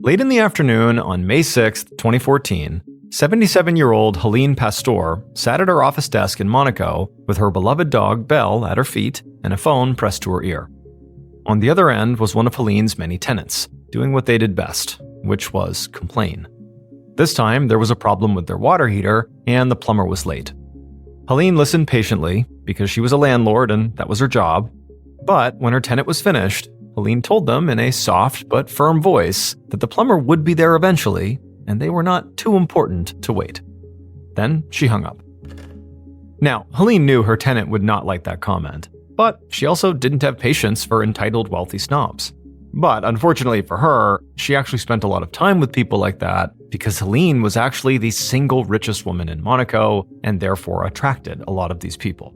Late in the afternoon on May 6, 2014, 77-year-old Helene Pastor sat at her office desk in Monaco with her beloved dog Belle at her feet and a phone pressed to her ear. On the other end was one of Helene's many tenants, doing what they did best, which was complain. This time, there was a problem with their water heater, and the plumber was late. Helene listened patiently, because she was a landlord and that was her job. But when her tenant was finished, Helene told them in a soft but firm voice that the plumber would be there eventually, and they were not too important to wait. Then she hung up. Now, Helene knew her tenant would not like that comment, but she also didn't have patience for entitled wealthy snobs. But unfortunately for her, she actually spent a lot of time with people like that because Helene was actually the single richest woman in Monaco and therefore attracted a lot of these people.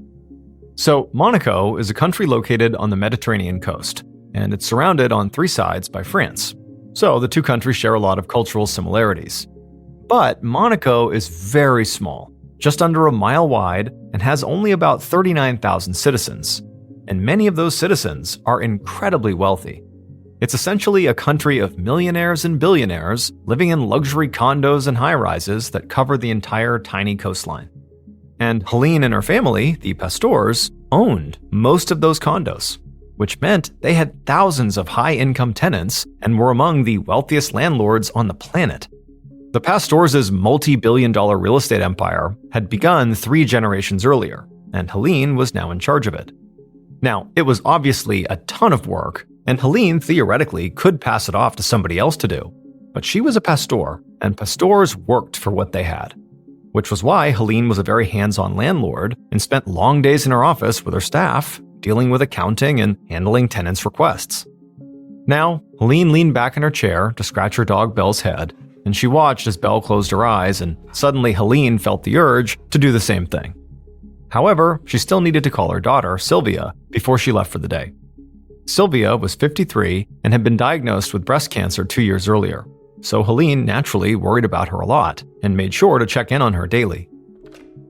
So Monaco is a country located on the Mediterranean coast, and it's surrounded on three sides by France. So the two countries share a lot of cultural similarities. But Monaco is very small, just under a mile wide, and has only about 39,000 citizens. And many of those citizens are incredibly wealthy. It's essentially a country of millionaires and billionaires living in luxury condos and high-rises that cover the entire tiny coastline. And Helene and her family, the Pastors, owned most of those condos, which meant they had thousands of high-income tenants and were among the wealthiest landlords on the planet. The Pastors' multi-billion-dollar real estate empire had begun 3 generations earlier, and Helene was now in charge of it. Now, it was obviously a ton of work, and Helene theoretically could pass it off to somebody else to do. But she was a Pastor, and Pastors worked for what they had. Which was why Helene was a very hands-on landlord and spent long days in her office with her staff, dealing with accounting and handling tenants' requests. Now, Helene leaned back in her chair to scratch her dog Belle's head, and she watched as Belle closed her eyes, and suddenly Helene felt the urge to do the same thing. However, she still needed to call her daughter, Sylvia, before she left for the day. Sylvia was 53 and had been diagnosed with breast cancer 2 years earlier, so Helene naturally worried about her a lot and made sure to check in on her daily.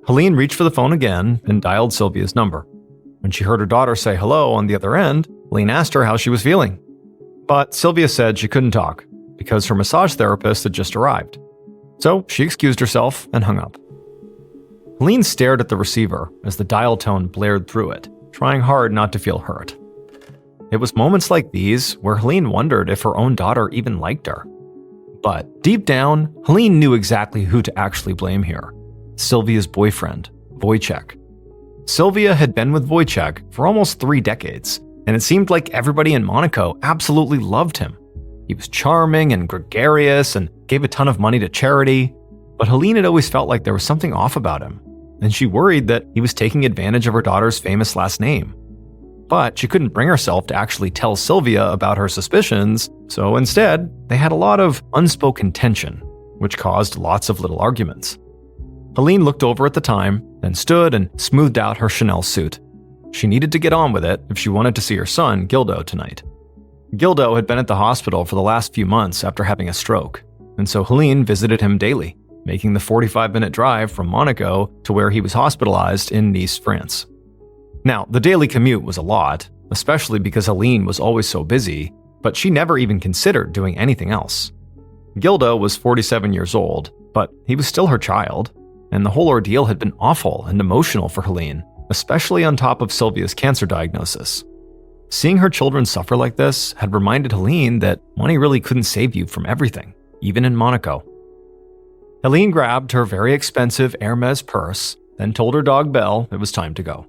Helene reached for the phone again and dialed Sylvia's number. When she heard her daughter say hello on the other end, Helene asked her how she was feeling. But Sylvia said she couldn't talk because her massage therapist had just arrived. So she excused herself and hung up. Helene stared at the receiver as the dial tone blared through it, trying hard not to feel hurt. It was moments like these where Helene wondered if her own daughter even liked her. But deep down, Helene knew exactly who to actually blame here. Sylvia's boyfriend, Wojciech. Sylvia had been with Wojciech for almost 3 decades, and it seemed like everybody in Monaco absolutely loved him. He was charming and gregarious and gave a ton of money to charity, but Helene had always felt like there was something off about him, and she worried that he was taking advantage of her daughter's famous last name. But she couldn't bring herself to actually tell Sylvia about her suspicions, so instead, they had a lot of unspoken tension, which caused lots of little arguments. Helene looked over at the time, then stood and smoothed out her Chanel suit. She needed to get on with it if she wanted to see her son, Gildo, tonight. Gildo had been at the hospital for the last few months after having a stroke, and so Helene visited him daily, making the 45-minute drive from Monaco to where he was hospitalized in Nice, France. Now, the daily commute was a lot, especially because Helene was always so busy, but she never even considered doing anything else. Gildo was 47 years old, but he was still her child, and the whole ordeal had been awful and emotional for Helene, especially on top of Sylvia's cancer diagnosis. Seeing her children suffer like this had reminded Helene that money really couldn't save you from everything, even in Monaco. Helene grabbed her very expensive Hermes purse, then told her dog Belle it was time to go.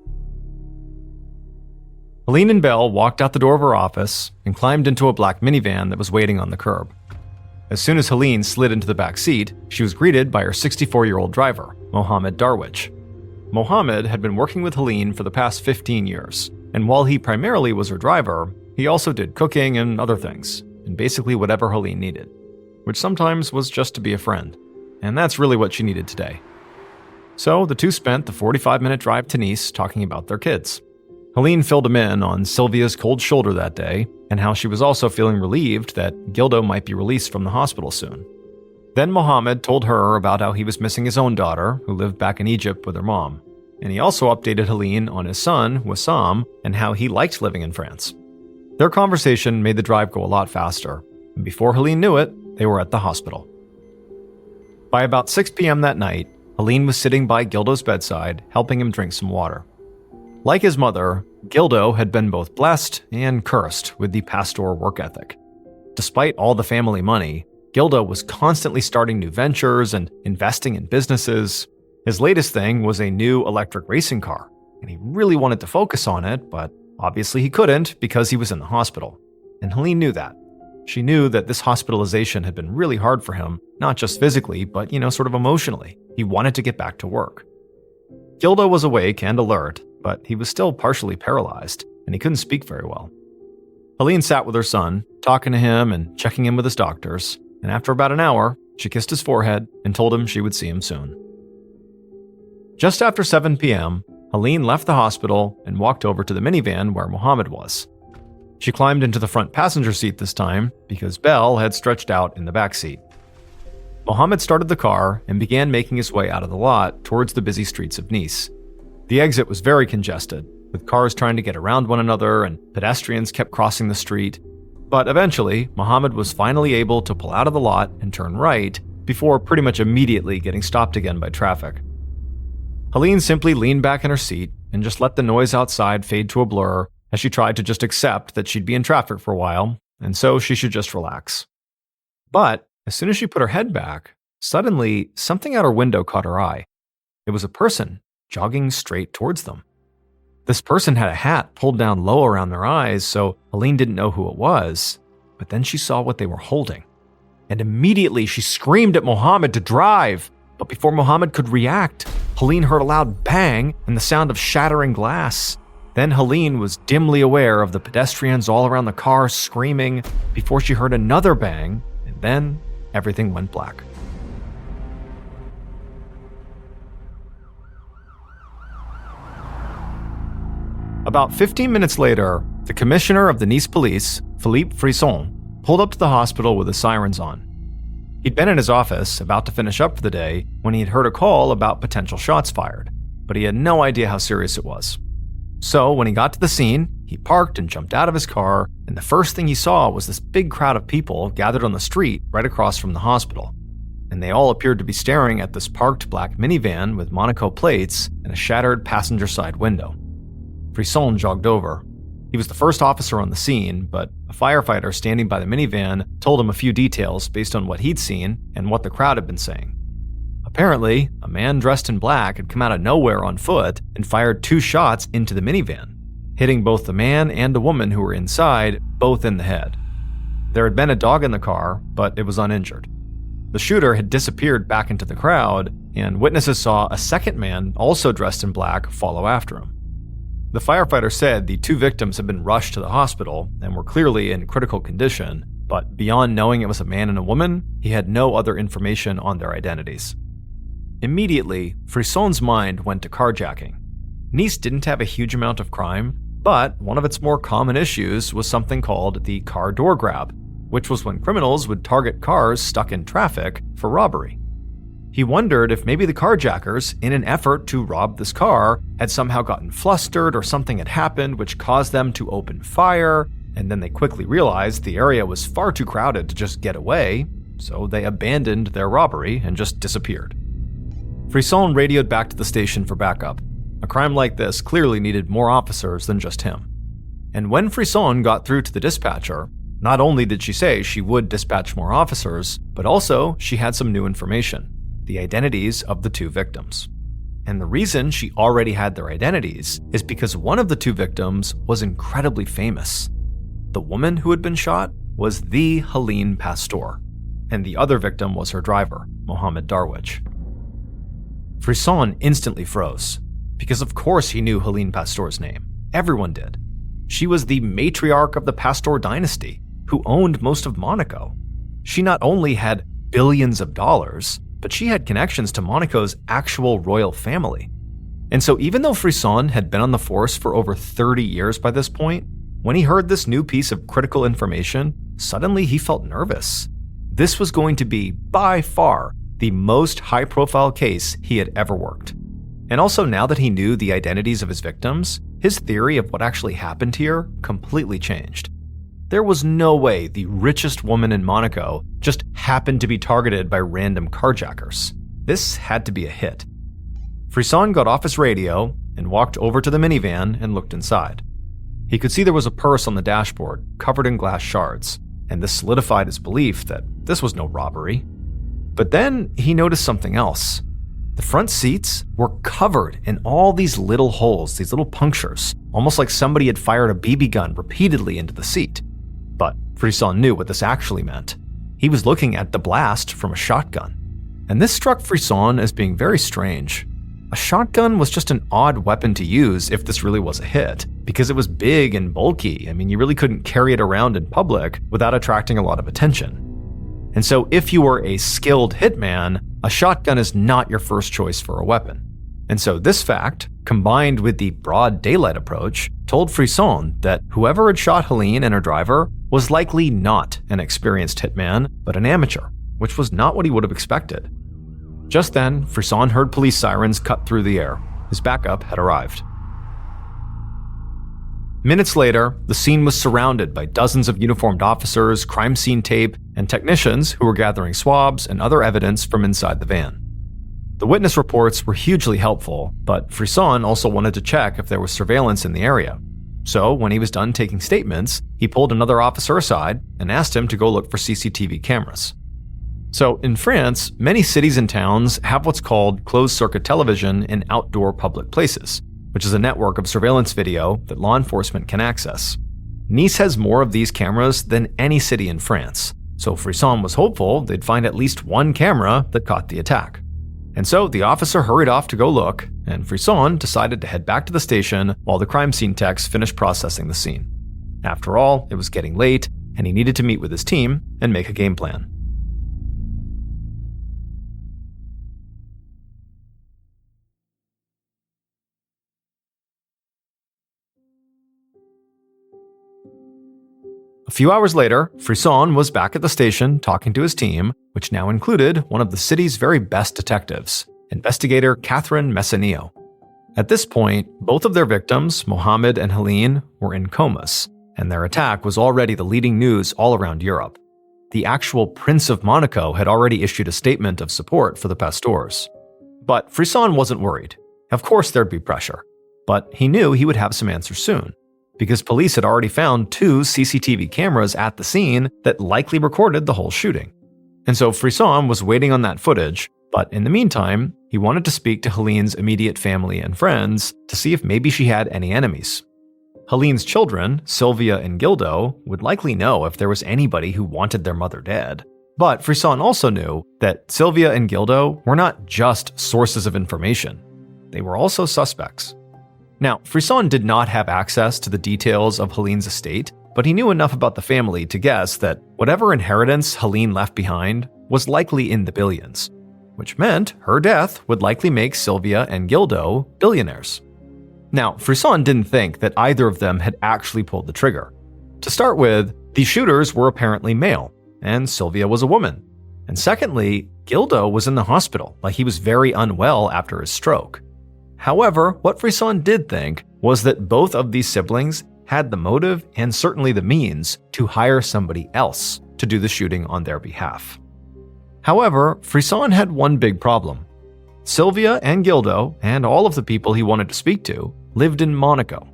Helene and Belle walked out the door of her office and climbed into a black minivan that was waiting on the curb. As soon as Helene slid into the back seat, she was greeted by her 64-year-old driver, Mohammed Darwich. Mohammed had been working with Helene for the past 15 years, and while he primarily was her driver, he also did cooking and other things, and basically whatever Helene needed, which sometimes was just to be a friend. And that's really what she needed today. So the two spent the 45-minute drive to Nice talking about their kids. Helene filled him in on Sylvia's cold shoulder that day, and how she was also feeling relieved that Gildo might be released from the hospital soon. Then Mohammed told her about how he was missing his own daughter, who lived back in Egypt with her mom. And he also updated Helene on his son, Wissam, and how he liked living in France. Their conversation made the drive go a lot faster, and before Helene knew it, They were at the hospital. By about 6 p.m. that night, Helene was sitting by Gildo's bedside, helping him drink some water. Like his mother, Gildo had been both blessed and cursed with the pastor work ethic. Despite all the family money, Gildo was constantly starting new ventures and investing in businesses. His latest thing was a new electric racing car, and he really wanted to focus on it, but obviously he couldn't because he was in the hospital. And Helene knew that. She knew that this hospitalization had been really hard for him, not just physically, but, sort of emotionally. He wanted to get back to work. Gildo was awake and alert, but he was still partially paralyzed, and he couldn't speak very well. Helene sat with her son, talking to him and checking in with his doctors, and after about an hour, she kissed his forehead and told him she would see him soon. Just after 7 p.m., Helene left the hospital and walked over to the minivan where Mohammed was. She climbed into the front passenger seat this time because Belle had stretched out in the back seat. Mohammed started the car and began making his way out of the lot towards the busy streets of Nice. The exit was very congested, with cars trying to get around one another and pedestrians kept crossing the street. But eventually, Mohammed was finally able to pull out of the lot and turn right before pretty much immediately getting stopped again by traffic. Helene simply leaned back in her seat and just let the noise outside fade to a blur as she tried to just accept that she'd be in traffic for a while, and so she should just relax. But as soon as she put her head back, suddenly something out her window caught her eye. It was a person jogging straight towards them. This person had a hat pulled down low around their eyes, so Helene didn't know who it was, but then she saw what they were holding. And immediately she screamed at Mohammed to drive, but before Mohammed could react, Helene heard a loud bang and the sound of shattering glass. Then Helene was dimly aware of the pedestrians all around the car screaming before she heard another bang, and then everything went black. About 15 minutes later, the commissioner of the Nice police, Philippe Frisson, pulled up to the hospital with the sirens on. He'd been in his office, about to finish up for the day, when he had heard a call about potential shots fired, but he had no idea how serious it was. So when he got to the scene, he parked and jumped out of his car, and the first thing he saw was this big crowd of people gathered on the street right across from the hospital. And they all appeared to be staring at this parked black minivan with Monaco plates and a shattered passenger side window. Frisson jogged over. He was the first officer on the scene, but a firefighter standing by the minivan told him a few details based on what he'd seen and what the crowd had been saying. Apparently, a man dressed in black had come out of nowhere on foot and fired 2 shots into the minivan, hitting both the man and the woman who were inside, both in the head. There had been a dog in the car, but it was uninjured. The shooter had disappeared back into the crowd, and witnesses saw a second man, also dressed in black, follow after him. The firefighter said the 2 victims had been rushed to the hospital and were clearly in critical condition, but beyond knowing it was a man and a woman, he had no other information on their identities. Immediately, Frisson's mind went to carjacking. Nice didn't have a huge amount of crime, but one of its more common issues was something called the car door grab, which was when criminals would target cars stuck in traffic for robbery. He wondered if maybe the carjackers, in an effort to rob this car, had somehow gotten flustered or something had happened which caused them to open fire, and then they quickly realized the area was far too crowded to just get away, so they abandoned their robbery and just disappeared. Frisson radioed back to the station for backup. A crime like this clearly needed more officers than just him. And when Frisson got through to the dispatcher, not only did she say she would dispatch more officers, but also she had some new information. The identities of the 2 victims. And the reason she already had their identities is because one of the 2 victims was incredibly famous. The woman who had been shot was the Helene Pastor, and the other victim was her driver, Mohammed Darwich. Frisson instantly froze, because of course he knew Helene Pastor's name. Everyone did. She was the matriarch of the Pastor dynasty, who owned most of Monaco. She not only had billions of dollars, but she had connections to Monaco's actual royal family. And so even though Frisson had been on the force for over 30 years by this point, when he heard this new piece of critical information, suddenly he felt nervous. This was going to be, by far, the most high-profile case he had ever worked. And also now that he knew the identities of his victims, his theory of what actually happened here completely changed. There was no way the richest woman in Monaco just happened to be targeted by random carjackers. This had to be a hit. Frisson got off his radio and walked over to the minivan and looked inside. He could see there was a purse on the dashboard covered in glass shards, and this solidified his belief that this was no robbery. But then he noticed something else. The front seats were covered in all these little holes, these little punctures, almost like somebody had fired a BB gun repeatedly into the seat. But Frisson knew what this actually meant. He was looking at the blast from a shotgun. And this struck Frisson as being very strange. A shotgun was just an odd weapon to use if this really was a hit, because it was big and bulky. I mean, you really couldn't carry it around in public without attracting a lot of attention. And so if you were a skilled hitman, a shotgun is not your first choice for a weapon. And so this fact, combined with the broad daylight approach, told Frisson that whoever had shot Helene and her driver was likely not an experienced hitman, but an amateur, which was not what he would have expected. Just then, Frisson heard police sirens cut through the air. His backup had arrived. Minutes later, the scene was surrounded by dozens of uniformed officers, crime scene tape, and technicians who were gathering swabs and other evidence from inside the van. The witness reports were hugely helpful, but Frisson also wanted to check if there was surveillance in the area. So, when he was done taking statements, he pulled another officer aside and asked him to go look for CCTV cameras. So, in France, many cities and towns have what's called closed-circuit television in outdoor public places, which is a network of surveillance video that law enforcement can access. Nice has more of these cameras than any city in France, so Frisson was hopeful they'd find at least one camera that caught the attack. And so the officer hurried off to go look, and Frisson decided to head back to the station while the crime scene techs finished processing the scene. After all, it was getting late, and he needed to meet with his team and make a game plan. A few hours later, Frisson was back at the station talking to his team, which now included one of the city's very best detectives, investigator Catherine Messineo. At this point, both of their victims, Mohammed and Helene, were in comas, and their attack was already the leading news all around Europe. The actual Prince of Monaco had already issued a statement of support for the Pasteurs. But Frisson wasn't worried. Of course there'd be pressure, but he knew he would have some answers soon, because police had already found 2 CCTV cameras at the scene that likely recorded the whole shooting. And so Frisson was waiting on that footage, but in the meantime, he wanted to speak to Helene's immediate family and friends to see if maybe she had any enemies. Helene's children, Sylvia and Gildo, would likely know if there was anybody who wanted their mother dead. But Frisson also knew that Sylvia and Gildo were not just sources of information. They were also suspects. Now, Frisson did not have access to the details of Helene's estate, but he knew enough about the family to guess that whatever inheritance Helene left behind was likely in the billions, which meant her death would likely make Sylvia and Gildo billionaires. Now, Frisson didn't think that either of them had actually pulled the trigger. To start with, the shooters were apparently male, and Sylvia was a woman. And secondly, Gildo was in the hospital, like he was very unwell after his stroke. However, what Frisson did think was that both of these siblings had the motive and certainly the means to hire somebody else to do the shooting on their behalf. However, Frisson had one big problem. Sylvia and Gildo, and all of the people he wanted to speak to, lived in Monaco.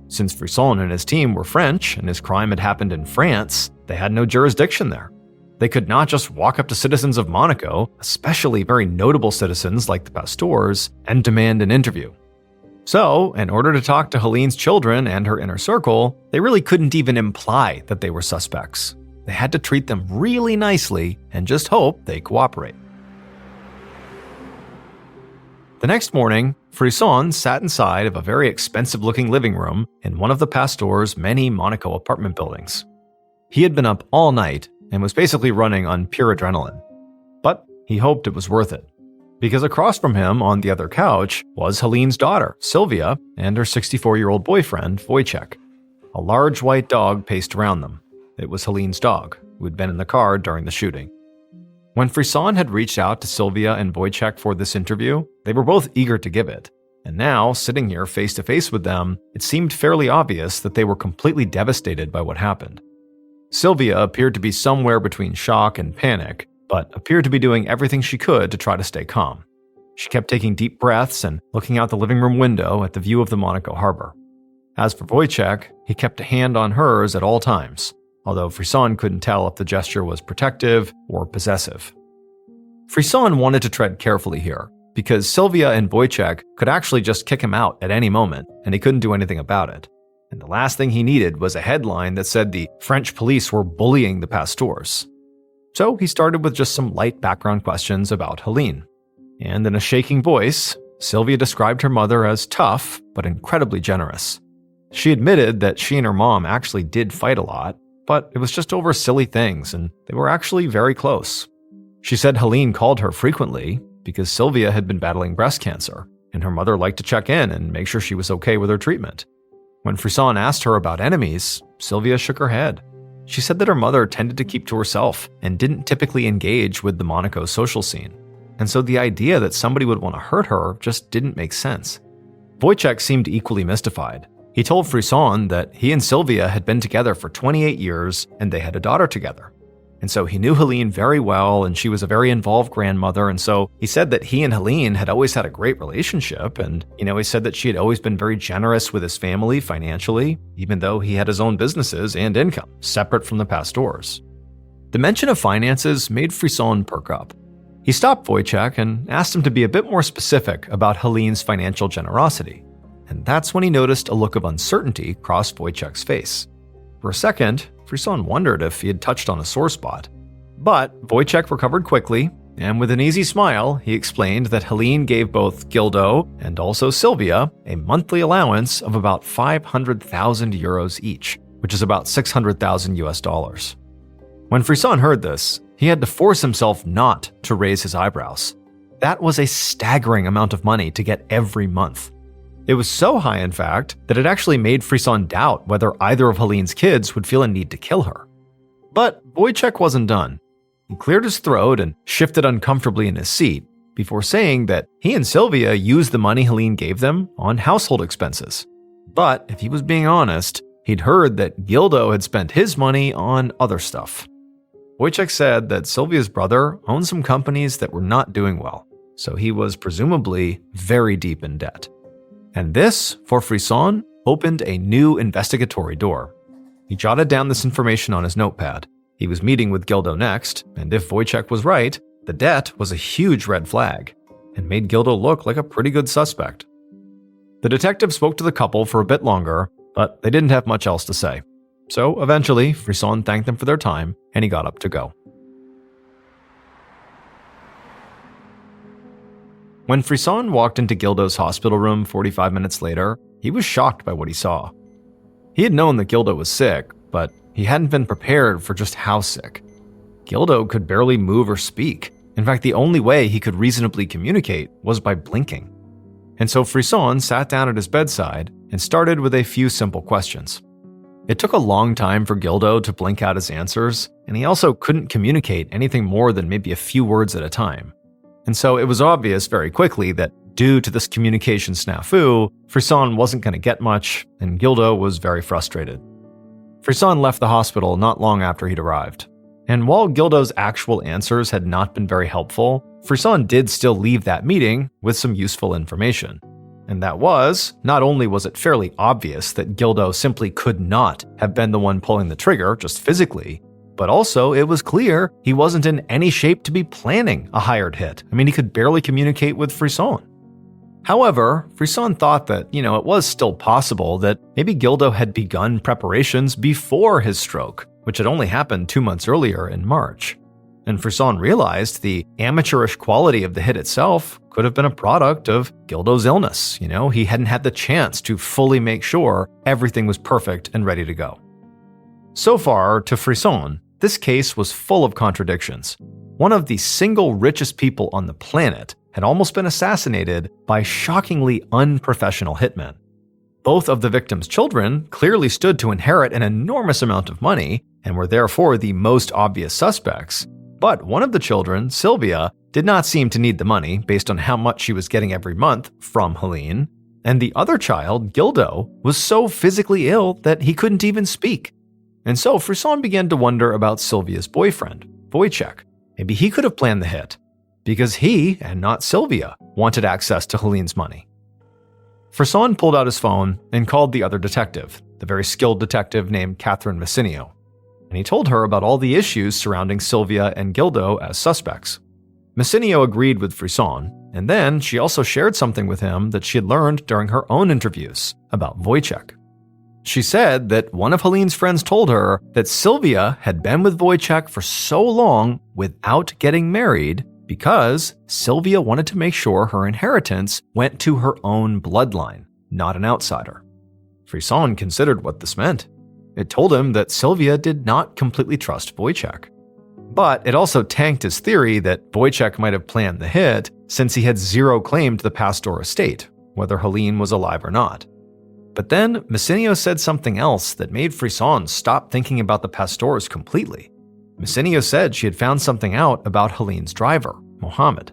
Since Frisson and his team were French and his crime had happened in France, they had no jurisdiction there. They could not just walk up to citizens of Monaco, especially very notable citizens like the Pasteurs, and demand an interview. So, in order to talk to Helene's children and her inner circle, they really couldn't even imply that they were suspects. They had to treat them really nicely and just hope they cooperate. The next morning, Frisson sat inside of a very expensive-looking living room in one of the Pasteurs' many Monaco apartment buildings. He had been up all night and was basically running on pure adrenaline. But he hoped it was worth it, because across from him on the other couch was Helene's daughter, Sylvia, and her 64-year-old boyfriend, Wojciech. A large white dog paced around them. It was Helene's dog, who had been in the car during the shooting. When Frisson had reached out to Sylvia and Wojciech for this interview, they were both eager to give it. And now, sitting here face to face with them, it seemed fairly obvious that they were completely devastated by what happened. Sylvia appeared to be somewhere between shock and panic, but appeared to be doing everything she could to try to stay calm. She kept taking deep breaths and looking out the living room window at the view of the Monaco harbor. As for Wojciech, he kept a hand on hers at all times, although Frisson couldn't tell if the gesture was protective or possessive. Frisson wanted to tread carefully here, because Sylvia and Wojciech could actually just kick him out at any moment, and he couldn't do anything about it. And the last thing he needed was a headline that said the French police were bullying the pastors. So he started with just some light background questions about Helene. And in a shaking voice, Sylvia described her mother as tough, but incredibly generous. She admitted that she and her mom actually did fight a lot, but it was just over silly things, and they were actually very close. She said Helene called her frequently because Sylvia had been battling breast cancer, and her mother liked to check in and make sure she was okay with her treatment. When Frisson asked her about enemies, Sylvia shook her head. She said that her mother tended to keep to herself and didn't typically engage with the Monaco social scene, and so the idea that somebody would want to hurt her just didn't make sense. Wojciech seemed equally mystified. He told Frisson that he and Sylvia had been together for 28 years and they had a daughter together. And so he knew Helene very well, and she was a very involved grandmother, and so he said that he and Helene had always had a great relationship, and he said that she had always been very generous with his family financially, even though he had his own businesses and income, separate from the pastors. The mention of finances made Frisson perk up. He stopped Wojciech and asked him to be a bit more specific about Helene's financial generosity, and that's when he noticed a look of uncertainty cross Wojciech's face. For a second, Frisson wondered if he had touched on a sore spot. But Wojciech recovered quickly, and with an easy smile, he explained that Helene gave both Gildo and also Sylvia a monthly allowance of about 500,000 euros each, which is about 600,000 US dollars. When Frisson heard this, he had to force himself not to raise his eyebrows. That was a staggering amount of money to get every month. It was so high, in fact, that it actually made Frisson doubt whether either of Helene's kids would feel a need to kill her. But Wojciech wasn't done. He cleared his throat and shifted uncomfortably in his seat before saying that he and Sylvia used the money Helene gave them on household expenses. But if he was being honest, he'd heard that Gildo had spent his money on other stuff. Wojciech said that Sylvia's brother owned some companies that were not doing well, so he was presumably very deep in debt. And this, for Frisson, opened a new investigatory door. He jotted down this information on his notepad. He was meeting with Gildo next, and if Wojciech was right, the debt was a huge red flag, and made Gildo look like a pretty good suspect. The detective spoke to the couple for a bit longer, but they didn't have much else to say. So eventually, Frisson thanked them for their time, and he got up to go. When Frisson walked into Gildo's hospital room 45 minutes later, he was shocked by what he saw. He had known that Gildo was sick, but he hadn't been prepared for just how sick. Gildo could barely move or speak. In fact, the only way he could reasonably communicate was by blinking. And so Frisson sat down at his bedside and started with a few simple questions. It took a long time for Gildo to blink out his answers, and he also couldn't communicate anything more than maybe a few words at a time. And so it was obvious very quickly that due to this communication snafu, Frisson wasn't going to get much, and Gildo was very frustrated. Frisson left the hospital not long after he'd arrived. And while Gildo's actual answers had not been very helpful, Frisson did still leave that meeting with some useful information. And that was, not only was it fairly obvious that Gildo simply could not have been the one pulling the trigger just physically, but also it was clear he wasn't in any shape to be planning a hired hit. I mean, he could barely communicate with Frisson. However, Frisson thought that, it was still possible that maybe Gildo had begun preparations before his stroke, which had only happened 2 months earlier in March. And Frisson realized the amateurish quality of the hit itself could have been a product of Gildo's illness. He hadn't had the chance to fully make sure everything was perfect and ready to go. So far, to Frisson, this case was full of contradictions. One of the single richest people on the planet had almost been assassinated by shockingly unprofessional hitmen. Both of the victims' children clearly stood to inherit an enormous amount of money and were therefore the most obvious suspects. But one of the children, Sylvia, did not seem to need the money based on how much she was getting every month from Helene. And the other child, Gildo, was so physically ill that he couldn't even speak. And so Frisson began to wonder about Sylvia's boyfriend, Wojciech. Maybe he could have planned the hit, because he, and not Sylvia, wanted access to Helene's money. Frisson pulled out his phone and called the other detective, the very skilled detective named Catherine Massinio, and he told her about all the issues surrounding Sylvia and Gildo as suspects. Massinio agreed with Frisson, and then she also shared something with him that she had learned during her own interviews about Wojciech. She said that one of Helene's friends told her that Sylvia had been with Wojciech for so long without getting married because Sylvia wanted to make sure her inheritance went to her own bloodline, not an outsider. Frisson considered what this meant. It told him that Sylvia did not completely trust Wojciech. But it also tanked his theory that Wojciech might have planned the hit since he had zero claim to the Pastor estate, whether Helene was alive or not. But then Massinio said something else that made Frisson stop thinking about the Pastors completely. Massinio said she had found something out about Helene's driver, Mohammed.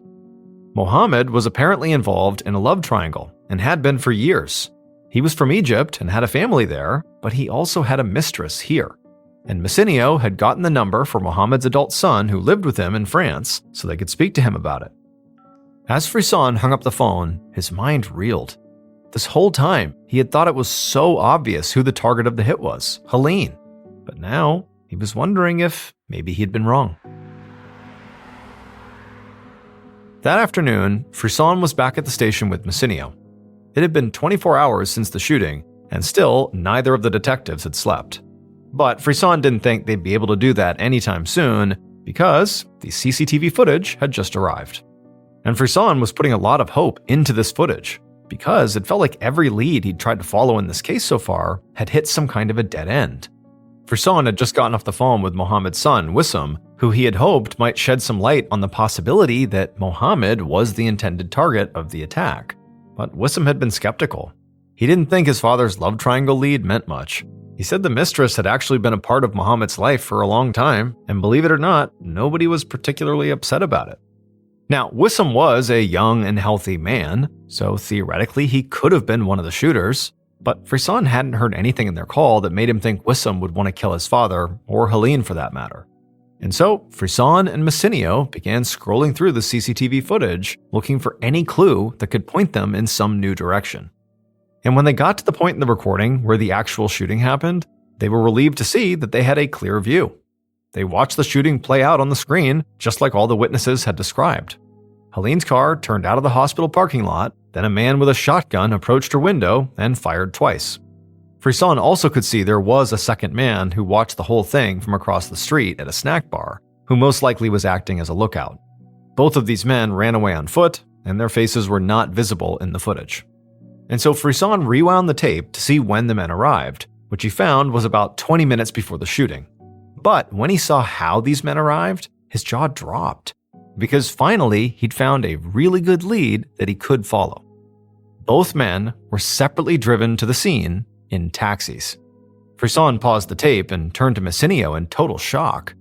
Mohammed was apparently involved in a love triangle and had been for years. He was from Egypt and had a family there, but he also had a mistress here. And Massinio had gotten the number for Mohammed's adult son who lived with him in France so they could speak to him about it. As Frisson hung up the phone, his mind reeled. This whole time, he had thought it was so obvious who the target of the hit was, Helene. But now, he was wondering if maybe he'd been wrong. That afternoon, Frisson was back at the station with Massinio. It had been 24 hours since the shooting, and still neither of the detectives had slept. But Frisson didn't think they'd be able to do that anytime soon because the CCTV footage had just arrived. And Frisson was putting a lot of hope into this footage because it felt like every lead he'd tried to follow in this case so far had hit some kind of a dead end. Frisson had just gotten off the phone with Mohammed's son, Wissam, who he had hoped might shed some light on the possibility that Mohammed was the intended target of the attack. But Wissam had been skeptical. He didn't think his father's love triangle lead meant much. He said the mistress had actually been a part of Mohammed's life for a long time, and believe it or not, nobody was particularly upset about it. Now, Wissam was a young and healthy man, so theoretically he could have been one of the shooters, but Frisson hadn't heard anything in their call that made him think Wissam would want to kill his father, or Helene for that matter. And so, Frisson and Massinio began scrolling through the CCTV footage, looking for any clue that could point them in some new direction. And when they got to the point in the recording where the actual shooting happened, they were relieved to see that they had a clear view. They watched the shooting play out on the screen, just like all the witnesses had described. Helene's car turned out of the hospital parking lot, then a man with a shotgun approached her window and fired twice. Frisson also could see there was a second man who watched the whole thing from across the street at a snack bar, who most likely was acting as a lookout. Both of these men ran away on foot, and their faces were not visible in the footage. And so Frisson rewound the tape to see when the men arrived, which he found was about 20 minutes before the shooting. But when he saw how these men arrived, his jaw dropped, because finally he'd found a really good lead that he could follow. Both men were separately driven to the scene in taxis. Frisson paused the tape and turned to Massinio in total shock.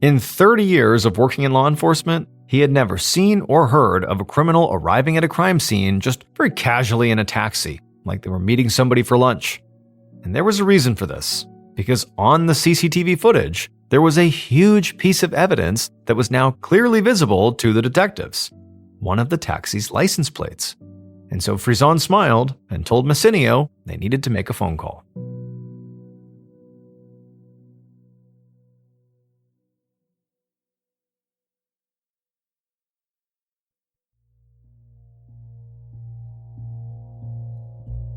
In 30 years of working in law enforcement, he had never seen or heard of a criminal arriving at a crime scene just very casually in a taxi, like they were meeting somebody for lunch. And there was a reason for this, because on the CCTV footage, there was a huge piece of evidence that was now clearly visible to the detectives, one of the taxi's license plates. And so Frisson smiled and told Massinio they needed to make a phone call.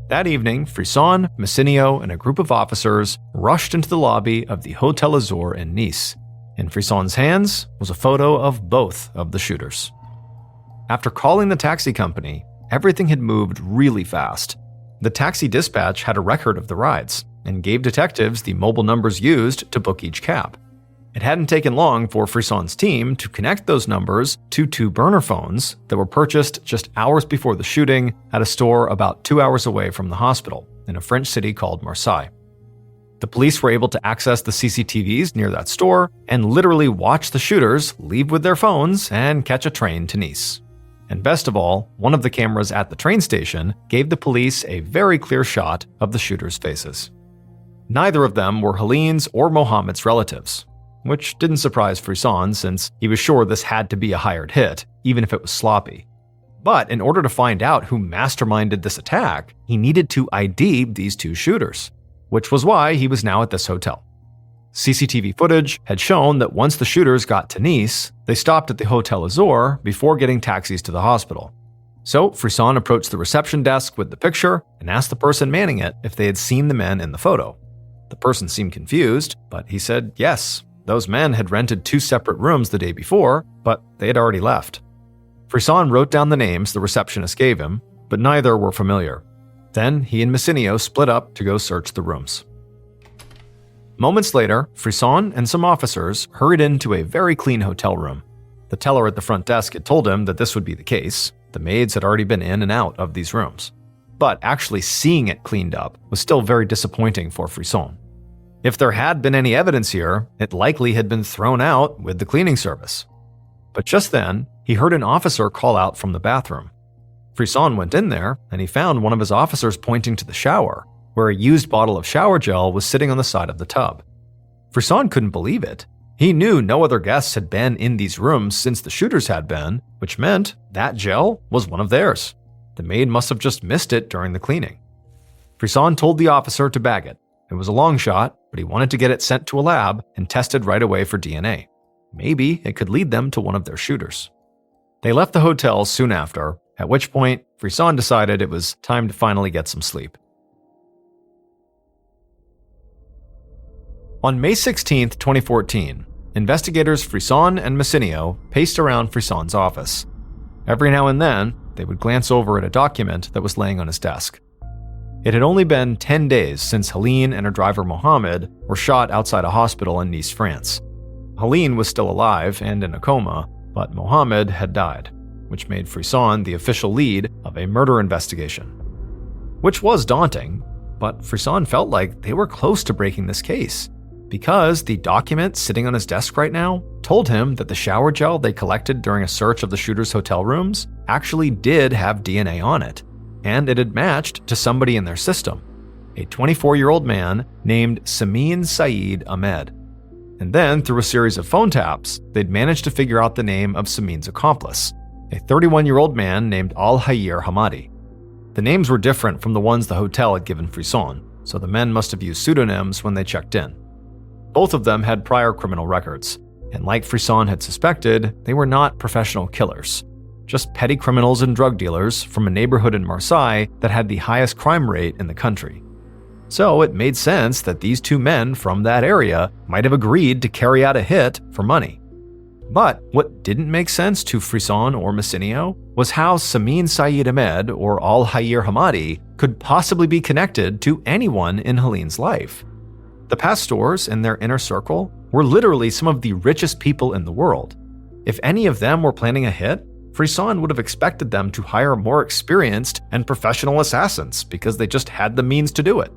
That evening, Frisson, Massinio, and a group of officers rushed into the lobby of the Hotel Azur in Nice. In Frisson's hands was a photo of both of the shooters. After calling the taxi company, everything had moved really fast. The taxi dispatch had a record of the rides and gave detectives the mobile numbers used to book each cab. It hadn't taken long for Frisson's team to connect those numbers to two burner phones that were purchased just hours before the shooting at a store about 2 hours away from the hospital in a French city called Marseille. The police were able to access the CCTVs near that store and literally watch the shooters leave with their phones and catch a train to Nice. And best of all, one of the cameras at the train station gave the police a very clear shot of the shooters' faces. Neither of them were Helene's or Mohammed's relatives, which didn't surprise Frisson since he was sure this had to be a hired hit, even if it was sloppy. But in order to find out who masterminded this attack, he needed to ID these two shooters, which was why he was now at this hotel. CCTV footage had shown that once the shooters got to Nice, they stopped at the Hotel Azur before getting taxis to the hospital. So Frisson approached the reception desk with the picture and asked the person manning it if they had seen the men in the photo. The person seemed confused, but he said yes, those men had rented 2 separate rooms the day before, but they had already left. Frisson wrote down the names the receptionist gave him, but neither were familiar. Then he and Messinio split up to go search the rooms. Moments later, Frisson and some officers hurried into a very clean hotel room. The teller at the front desk had told him that this would be the case. The maids had already been in and out of these rooms. But actually seeing it cleaned up was still very disappointing for Frisson. If there had been any evidence here, it likely had been thrown out with the cleaning service. But just then, he heard an officer call out from the bathroom. Frisson went in there, and he found one of his officers pointing to the shower, where a used bottle of shower gel was sitting on the side of the tub. Frisson couldn't believe it. He knew no other guests had been in these rooms since the shooters had been, which meant that gel was one of theirs. The maid must have just missed it during the cleaning. Frisson told the officer to bag it. It was a long shot, but he wanted to get it sent to a lab and tested right away for DNA. Maybe it could lead them to one of their shooters. They left the hotel soon after, at which point Frisson decided it was time to finally get some sleep. On May 16, 2014, investigators Frisson and Messinio paced around Frisson's office. Every now and then, they would glance over at a document that was laying on his desk. It had only been 10 days since Helene and her driver Mohammed were shot outside a hospital in Nice, France. Helene was still alive and in a coma, but Mohammed had died, which made Frisson the official lead of a murder investigation. Which was daunting, but Frisson felt like they were close to breaking this case, because the document sitting on his desk right now told him that the shower gel they collected during a search of the shooter's hotel rooms actually did have DNA on it, and it had matched to somebody in their system, a 24-year-old man named Samin Saeed Ahmed. And then, through a series of phone taps, they'd managed to figure out the name of Samin's accomplice, a 31-year-old man named Al-Hayir Hamadi. The names were different from the ones the hotel had given Frisson, so the men must have used pseudonyms when they checked in. Both of them had prior criminal records, and like Frisson had suspected, they were not professional killers, just petty criminals and drug dealers from a neighborhood in Marseille that had the highest crime rate in the country. So it made sense that these two men from that area might have agreed to carry out a hit for money. But what didn't make sense to Frisson or Messinio was how Samin Saeed Ahmed or Al-Hayir Hamadi could possibly be connected to anyone in Helene's life. The pastors in their inner circle were literally some of the richest people in the world. If any of them were planning a hit, Frisson would have expected them to hire more experienced and professional assassins because they just had the means to do it.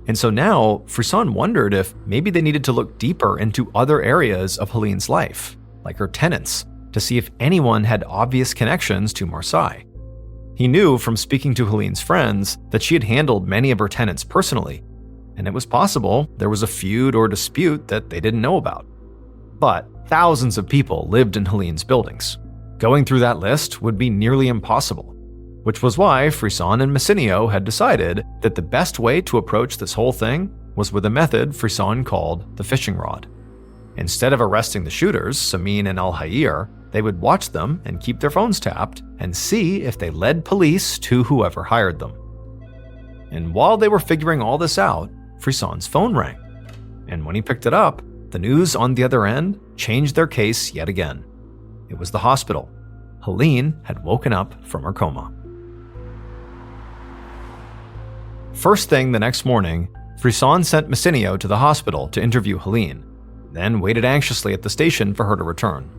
And so now, Frisson wondered if maybe they needed to look deeper into other areas of Helene's life, like her tenants, to see if anyone had obvious connections to Marseille. He knew from speaking to Helene's friends that she had handled many of her tenants personally, and it was possible there was a feud or dispute that they didn't know about. But thousands of people lived in Helene's buildings. Going through that list would be nearly impossible, which was why Frisson and Messinio had decided that the best way to approach this whole thing was with a method Frisson called the fishing rod. Instead of arresting the shooters, Samin and Al-Hayir, they would watch them and keep their phones tapped and see if they led police to whoever hired them. And while they were figuring all this out, Frisson's phone rang. And when he picked it up, the news on the other end changed their case yet again. It was the hospital. Helene had woken up from her coma. First thing the next morning, Frisson sent Messinio to the hospital to interview Helene, then waited anxiously at the station for her to return.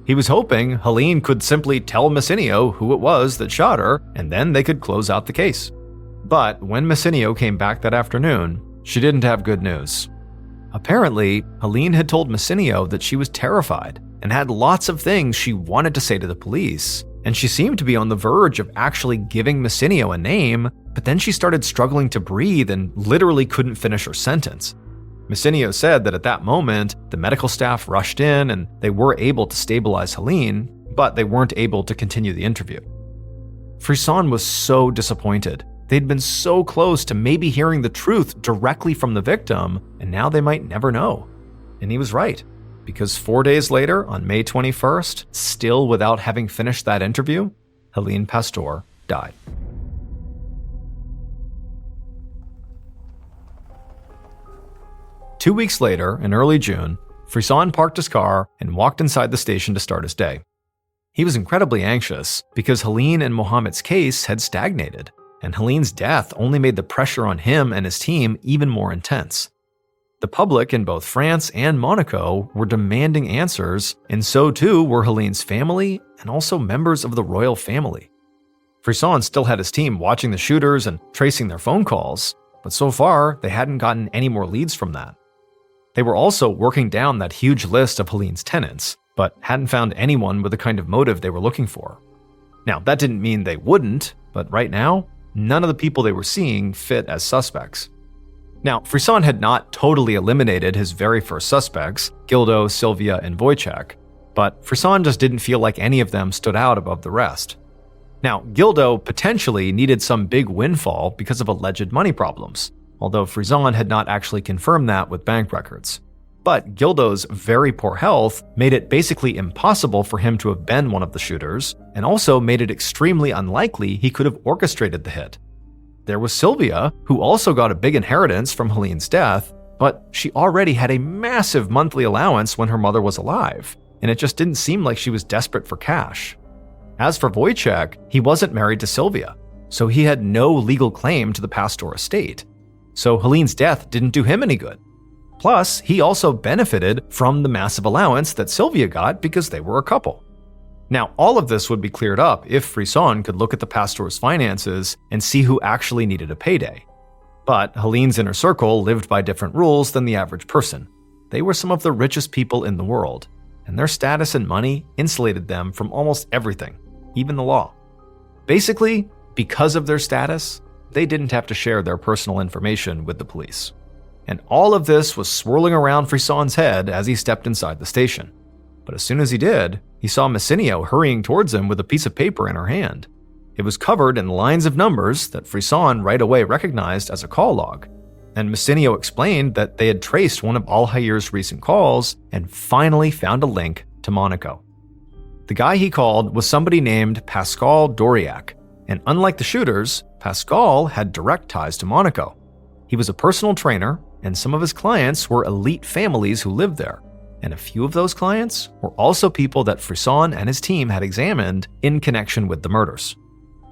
He was hoping Helene could simply tell Messinio who it was that shot her, and then they could close out the case. But when Messinio came back that afternoon, she didn't have good news. Apparently, Helene had told Messinio that she was terrified and had lots of things she wanted to say to the police, and she seemed to be on the verge of actually giving Messineo a name, but then she started struggling to breathe and literally couldn't finish her sentence. Messineo said that at that moment, the medical staff rushed in and they were able to stabilize Helene, but they weren't able to continue the interview. Frisson was so disappointed. They'd been so close to maybe hearing the truth directly from the victim, and now they might never know. And he was right, because 4 days later, on May 21st, still without having finished that interview, Helene Pastor died. Two weeks later, in early June, Frisson parked his car and walked inside the station to start his day. He was incredibly anxious because Helene and Mohamed's case had stagnated, and Helene's death only made the pressure on him and his team even more intense. The public in both France and Monaco were demanding answers, and so too were Helene's family and also members of the royal family. Frisson still had his team watching the shooters and tracing their phone calls, but so far they hadn't gotten any more leads from that. They were also working down that huge list of Helene's tenants, but hadn't found anyone with the kind of motive they were looking for. Now, that didn't mean they wouldn't, but right now, none of the people they were seeing fit as suspects. Now, Frisson had not totally eliminated his very first suspects, Gildo, Sylvia, and Wojciech, but Frisson just didn't feel like any of them stood out above the rest. Now, Gildo potentially needed some big windfall because of alleged money problems, although Frisson had not actually confirmed that with bank records. But Gildo's very poor health made it basically impossible for him to have been one of the shooters, and also made it extremely unlikely he could have orchestrated the hit. There was Sylvia, who also got a big inheritance from Helene's death, but she already had a massive monthly allowance when her mother was alive, and it just didn't seem like she was desperate for cash. As for Wojciech, he wasn't married to Sylvia, so he had no legal claim to the Pastor estate. So Helene's death didn't do him any good. Plus, he also benefited from the massive allowance that Sylvia got because they were a couple. Now, all of this would be cleared up if Frisson could look at the Pastor's finances and see who actually needed a payday. But Helene's inner circle lived by different rules than the average person. They were some of the richest people in the world, and their status and money insulated them from almost everything, even the law. Basically, because of their status, they didn't have to share their personal information with the police. And all of this was swirling around Frisson's head as he stepped inside the station. But as soon as he did, he saw Messineo hurrying towards him with a piece of paper in her hand. It was covered in lines of numbers that Frisson right away recognized as a call log. And Messineo explained that they had traced one of Alhair's recent calls and finally found a link to Monaco. The guy he called was somebody named Pascal Doriac, and unlike the shooters, Pascal had direct ties to Monaco. He was a personal trainer, and some of his clients were elite families who lived there. And a few of those clients were also people that Frisson and his team had examined in connection with the murders.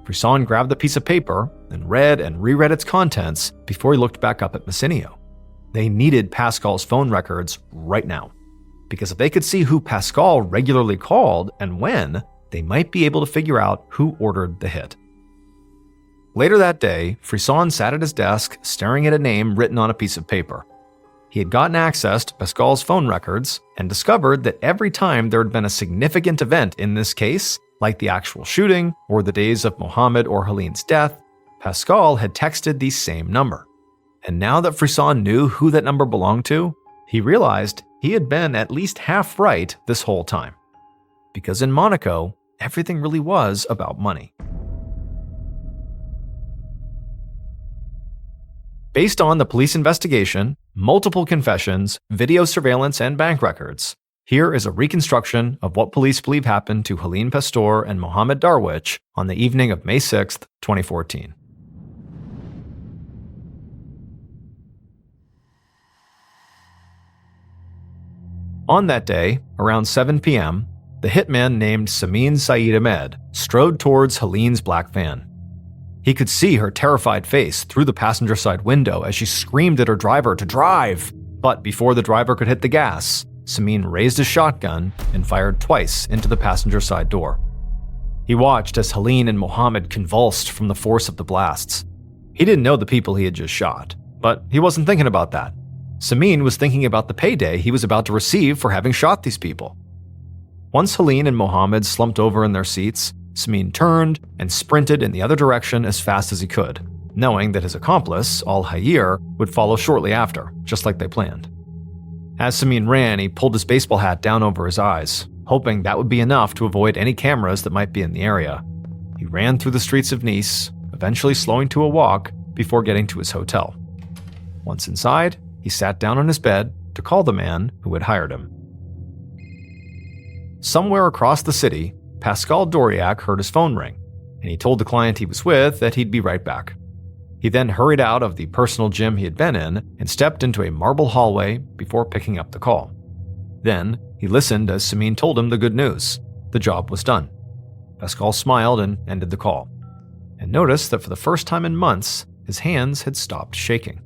Frisson grabbed the piece of paper and read and reread its contents before he looked back up at Messineo. They needed Pascal's phone records right now, because if they could see who Pascal regularly called and when, they might be able to figure out who ordered the hit. Later that day, Frisson sat at his desk staring at a name written on a piece of paper. He had gotten access to Pascal's phone records and discovered that every time there had been a significant event in this case, like the actual shooting or the days of Mohamed or Helene's death, Pascal had texted the same number. And now that Frisson knew who that number belonged to, he realized he had been at least half right this whole time. Because in Monaco, everything really was about money. Based on the police investigation, multiple confessions, video surveillance, and bank records, here is a reconstruction of what police believe happened to Helene Pastor and Mohamed Darwish on the evening of May 6, 2014. On that day, around 7 p.m., the hitman named Samin Saeed Ahmed strode towards Helene's black van. He could see her terrified face through the passenger side window as she screamed at her driver to drive. But before the driver could hit the gas, Samin raised his shotgun and fired twice into the passenger side door. He watched as Helene and Mohamed convulsed from the force of the blasts. He didn't know the people he had just shot, but he wasn't thinking about that. Samin was thinking about the payday he was about to receive for having shot these people. Once Helene and Mohamed slumped over in their seats, Samin turned and sprinted in the other direction as fast as he could, knowing that his accomplice, Al-Hayir, would follow shortly after, just like they planned. As Samin ran, he pulled his baseball hat down over his eyes, hoping that would be enough to avoid any cameras that might be in the area. He ran through the streets of Nice, eventually slowing to a walk before getting to his hotel. Once inside, he sat down on his bed to call the man who had hired him. Somewhere across the city, Pascal Doriac heard his phone ring, and he told the client he was with that he'd be right back. He then hurried out of the personal gym he had been in and stepped into a marble hallway before picking up the call. Then, he listened as Samin told him the good news. The job was done. Pascal smiled and ended the call, and noticed that for the first time in months, his hands had stopped shaking.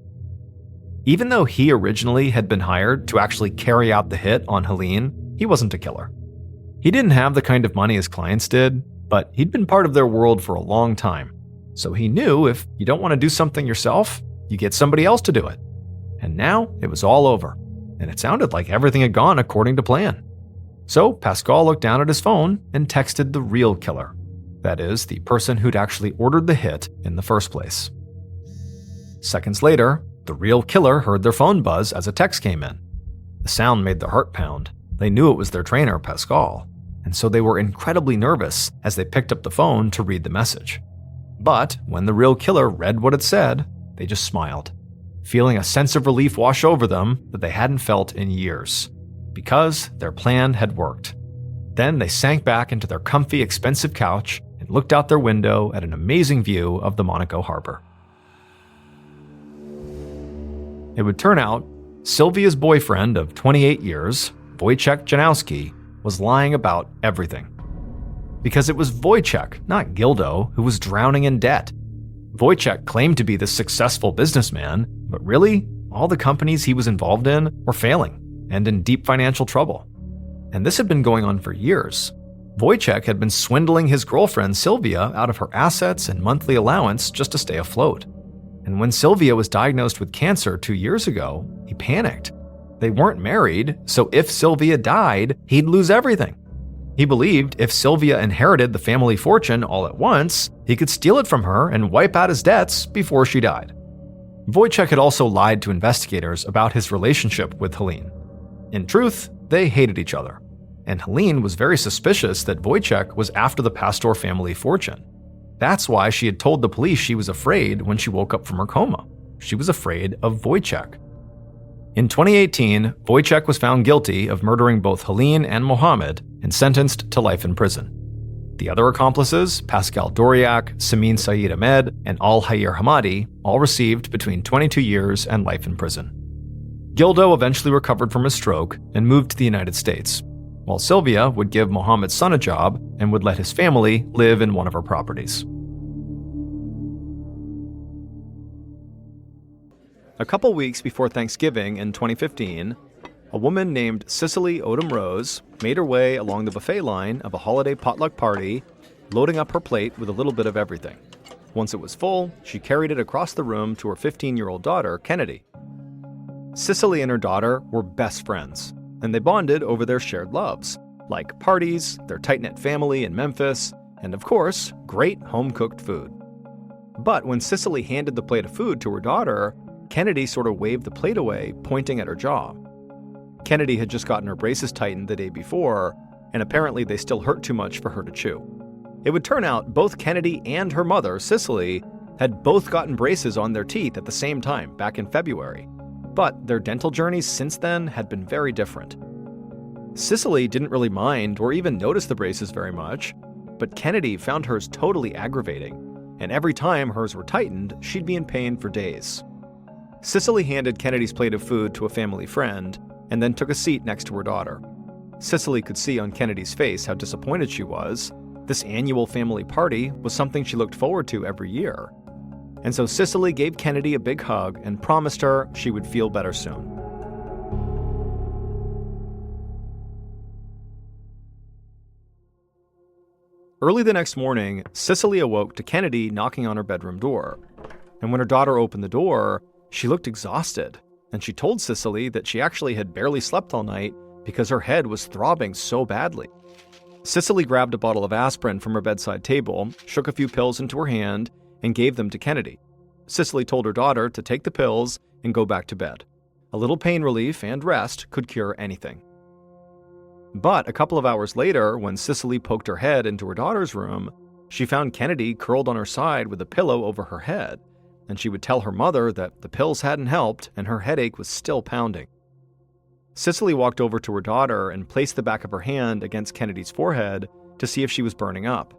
Even though he originally had been hired to actually carry out the hit on Helene, he wasn't a killer. He didn't have the kind of money his clients did, but he'd been part of their world for a long time. So he knew if you don't want to do something yourself, you get somebody else to do it. And now it was all over, and it sounded like everything had gone according to plan. So Pascal looked down at his phone and texted the real killer. That is, the person who'd actually ordered the hit in the first place. Seconds later, the real killer heard their phone buzz as a text came in. The sound made their heart pound. They knew it was their trainer, Pascal, and so they were incredibly nervous as they picked up the phone to read the message. But when the real killer read what it said, they just smiled, feeling a sense of relief wash over them that they hadn't felt in years, because their plan had worked. Then they sank back into their comfy, expensive couch and looked out their window at an amazing view of the Monaco harbor. It would turn out, Sylvia's boyfriend of 28 years, Wojciech Janowski, was lying about everything. Because it was Wojciech, not Gildo, who was drowning in debt. Wojciech claimed to be the successful businessman, but really, all the companies he was involved in were failing and in deep financial trouble. And this had been going on for years. Wojciech had been swindling his girlfriend Sylvia out of her assets and monthly allowance just to stay afloat. And when Sylvia was diagnosed with cancer 2 years ago, he panicked. They weren't married, so if Sylvia died, he'd lose everything. He believed if Sylvia inherited the family fortune all at once, he could steal it from her and wipe out his debts before she died. Wojciech had also lied to investigators about his relationship with Helene. In truth, they hated each other, and Helene was very suspicious that Wojciech was after the Pastor family fortune. That's why she had told the police she was afraid when she woke up from her coma. She was afraid of Wojciech. In 2018, Wojciech was found guilty of murdering both Helene and Mohammed and sentenced to life in prison. The other accomplices, Pascal Doriac, Samin Saeed Ahmed, and Al-Hayir Hamadi, all received between 22 years and life in prison. Gildo eventually recovered from his stroke and moved to the United States, while Sylvia would give Mohammed's son a job and would let his family live in one of her properties. A couple weeks before Thanksgiving in 2015, a woman named Cicely Odom Rose made her way along the buffet line of a holiday potluck party, loading up her plate with a little bit of everything. Once it was full, she carried it across the room to her 15-year-old daughter, Kennedy. Cicely and her daughter were best friends, and they bonded over their shared loves, like parties, their tight-knit family in Memphis, and of course, great home-cooked food. But when Cicely handed the plate of food to her daughter, Kennedy sort of waved the plate away, pointing at her jaw. Kennedy had just gotten her braces tightened the day before, and apparently they still hurt too much for her to chew. It would turn out both Kennedy and her mother, Cicely, had both gotten braces on their teeth at the same time back in February. But their dental journeys since then had been very different. Cicely didn't really mind or even notice the braces very much, but Kennedy found hers totally aggravating, and every time hers were tightened, she'd be in pain for days. Cicely handed Kennedy's plate of food to a family friend, and then took a seat next to her daughter. Cicely could see on Kennedy's face how disappointed she was. This annual family party was something she looked forward to every year. And so Cicely gave Kennedy a big hug and promised her she would feel better soon. Early the next morning, Cicely awoke to Kennedy knocking on her bedroom door. And when her daughter opened the door, she looked exhausted, and she told Cicely that she actually had barely slept all night because her head was throbbing so badly. Cicely grabbed a bottle of aspirin from her bedside table, shook a few pills into her hand, and gave them to Kennedy. Cicely told her daughter to take the pills and go back to bed. A little pain relief and rest could cure anything. But a couple of hours later, when Cicely poked her head into her daughter's room, she found Kennedy curled on her side with a pillow over her head, and she would tell her mother that the pills hadn't helped and her headache was still pounding. Cicely walked over to her daughter and placed the back of her hand against Kennedy's forehead to see if she was burning up.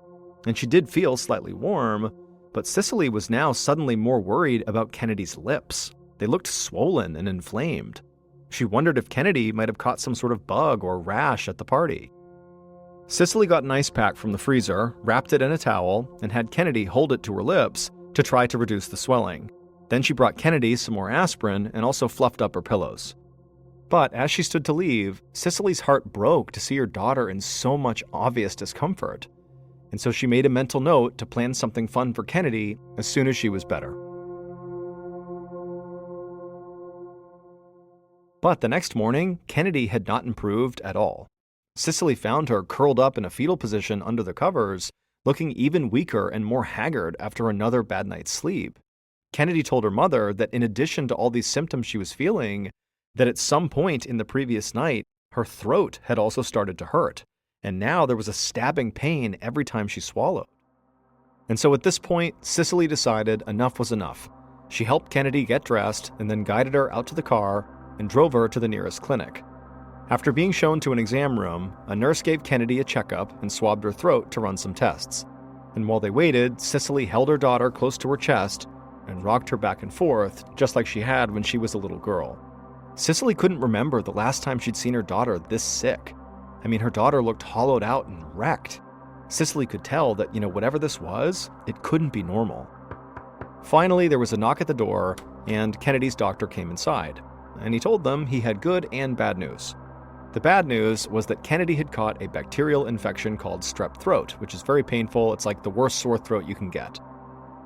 And she did feel slightly warm, but Cicely was now suddenly more worried about Kennedy's lips. They looked swollen and inflamed. She wondered if Kennedy might have caught some sort of bug or rash at the party. Cicely got an ice pack from the freezer, wrapped it in a towel, and had Kennedy hold it to her lips to try to reduce the swelling. Then she brought Kennedy some more aspirin and also fluffed up her pillows. But as she stood to leave, Cicely's heart broke to see her daughter in so much obvious discomfort. And so she made a mental note to plan something fun for Kennedy as soon as she was better. But the next morning, Kennedy had not improved at all. Cicely found her curled up in a fetal position under the covers, looking even weaker and more haggard after another bad night's sleep. Kennedy told her mother that in addition to all these symptoms she was feeling, that at some point in the previous night, her throat had also started to hurt, and now there was a stabbing pain every time she swallowed. And so at this point, Cicely decided enough was enough. She helped Kennedy get dressed and then guided her out to the car and drove her to the nearest clinic. After being shown to an exam room, a nurse gave Kennedy a checkup and swabbed her throat to run some tests. And while they waited, Cicely held her daughter close to her chest and rocked her back and forth, just like she had when she was a little girl. Cicely couldn't remember the last time she'd seen her daughter this sick. I mean, her daughter looked hollowed out and wrecked. Cicely could tell that, whatever this was, it couldn't be normal. Finally, there was a knock at the door, and Kennedy's doctor came inside, and he told them he had good and bad news. The bad news was that Kennedy had caught a bacterial infection called strep throat, which is very painful. It's like the worst sore throat you can get.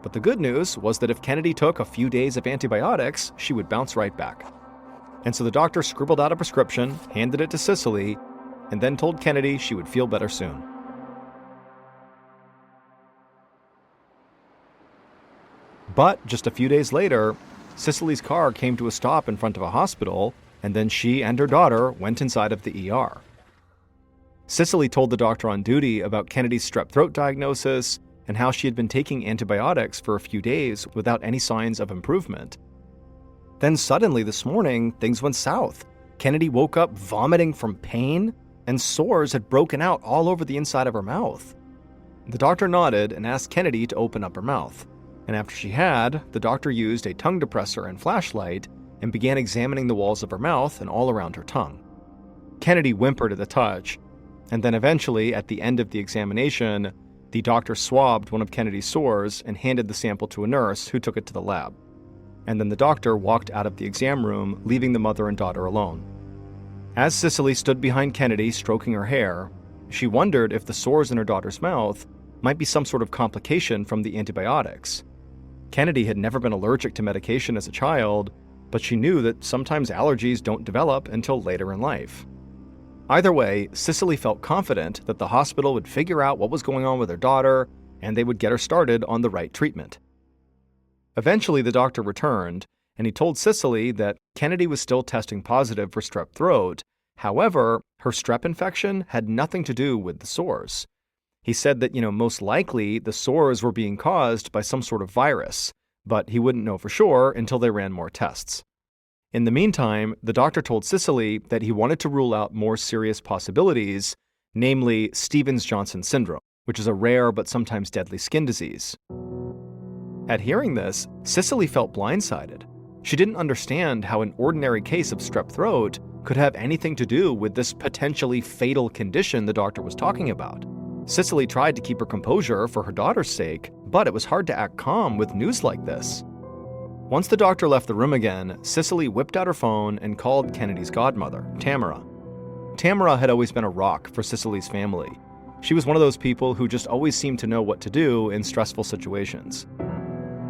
But the good news was that if Kennedy took a few days of antibiotics, she would bounce right back. And so the doctor scribbled out a prescription, handed it to Cicely, and then told Kennedy she would feel better soon. But just a few days later, Cicely's car came to a stop in front of a hospital, and then she and her daughter went inside of the ER. Cicely told the doctor on duty about Kennedy's strep throat diagnosis and how she had been taking antibiotics for a few days without any signs of improvement. Then suddenly this morning, things went south. Kennedy woke up vomiting from pain, and sores had broken out all over the inside of her mouth. The doctor nodded and asked Kennedy to open up her mouth. And after she had, the doctor used a tongue depressor and flashlight and began examining the walls of her mouth and all around her tongue. Kennedy whimpered at the touch, and then eventually, at the end of the examination, the doctor swabbed one of Kennedy's sores and handed the sample to a nurse who took it to the lab. And then the doctor walked out of the exam room, leaving the mother and daughter alone. As Cicely stood behind Kennedy stroking her hair, she wondered if the sores in her daughter's mouth might be some sort of complication from the antibiotics. Kennedy had never been allergic to medication as a child, but she knew that sometimes allergies don't develop until later in life. Either way, Cicely felt confident that the hospital would figure out what was going on with her daughter, and they would get her started on the right treatment. Eventually, the doctor returned, and he told Cicely that Kennedy was still testing positive for strep throat. However, her strep infection had nothing to do with the sores. He said that, most likely the sores were being caused by some sort of virus, but he wouldn't know for sure until they ran more tests. In the meantime, the doctor told Cicely that he wanted to rule out more serious possibilities, namely Stevens-Johnson syndrome, which is a rare but sometimes deadly skin disease. At hearing this, Cicely felt blindsided. She didn't understand how an ordinary case of strep throat could have anything to do with this potentially fatal condition the doctor was talking about. Cicely tried to keep her composure for her daughter's sake, but it was hard to act calm with news like this. Once the doctor left the room again, Cicely whipped out her phone and called Kennedy's godmother, Tamara. Tamara had always been a rock for Cicely's family. She was one of those people who just always seemed to know what to do in stressful situations.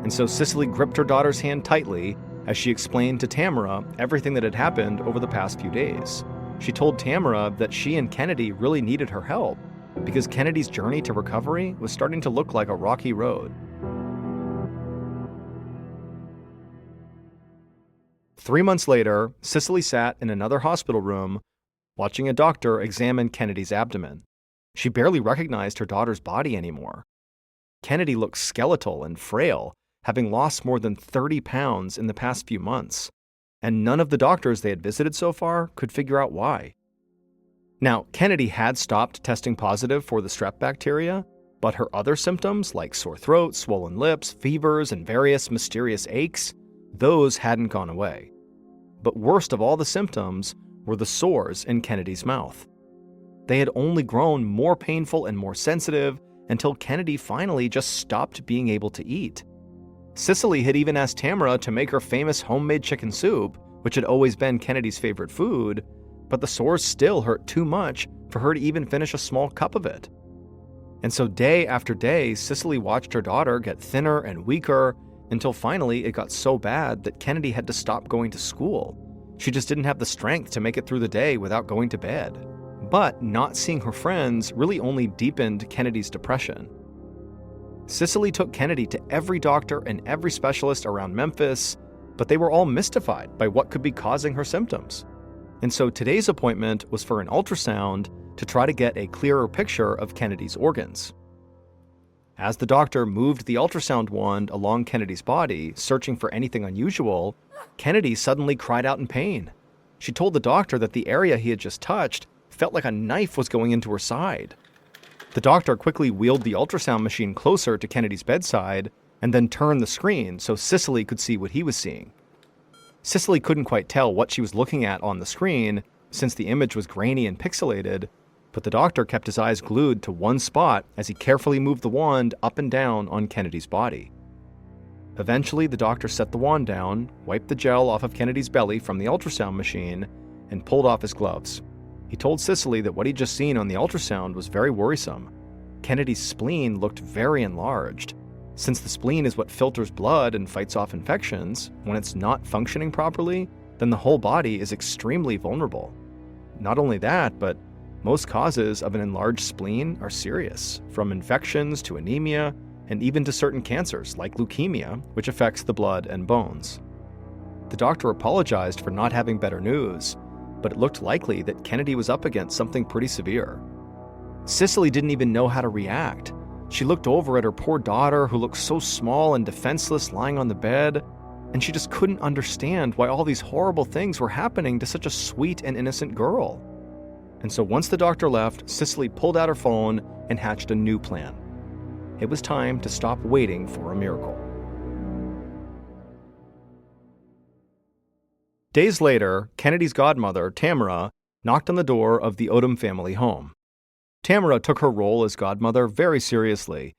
And so Cicely gripped her daughter's hand tightly as she explained to Tamara everything that had happened over the past few days. She told Tamara that she and Kennedy really needed her help, because Kennedy's journey to recovery was starting to look like a rocky road. 3 months later, Cicely sat in another hospital room watching a doctor examine Kennedy's abdomen. She barely recognized her daughter's body anymore. Kennedy looked skeletal and frail, having lost more than 30 pounds in the past few months, and none of the doctors they had visited so far could figure out why. Now, Kennedy had stopped testing positive for the strep bacteria, but her other symptoms, like sore throat, swollen lips, fevers, and various mysterious aches, those hadn't gone away. But worst of all the symptoms were the sores in Kennedy's mouth. They had only grown more painful and more sensitive until Kennedy finally just stopped being able to eat. Cicely had even asked Tamara to make her famous homemade chicken soup, which had always been Kennedy's favorite food, but the sores still hurt too much for her to even finish a small cup of it. And so day after day, Cicely watched her daughter get thinner and weaker until finally it got so bad that Kennedy had to stop going to school. She just didn't have the strength to make it through the day without going to bed. But not seeing her friends really only deepened Kennedy's depression. Cicely took Kennedy to every doctor and every specialist around Memphis, but they were all mystified by what could be causing her symptoms. And so today's appointment was for an ultrasound to try to get a clearer picture of Kennedy's organs. As the doctor moved the ultrasound wand along Kennedy's body, searching for anything unusual, Kennedy suddenly cried out in pain. She told the doctor that the area he had just touched felt like a knife was going into her side. The doctor quickly wheeled the ultrasound machine closer to Kennedy's bedside and then turned the screen so Cicely could see what he was seeing. Cicely couldn't quite tell what she was looking at on the screen since the image was grainy and pixelated, but the doctor kept his eyes glued to one spot as he carefully moved the wand up and down on Kennedy's body. Eventually, the doctor set the wand down, wiped the gel off of Kennedy's belly from the ultrasound machine, and pulled off his gloves. He told Cicely that what he'd just seen on the ultrasound was very worrisome. Kennedy's spleen looked very enlarged. Since the spleen is what filters blood and fights off infections, when it's not functioning properly, then the whole body is extremely vulnerable. Not only that, but most causes of an enlarged spleen are serious, from infections to anemia, and even to certain cancers like leukemia, which affects the blood and bones. The doctor apologized for not having better news, but it looked likely that Kennedy was up against something pretty severe. Cicely didn't even know how to react. She looked over at her poor daughter, who looked so small and defenseless lying on the bed, and she just couldn't understand why all these horrible things were happening to such a sweet and innocent girl. And so once the doctor left, Cicely pulled out her phone and hatched a new plan. It was time to stop waiting for a miracle. Days later, Kennedy's godmother, Tamara, knocked on the door of the Odom family home. Tamara took her role as godmother very seriously,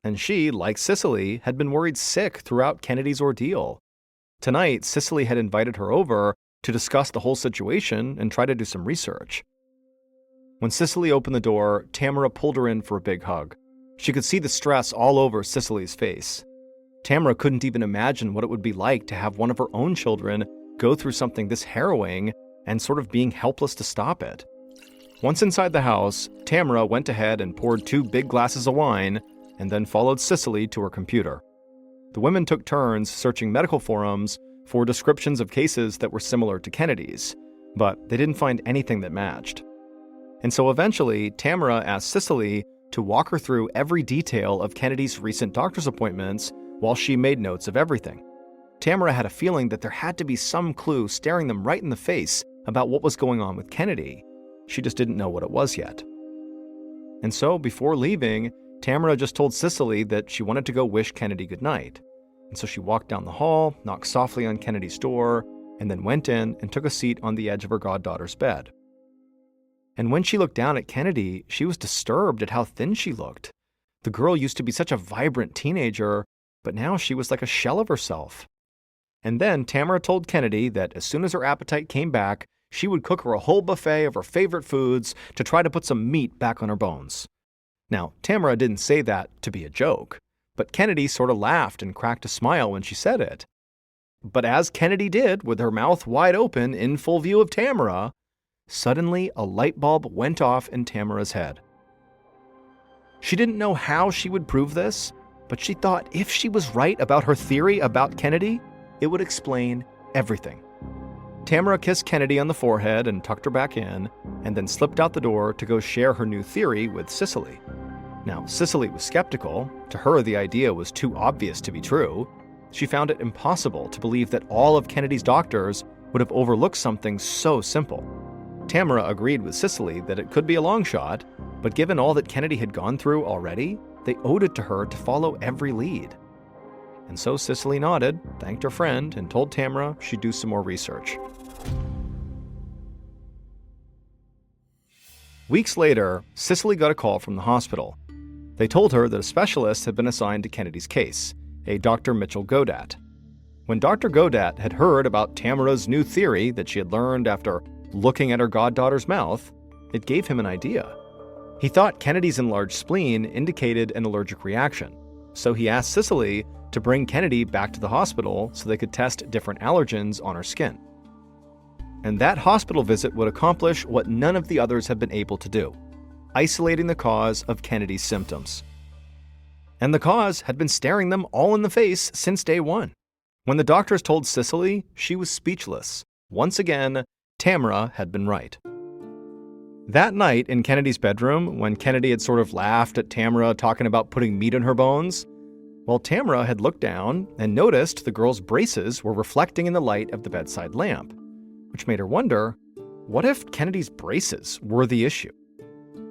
and she, like Cicely, had been worried sick throughout Kennedy's ordeal. Tonight, Cicely had invited her over to discuss the whole situation and try to do some research. When Cicely opened the door, Tamara pulled her in for a big hug. She could see the stress all over Cicely's face. Tamara couldn't even imagine what it would be like to have one of her own children go through something this harrowing and sort of being helpless to stop it. Once inside the house, Tamara went ahead and poured 2 big glasses of wine and then followed Cicely to her computer. The women took turns searching medical forums for descriptions of cases that were similar to Kennedy's, but they didn't find anything that matched. And so eventually, Tamara asked Cicely to walk her through every detail of Kennedy's recent doctor's appointments while she made notes of everything. Tamara had a feeling that there had to be some clue staring them right in the face about what was going on with Kennedy. She just didn't know what it was yet. And so, before leaving, Tamara just told Cicely that she wanted to go wish Kennedy goodnight. And so she walked down the hall, knocked softly on Kennedy's door, and then went in and took a seat on the edge of her goddaughter's bed. And when she looked down at Kennedy, she was disturbed at how thin she looked. The girl used to be such a vibrant teenager, but now she was like a shell of herself. And then Tamara told Kennedy that as soon as her appetite came back, she would cook her a whole buffet of her favorite foods to try to put some meat back on her bones. Now, Tamara didn't say that to be a joke, but Kennedy sort of laughed and cracked a smile when she said it. But as Kennedy did, with her mouth wide open in full view of Tamara, suddenly a light bulb went off in Tamara's head. She didn't know how she would prove this, but she thought if she was right about her theory about Kennedy, it would explain everything. Tamara kissed Kennedy on the forehead and tucked her back in, and then slipped out the door to go share her new theory with Cicely. Now, Cicely was skeptical. To her, the idea was too obvious to be true. She found it impossible to believe that all of Kennedy's doctors would have overlooked something so simple. Tamara agreed with Cicely that it could be a long shot, but given all that Kennedy had gone through already, they owed it to her to follow every lead. And so Cicely nodded, thanked her friend, and told Tamara she'd do some more research. Weeks later, Cicely got a call from the hospital. They told her that a specialist had been assigned to Kennedy's case, a Dr. Mitchell Godat. When Dr. Godat had heard about Tamara's new theory that she had learned after looking at her goddaughter's mouth, it gave him an idea. He thought Kennedy's enlarged spleen indicated an allergic reaction, so he asked Cicely to bring Kennedy back to the hospital so they could test different allergens on her skin. And that hospital visit would accomplish what none of the others had been able to do, isolating the cause of Kennedy's symptoms. And the cause had been staring them all in the face since day one. When the doctors told Cicely, she was speechless. Once again, Tamara had been right. That night in Kennedy's bedroom, when Kennedy had sort of laughed at Tamara talking about putting meat in her bones, well, Tamara had looked down and noticed the girl's braces were reflecting in the light of the bedside lamp, which made her wonder, what if Kennedy's braces were the issue?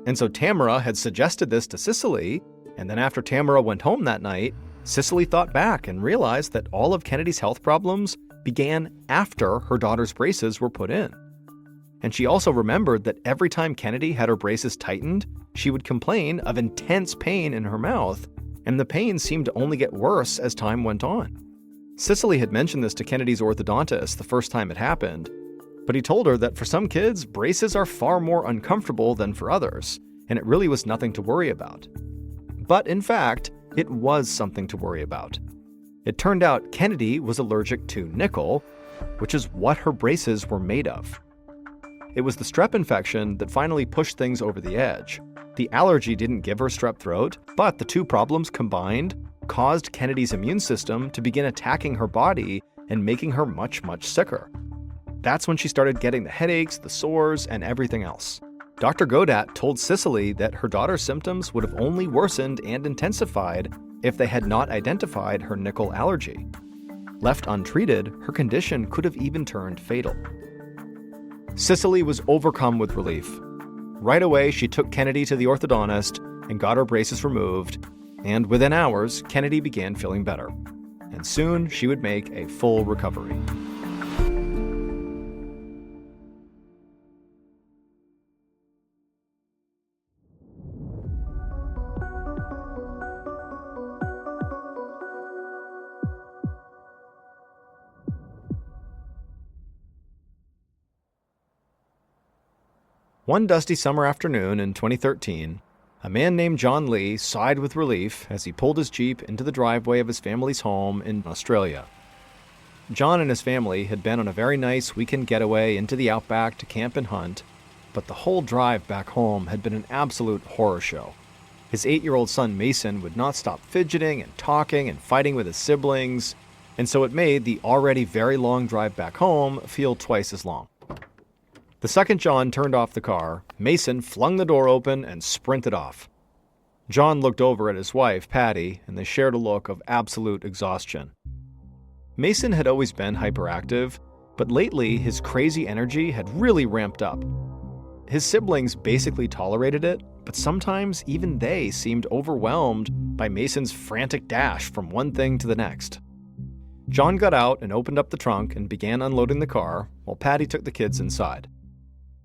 And so Tamara had suggested this to Cicely, and then after Tamara went home that night, Cicely thought back and realized that all of Kennedy's health problems began after her daughter's braces were put in. And she also remembered that every time Kennedy had her braces tightened, she would complain of intense pain in her mouth, and the pain seemed to only get worse as time went on. Cicely had mentioned this to Kennedy's orthodontist the first time it happened, but he told her that for some kids, braces are far more uncomfortable than for others, and it really was nothing to worry about. But in fact, it was something to worry about. It turned out Kennedy was allergic to nickel, which is what her braces were made of. It was the strep infection that finally pushed things over the edge. The allergy didn't give her strep throat, but the two problems combined caused Kennedy's immune system to begin attacking her body and making her much, much sicker. That's when she started getting the headaches, the sores, and everything else. Dr. Godat told Cicely that her daughter's symptoms would have only worsened and intensified if they had not identified her nickel allergy. Left untreated, her condition could have even turned fatal. Cicely was overcome with relief. Right away, she took Kennedy to the orthodontist and got her braces removed, and within hours, Kennedy began feeling better. And soon, she would make a full recovery. One dusty summer afternoon in 2013, a man named John Lee sighed with relief as he pulled his Jeep into the driveway of his family's home in Australia. John and his family had been on a very nice weekend getaway into the outback to camp and hunt, but the whole drive back home had been an absolute horror show. His 8-year-old son Mason would not stop fidgeting and talking and fighting with his siblings, and so it made the already very long drive back home feel twice as long. The second John turned off the car, Mason flung the door open and sprinted off. John looked over at his wife, Patty, and they shared a look of absolute exhaustion. Mason had always been hyperactive, but lately his crazy energy had really ramped up. His siblings basically tolerated it, but sometimes even they seemed overwhelmed by Mason's frantic dash from one thing to the next. John got out and opened up the trunk and began unloading the car, while Patty took the kids inside.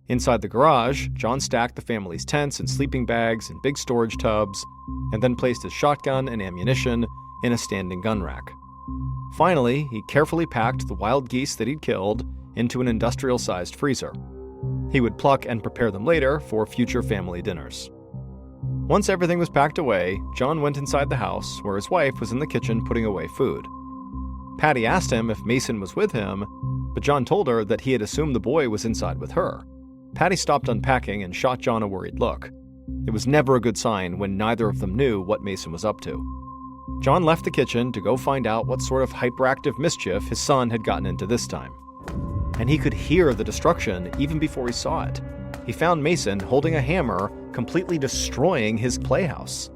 Inside the garage, John stacked the family's tents and sleeping bags in big storage tubs, and then placed his shotgun and ammunition in a standing gun rack. Finally, he carefully packed the wild geese that he'd killed into an industrial-sized freezer. He would pluck and prepare them later for future family dinners. Once everything was packed away, John went inside the house, where his wife was in the kitchen putting away food. Patty asked him if Mason was with him, but John told her that he had assumed the boy was inside with her. Patty stopped unpacking and shot John a worried look. It was never a good sign when neither of them knew what Mason was up to. John left the kitchen to go find out what sort of hyperactive mischief his son had gotten into this time. And he could hear the destruction even before he saw it. He found Mason holding a hammer, completely destroying his playhouse.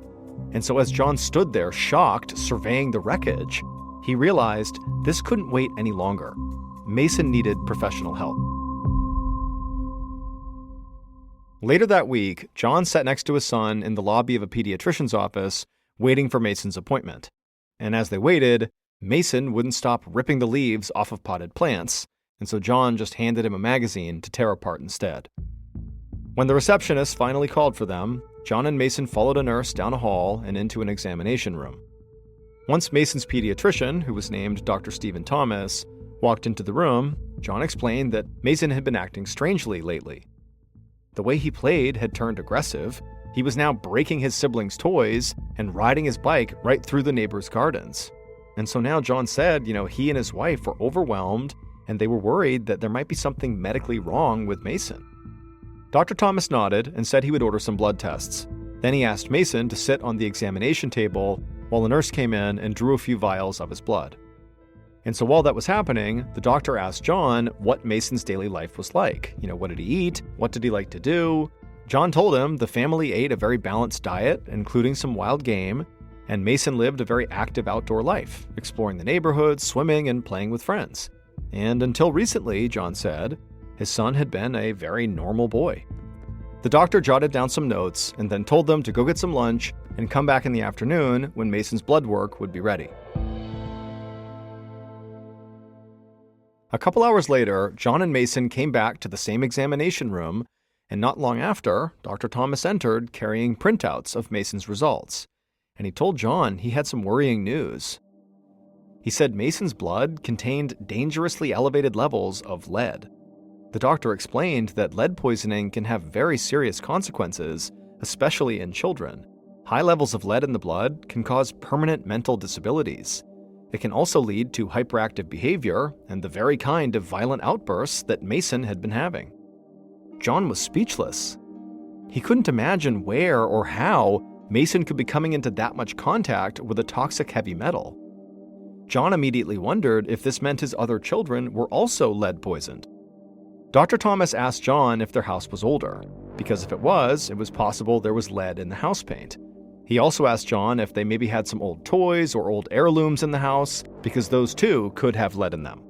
And so as John stood there, shocked, surveying the wreckage, he realized this couldn't wait any longer. Mason needed professional help. Later that week, John sat next to his son in the lobby of a pediatrician's office, waiting for Mason's appointment. And as they waited, Mason wouldn't stop ripping the leaves off of potted plants, and so John just handed him a magazine to tear apart instead. When the receptionist finally called for them, John and Mason followed a nurse down a hall and into an examination room. Once Mason's pediatrician, who was named Dr. Stephen Thomas, walked into the room, John explained that Mason had been acting strangely lately. The way he played had turned aggressive. He was now breaking his siblings' toys and riding his bike right through the neighbors' gardens. And so now John said, he and his wife were overwhelmed and they were worried that there might be something medically wrong with Mason. Dr. Thomas nodded and said he would order some blood tests. Then he asked Mason to sit on the examination table while a nurse came in and drew a few vials of his blood. And so while that was happening, the doctor asked John what Mason's daily life was like. What did he eat? What did he like to do? John told him the family ate a very balanced diet, including some wild game, and Mason lived a very active outdoor life, exploring the neighborhood, swimming, and playing with friends. And until recently, John said, his son had been a very normal boy. The doctor jotted down some notes and then told them to go get some lunch and come back in the afternoon when Mason's blood work would be ready. A couple hours later, John and Mason came back to the same examination room, and not long after, Dr. Thomas entered carrying printouts of Mason's results, and he told John he had some worrying news. He said Mason's blood contained dangerously elevated levels of lead. The doctor explained that lead poisoning can have very serious consequences, especially in children. High levels of lead in the blood can cause permanent mental disabilities. It can also lead to hyperactive behavior and the very kind of violent outbursts that Mason had been having. John was speechless. He couldn't imagine where or how Mason could be coming into that much contact with a toxic heavy metal. John immediately wondered if this meant his other children were also lead poisoned. Dr. Thomas asked John if their house was older, because if it was possible there was lead in the house paint. He also asked John if they maybe had some old toys or old heirlooms in the house, because those too could have lead in them.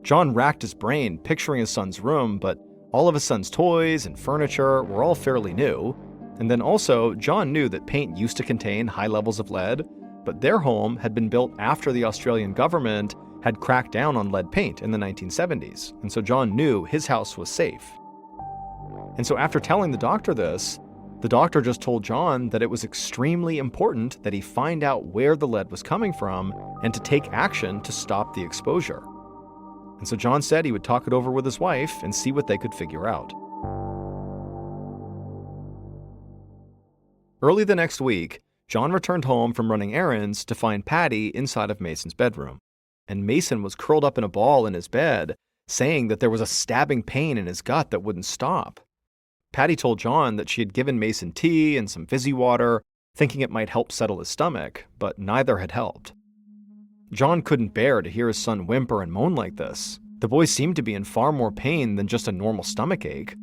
John racked his brain picturing his son's room, but all of his son's toys and furniture were all fairly new. And then also, John knew that paint used to contain high levels of lead, but their home had been built after the Australian government had cracked down on lead paint in the 1970s, and so John knew his house was safe. And so after telling the doctor this, the doctor just told John that it was extremely important that he find out where the lead was coming from and to take action to stop the exposure. And so John said he would talk it over with his wife and see what they could figure out. Early the next week, John returned home from running errands to find Patty inside of Mason's bedroom. And Mason was curled up in a ball in his bed, saying that there was a stabbing pain in his gut that wouldn't stop. Patty told John that she had given Mason tea and some fizzy water, thinking it might help settle his stomach, but neither had helped. John couldn't bear to hear his son whimper and moan like this. The boy seemed to be in far more pain than just a normal stomach ache.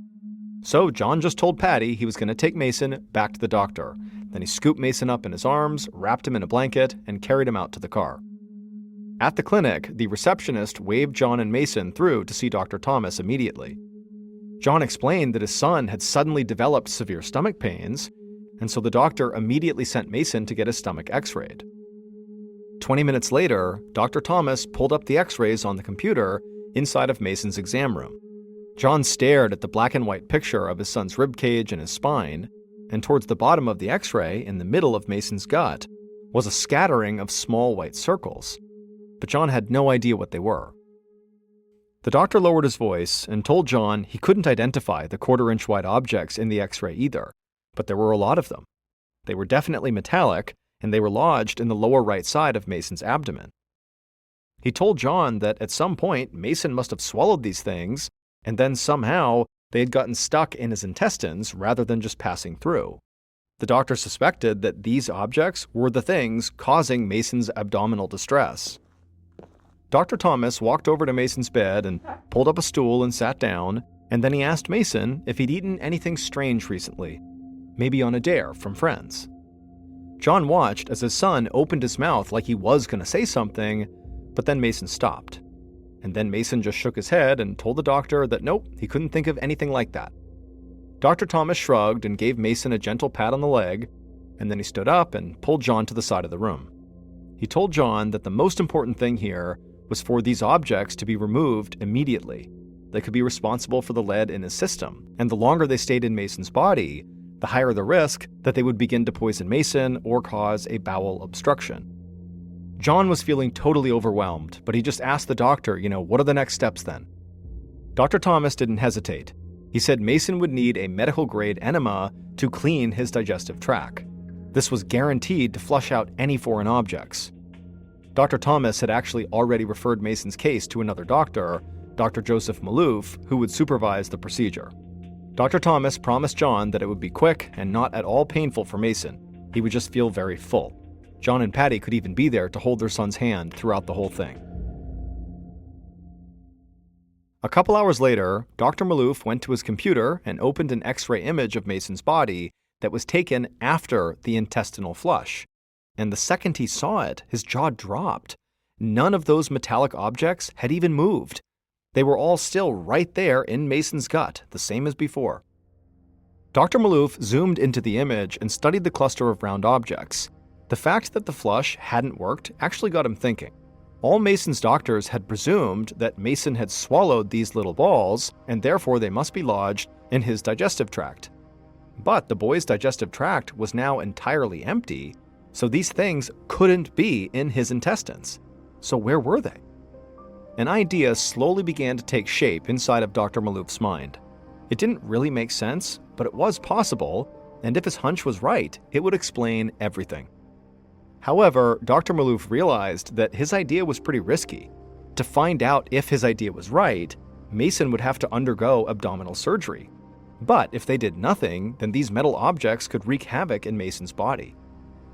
So John just told Patty he was going to take Mason back to the doctor. Then he scooped Mason up in his arms, wrapped him in a blanket, and carried him out to the car. At the clinic, the receptionist waved John and Mason through to see Dr. Thomas immediately. John explained that his son had suddenly developed severe stomach pains, and so the doctor immediately sent Mason to get his stomach x-rayed. 20 minutes later, Dr. Thomas pulled up the x-rays on the computer inside of Mason's exam room. John stared at the black and white picture of his son's ribcage and his spine, and towards the bottom of the x-ray, in the middle of Mason's gut, was a scattering of small white circles. But John had no idea what they were. The doctor lowered his voice and told John he couldn't identify the quarter-inch wide objects in the x-ray either, but there were a lot of them. They were definitely metallic, and they were lodged in the lower right side of Mason's abdomen. He told John that at some point Mason must have swallowed these things, and then somehow They had gotten stuck in his intestines rather than just passing through. The doctor suspected that these objects were the things causing Mason's abdominal distress. Dr. Thomas walked over to Mason's bed and pulled up a stool and sat down, and then he asked Mason if he'd eaten anything strange recently, maybe on a dare from friends. John watched as his son opened his mouth like he was going to say something, but then Mason stopped. And then Mason just shook his head and told the doctor that nope, he couldn't think of anything like that. Dr. Thomas shrugged and gave Mason a gentle pat on the leg, and then he stood up and pulled John to the side of the room. He told John that the most important thing here was for these objects to be removed immediately. They could be responsible for the lead in his system, and the longer they stayed in Mason's body, the higher the risk that they would begin to poison Mason or cause a bowel obstruction. John was feeling totally overwhelmed, but he just asked the doctor, what are the next steps then? Dr. Thomas didn't hesitate. He said Mason would need a medical-grade enema to clean his digestive tract. This was guaranteed to flush out any foreign objects. Dr. Thomas had actually already referred Mason's case to another doctor, Dr. Joseph Malouf, who would supervise the procedure. Dr. Thomas promised John that it would be quick and not at all painful for Mason. He would just feel very full. John and Patty could even be there to hold their son's hand throughout the whole thing. A couple hours later, Dr. Malouf went to his computer and opened an X-ray image of Mason's body that was taken after the intestinal flush. And the second he saw it, his jaw dropped. None of those metallic objects had even moved. They were all still right there in Mason's gut, the same as before. Dr. Malouf zoomed into the image and studied the cluster of round objects. The fact that the flush hadn't worked actually got him thinking. All Mason's doctors had presumed that Mason had swallowed these little balls, and therefore they must be lodged in his digestive tract. But the boy's digestive tract was now entirely empty, so these things couldn't be in his intestines. So where were they? An idea slowly began to take shape inside of Dr. Malouf's mind. It didn't really make sense, but it was possible, and if his hunch was right, it would explain everything. However, Dr. Malouf realized that his idea was pretty risky. To find out if his idea was right, Mason would have to undergo abdominal surgery. But if they did nothing, then these metal objects could wreak havoc in Mason's body.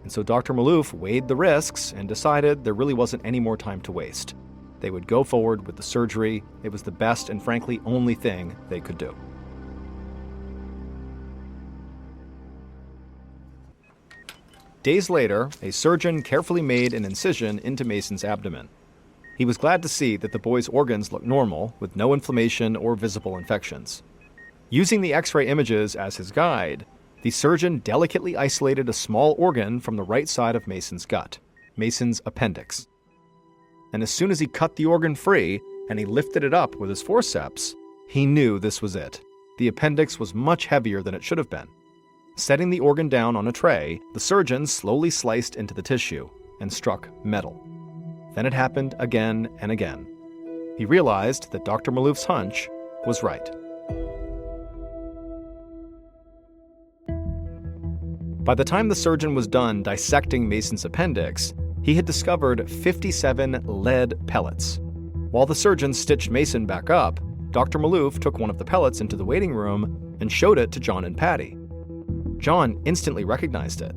And so Dr. Malouf weighed the risks and decided there really wasn't any more time to waste. They would go forward with the surgery. It was the best and frankly only thing they could do. Days later, a surgeon carefully made an incision into Mason's abdomen. He was glad to see that the boy's organs looked normal, with no inflammation or visible infections. Using the X-ray images as his guide, the surgeon delicately isolated a small organ from the right side of Mason's gut, Mason's appendix. And as soon as he cut the organ free and he lifted it up with his forceps, he knew this was it. The appendix was much heavier than it should have been. Setting the organ down on a tray, the surgeon slowly sliced into the tissue and struck metal. Then it happened again and again. He realized that Dr. Malouf's hunch was right. By the time the surgeon was done dissecting Mason's appendix, he had discovered 57 lead pellets. While the surgeon stitched Mason back up, Dr. Malouf took one of the pellets into the waiting room and showed it to John and Patty. John instantly recognized it.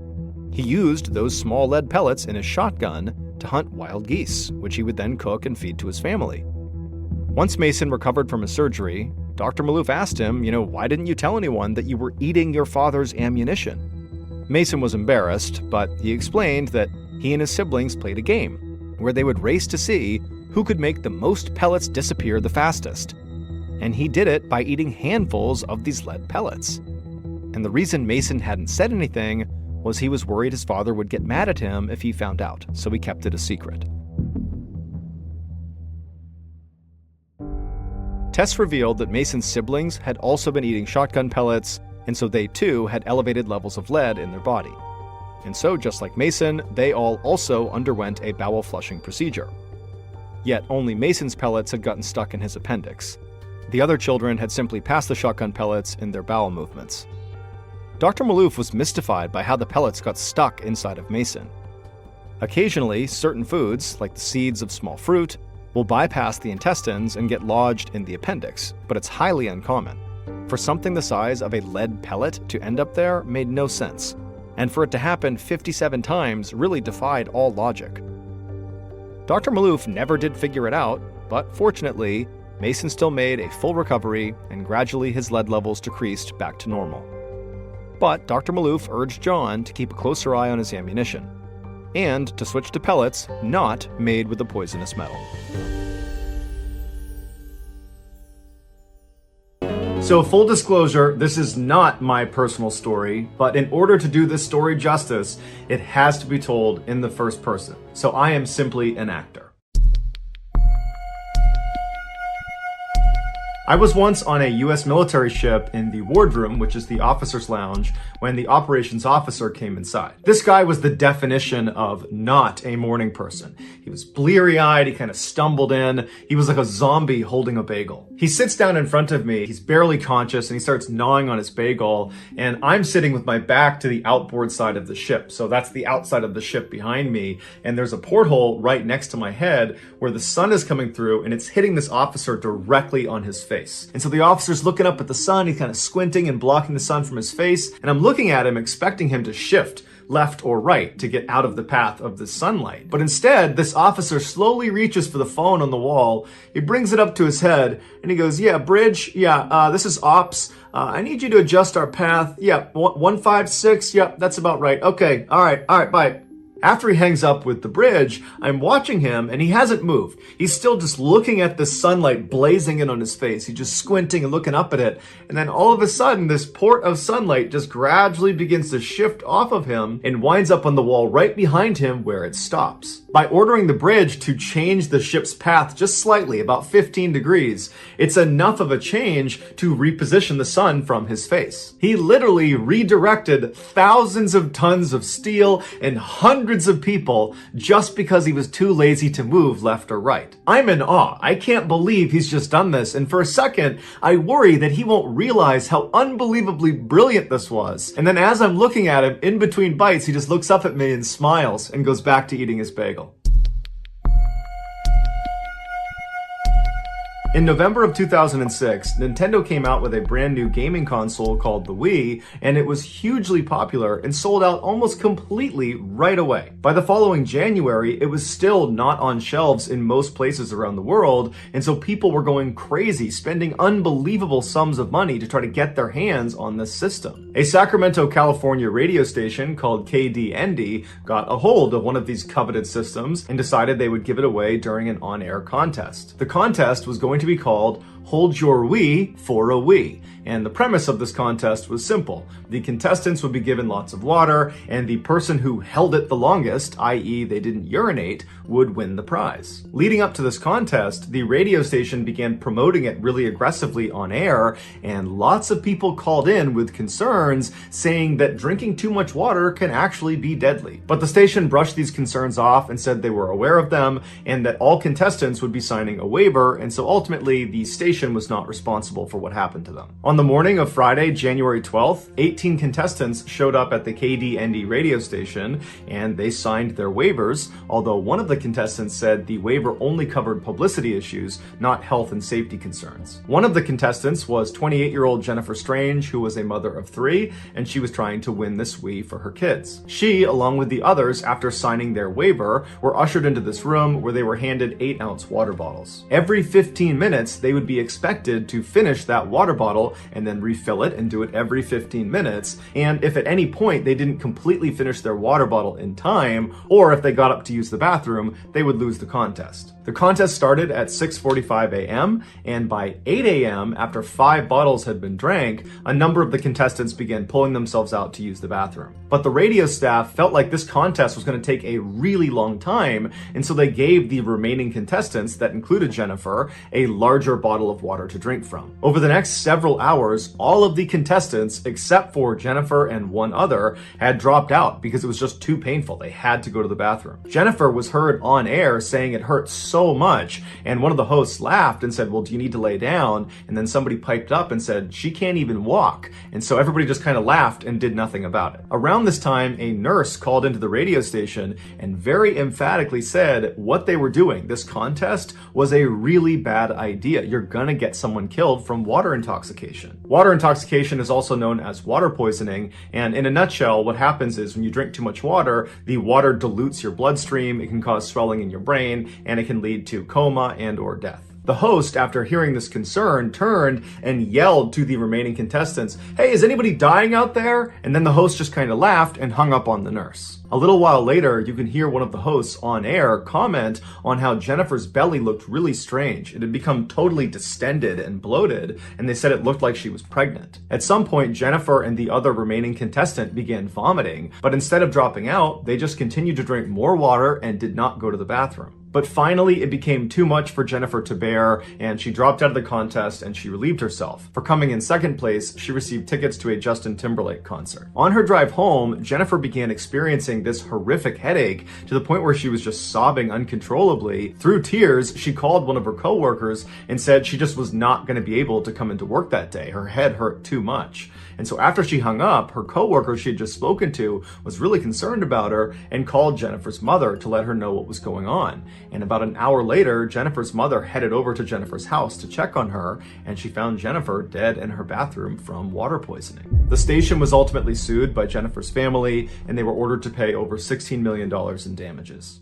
He used those small lead pellets in his shotgun to hunt wild geese, which he would then cook and feed to his family. Once Mason recovered from his surgery, Dr. Malouf asked him, why didn't you tell anyone that you were eating your father's ammunition? Mason was embarrassed, but he explained that he and his siblings played a game where they would race to see who could make the most pellets disappear the fastest. And he did it by eating handfuls of these lead pellets. And the reason Mason hadn't said anything was he was worried his father would get mad at him if he found out, so he kept it a secret. Tests revealed that Mason's siblings had also been eating shotgun pellets, and so they too had elevated levels of lead in their body. And so, just like Mason, they all also underwent a bowel flushing procedure. Yet only Mason's pellets had gotten stuck in his appendix. The other children had simply passed the shotgun pellets in their bowel movements. Dr. Malouf was mystified by how the pellets got stuck inside of Mason. Occasionally, certain foods, like the seeds of small fruit, will bypass the intestines and get lodged in the appendix, but it's highly uncommon. For something the size of a lead pellet to end up there made no sense, and for it to happen 57 times really defied all logic. Dr. Malouf never did figure it out, but fortunately, Mason still made a full recovery, and gradually his lead levels decreased back to normal. But Dr. Malouf urged John to keep a closer eye on his ammunition, and to switch to pellets not made with the poisonous metal. So full disclosure, this is not my personal story, but in order to do this story justice, it has to be told in the first person. So I am simply an actor. I was once on a US military ship in the wardroom, which is the officer's lounge, when the operations officer came inside. This guy was the definition of not a morning person. He was bleary-eyed, he kind of stumbled in, he was like a zombie holding a bagel. He sits down in front of me, he's barely conscious, and he starts gnawing on his bagel, and I'm sitting with my back to the outboard side of the ship, so that's the outside of the ship behind me, and there's a porthole right next to my head where the sun is coming through, and it's hitting this officer directly on his face. And so the officer's looking up at the sun, he's kind of squinting and blocking the sun from his face, and I'm looking at him expecting him to shift left or right to get out of the path of the sunlight. But instead, this officer slowly reaches for the phone on the wall, he brings it up to his head, and he goes, "Yeah, Bridge, this is Ops. I need you to adjust our path. Yeah, 156, yep, that's about right. Okay, all right, bye." After he hangs up with the bridge, I'm watching him and he hasn't moved. He's still just looking at the sunlight blazing in on his face. He's just squinting and looking up at it. And then all of a sudden, this port of sunlight just gradually begins to shift off of him and winds up on the wall right behind him where it stops. By ordering the bridge to change the ship's path just slightly, about 15 degrees, it's enough of a change to reposition the sun from his face. He literally redirected thousands of tons of steel and hundreds of people just because he was too lazy to move left or right. I'm in awe. I can't believe he's just done this, and for a second, I worry that he won't realize how unbelievably brilliant this was. And then as I'm looking at him, in between bites, he just looks up at me and smiles and goes back to eating his bagel. In November of 2006, Nintendo came out with a brand new gaming console called the Wii, and it was hugely popular and sold out almost completely right away. By the following January, it was still not on shelves in most places around the world, and so people were going crazy, spending unbelievable sums of money to try to get their hands on this system. A Sacramento, California radio station called KDND got a hold of one of these coveted systems and decided they would give it away during an on-air contest. The contest was going to be called Hold Your Wii for a Wii. And the premise of this contest was simple. The contestants would be given lots of water, and the person who held it the longest, i.e. they didn't urinate, would win the prize. Leading up to this contest, the radio station began promoting it really aggressively on air, and lots of people called in with concerns saying that drinking too much water can actually be deadly. But the station brushed these concerns off and said they were aware of them, and that all contestants would be signing a waiver, and so ultimately the station was not responsible for what happened to them. On the morning of Friday, January 12th, 18 contestants showed up at the KDND radio station, and they signed their waivers, although one of the contestants said the waiver only covered publicity issues, not health and safety concerns. One of the contestants was 28-year-old Jennifer Strange, who was a mother of 3, and she was trying to win this Wii for her kids. She, along with the others, after signing their waiver, were ushered into this room where they were handed 8-ounce water bottles. Every 15 minutes, they would be expected to finish that water bottle and then refill it and do it every 15 minutes. And if at any point they didn't completely finish their water bottle in time, or if they got up to use the bathroom, they would lose the contest. The contest started at 6:45 a.m. and by 8 a.m., after 5 bottles had been drank, a number of the contestants began pulling themselves out to use the bathroom. But the radio staff felt like this contest was going to take a really long time, and so they gave the remaining contestants, that included Jennifer, a larger bottle of water to drink from. Over the next several hours, all of the contestants, except for Jennifer and one other, had dropped out because it was just too painful. They had to go to the bathroom. Jennifer was heard on air saying it hurt so so much. And one of the hosts laughed and said, well, do you need to lay down? And then somebody piped up and said, she can't even walk. And so everybody just kind of laughed and did nothing about it. Around this time, a nurse called into the radio station and very emphatically said what they were doing, this contest, was a really bad idea. You're gonna get someone killed from water intoxication. Water intoxication is also known as water poisoning, and in a nutshell, what happens is when you drink too much water, the water dilutes your bloodstream, it can cause swelling in your brain, and it can lead to coma and or death. The host, after hearing this concern, turned and yelled to the remaining contestants, hey, is anybody dying out there? And then the host just kind of laughed and hung up on the nurse. A little while later, you can hear one of the hosts on air comment on how Jennifer's belly looked really strange. It had become totally distended and bloated, and they said it looked like she was pregnant. At some point, Jennifer and the other remaining contestant began vomiting, but instead of dropping out, they just continued to drink more water and did not go to the bathroom. But finally, it became too much for Jennifer to bear, and she dropped out of the contest and she relieved herself. For coming in second place, she received tickets to a Justin Timberlake concert. On her drive home, Jennifer began experiencing this horrific headache to the point where she was just sobbing uncontrollably. Through tears, she called one of her coworkers and said she just was not going to be able to come into work that day. Her head hurt too much. And so after she hung up, her coworker she had just spoken to was really concerned about her and called Jennifer's mother to let her know what was going on. And about an hour later, Jennifer's mother headed over to Jennifer's house to check on her, and she found Jennifer dead in her bathroom from water poisoning. The station was ultimately sued by Jennifer's family, and they were ordered to pay over $16 million in damages.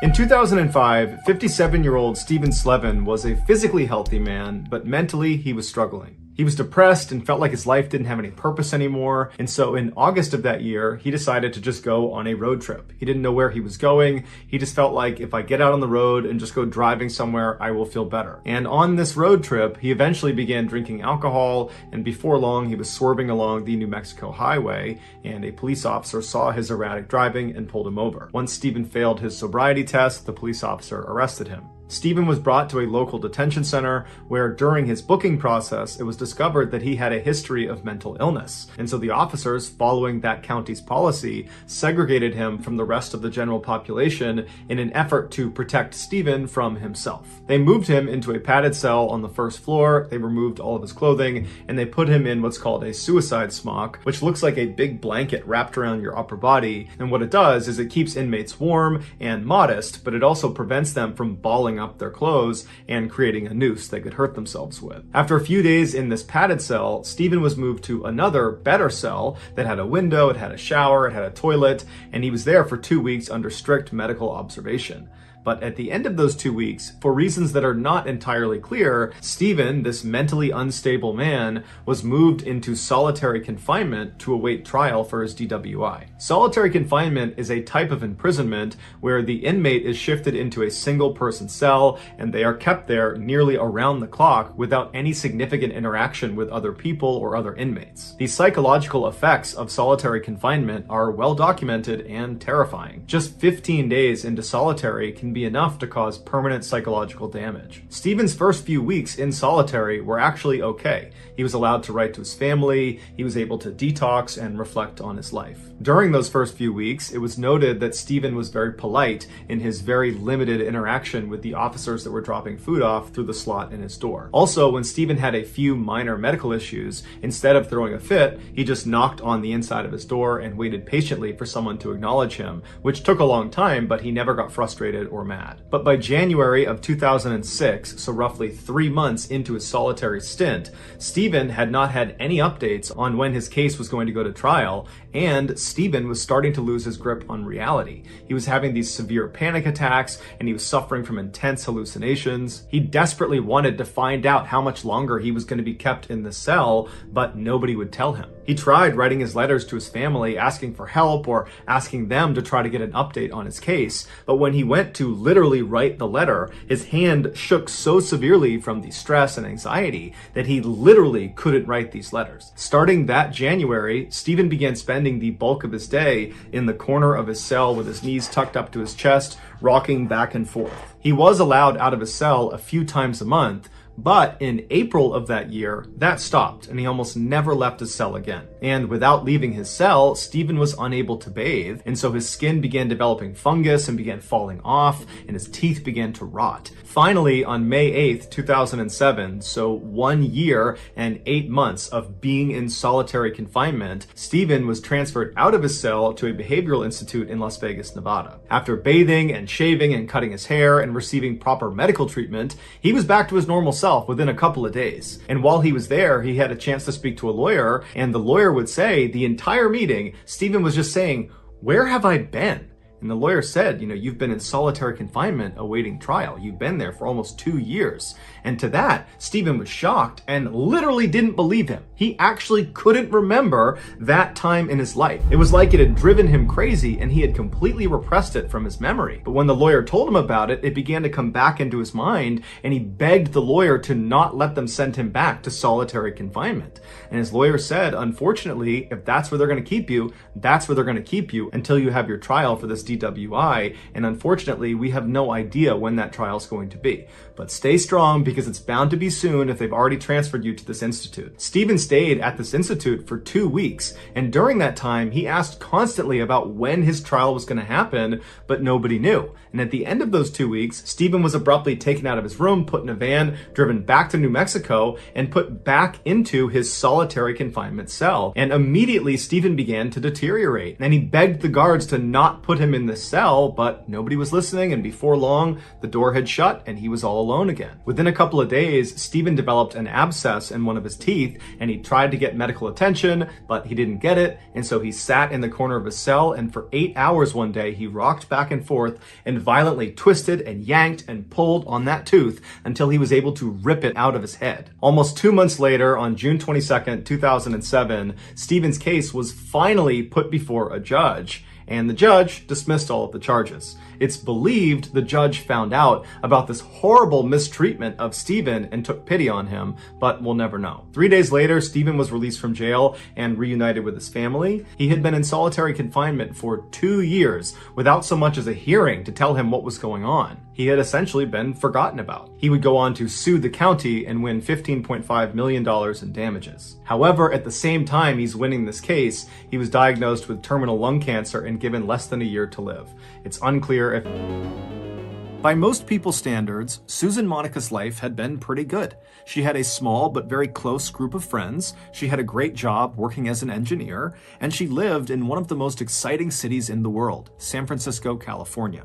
In 2005, 57-year-old Stephen Slevin was a physically healthy man, but mentally he was struggling. He was depressed and felt like his life didn't have any purpose anymore, and so in August of that year, he decided to just go on a road trip. He didn't know where he was going. He just felt like if I get out on the road and just go driving somewhere, I will feel better. And on this road trip, he eventually began drinking alcohol, and before long, he was swerving along the New Mexico highway, and a police officer saw his erratic driving and pulled him over. Once Stephen failed his sobriety test, the police officer arrested him. Stephen was brought to a local detention center where during his booking process, it was discovered that he had a history of mental illness. And so the officers, following that county's policy, segregated him from the rest of the general population in an effort to protect Stephen from himself. They moved him into a padded cell on the first floor, they removed all of his clothing, and they put him in what's called a suicide smock, which looks like a big blanket wrapped around your upper body. And what it does is it keeps inmates warm and modest, but it also prevents them from balling up their clothes and creating a noose they could hurt themselves with. After a few days in this padded cell, Stephen was moved to another, better cell that had a window, it had a shower, it had a toilet, and he was there for 2 weeks under strict medical observation. But at the end of those 2 weeks, for reasons that are not entirely clear, Stephen, this mentally unstable man, was moved into solitary confinement to await trial for his DWI. Solitary confinement is a type of imprisonment where the inmate is shifted into a single-person cell and they are kept there nearly around the clock without any significant interaction with other people or other inmates. The psychological effects of solitary confinement are well documented and terrifying. Just 15 days into solitary can be enough to cause permanent psychological damage. Stephen's first few weeks in solitary were actually okay. He was allowed to write to his family, he was able to detox and reflect on his life. During those first few weeks, it was noted that Stephen was very polite in his very limited interaction with the officers that were dropping food off through the slot in his door. Also, when Stephen had a few minor medical issues, instead of throwing a fit, he just knocked on the inside of his door and waited patiently for someone to acknowledge him, which took a long time, but he never got frustrated or mad. But by January of 2006, so roughly 3 months into his solitary stint, Stephen had not had any updates on when his case was going to go to trial, and Stephen was starting to lose his grip on reality. He was having these severe panic attacks, and he was suffering from intense hallucinations. He desperately wanted to find out how much longer he was going to be kept in the cell, but nobody would tell him. He tried writing his letters to his family, asking for help or asking them to try to get an update on his case, but when he went to literally write the letter, his hand shook so severely from the stress and anxiety that he literally couldn't write these letters. Starting that January, Stephen began spending the bulk of his day in the corner of his cell with his knees tucked up to his chest, rocking back and forth. He was allowed out of his cell a few times a month, But in April of that year, that stopped, and he almost never left his cell again. And without leaving his cell, Stephen was unable to bathe, and so his skin began developing fungus and began falling off, and his teeth began to rot. Finally, on May 8th, 2007, so 1 year and 8 months of being in solitary confinement, Stephen was transferred out of his cell to a behavioral institute in Las Vegas, Nevada. After bathing and shaving and cutting his hair and receiving proper medical treatment, he was back to his normal self within a couple of days. And while he was there, he had a chance to speak to a lawyer, and the lawyer would say the entire meeting, Stephen was just saying, "Where have I been?" And the lawyer said, you've been in solitary confinement awaiting trial. You've been there for almost 2 years. And to that, Stephen was shocked and literally didn't believe him. He actually couldn't remember that time in his life. It was like it had driven him crazy and he had completely repressed it from his memory. But when the lawyer told him about it, it began to come back into his mind, and he begged the lawyer to not let them send him back to solitary confinement. And his lawyer said, unfortunately, if that's where they're going to keep you, that's where they're going to keep you until you have your trial for this DWI, and unfortunately, we have no idea when that trial is going to be. But stay strong, because it's bound to be soon if they've already transferred you to this institute. Stephen stayed at this institute for 2 weeks, and during that time, he asked constantly about when his trial was going to happen, but nobody knew. And at the end of those 2 weeks, Stephen was abruptly taken out of his room, put in a van, driven back to New Mexico, and put back into his solitary confinement cell. And immediately, Stephen began to deteriorate, and he begged the guards to not put him in the cell, but nobody was listening, and before long, the door had shut and he was all alone again. Within a couple of days, Stephen developed an abscess in one of his teeth, and he tried to get medical attention, but he didn't get it, and so he sat in the corner of his cell, and for 8 hours one day, he rocked back and forth and violently twisted and yanked and pulled on that tooth until he was able to rip it out of his head. Almost 2 months later, on June 22nd, 2007, Stephen's case was finally put before a judge, and the judge dismissed all of the charges. It's believed the judge found out about this horrible mistreatment of Stephen and took pity on him, but we'll never know. 3 days later, Stephen was released from jail and reunited with his family. He had been in solitary confinement for 2 years without so much as a hearing to tell him what was going on. He had essentially been forgotten about. He would go on to sue the county and win $15.5 million in damages. However, at the same time he's winning this case, he was diagnosed with terminal lung cancer and given less than a year to live. It's unclear if... By most people's standards, Susan Monica's life had been pretty good. She had a small but very close group of friends, she had a great job working as an engineer, and she lived in one of the most exciting cities in the world, San Francisco, California.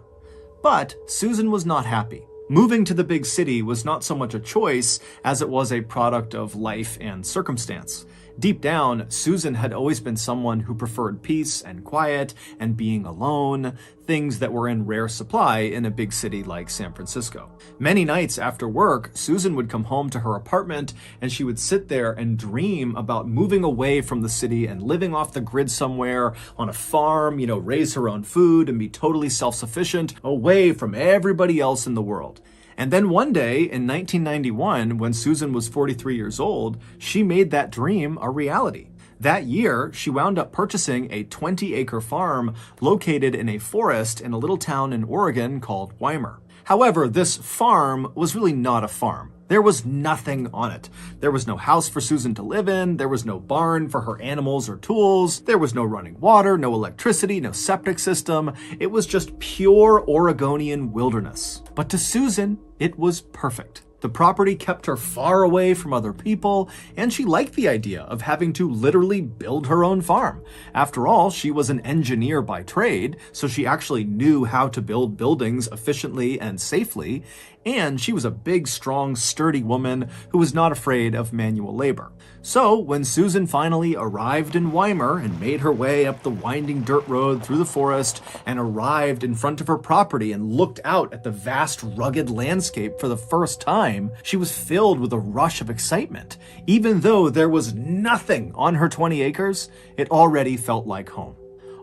But Susan was not happy. Moving to the big city was not so much a choice as it was a product of life and circumstance. Deep down, Susan had always been someone who preferred peace and quiet and being alone, things that were in rare supply in a big city like San Francisco. Many nights after work, Susan would come home to her apartment and she would sit there and dream about moving away from the city and living off the grid somewhere on a farm, raise her own food and be totally self-sufficient, away from everybody else in the world. And then one day in 1991, when Susan was 43 years old, she made that dream a reality. That year, she wound up purchasing a 20-acre farm located in a forest in a little town in Oregon called Weimar. However, this farm was really not a farm. There was nothing on it. There was no house for Susan to live in, there was no barn for her animals or tools, there was no running water, no electricity, no septic system. It was just pure Oregonian wilderness. But to Susan, it was perfect. The property kept her far away from other people, and she liked the idea of having to literally build her own farm. After all, she was an engineer by trade, so she actually knew how to build buildings efficiently and safely, and she was a big, strong, sturdy woman who was not afraid of manual labor. So when Susan finally arrived in Weimar and made her way up the winding dirt road through the forest and arrived in front of her property and looked out at the vast, rugged landscape for the first time, she was filled with a rush of excitement. Even though there was nothing on her 20 acres, it already felt like home.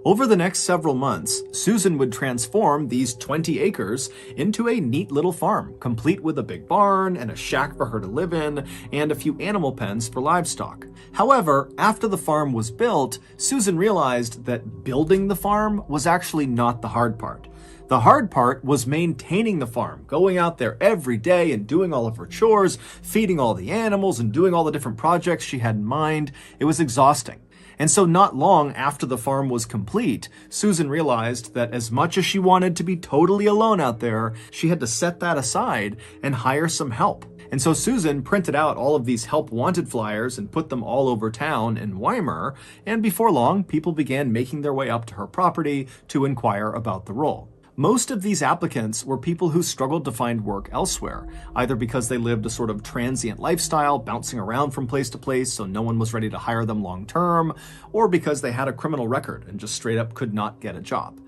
Over the next several months, Susan would transform these 20 acres into a neat little farm, complete with a big barn and a shack for her to live in, and a few animal pens for livestock. However, after the farm was built, Susan realized that building the farm was actually not the hard part. The hard part was maintaining the farm, going out there every day and doing all of her chores, feeding all the animals and doing all the different projects she had in mind. It was exhausting. And so not long after the farm was complete, Susan realized that as much as she wanted to be totally alone out there, she had to set that aside and hire some help. And so Susan printed out all of these help wanted flyers and put them all over town in Weimar, and before long, people began making their way up to her property to inquire about the role. Most of these applicants were people who struggled to find work elsewhere, either because they lived a sort of transient lifestyle, bouncing around from place to place so no one was ready to hire them long term, or because they had a criminal record and just straight up could not get a job.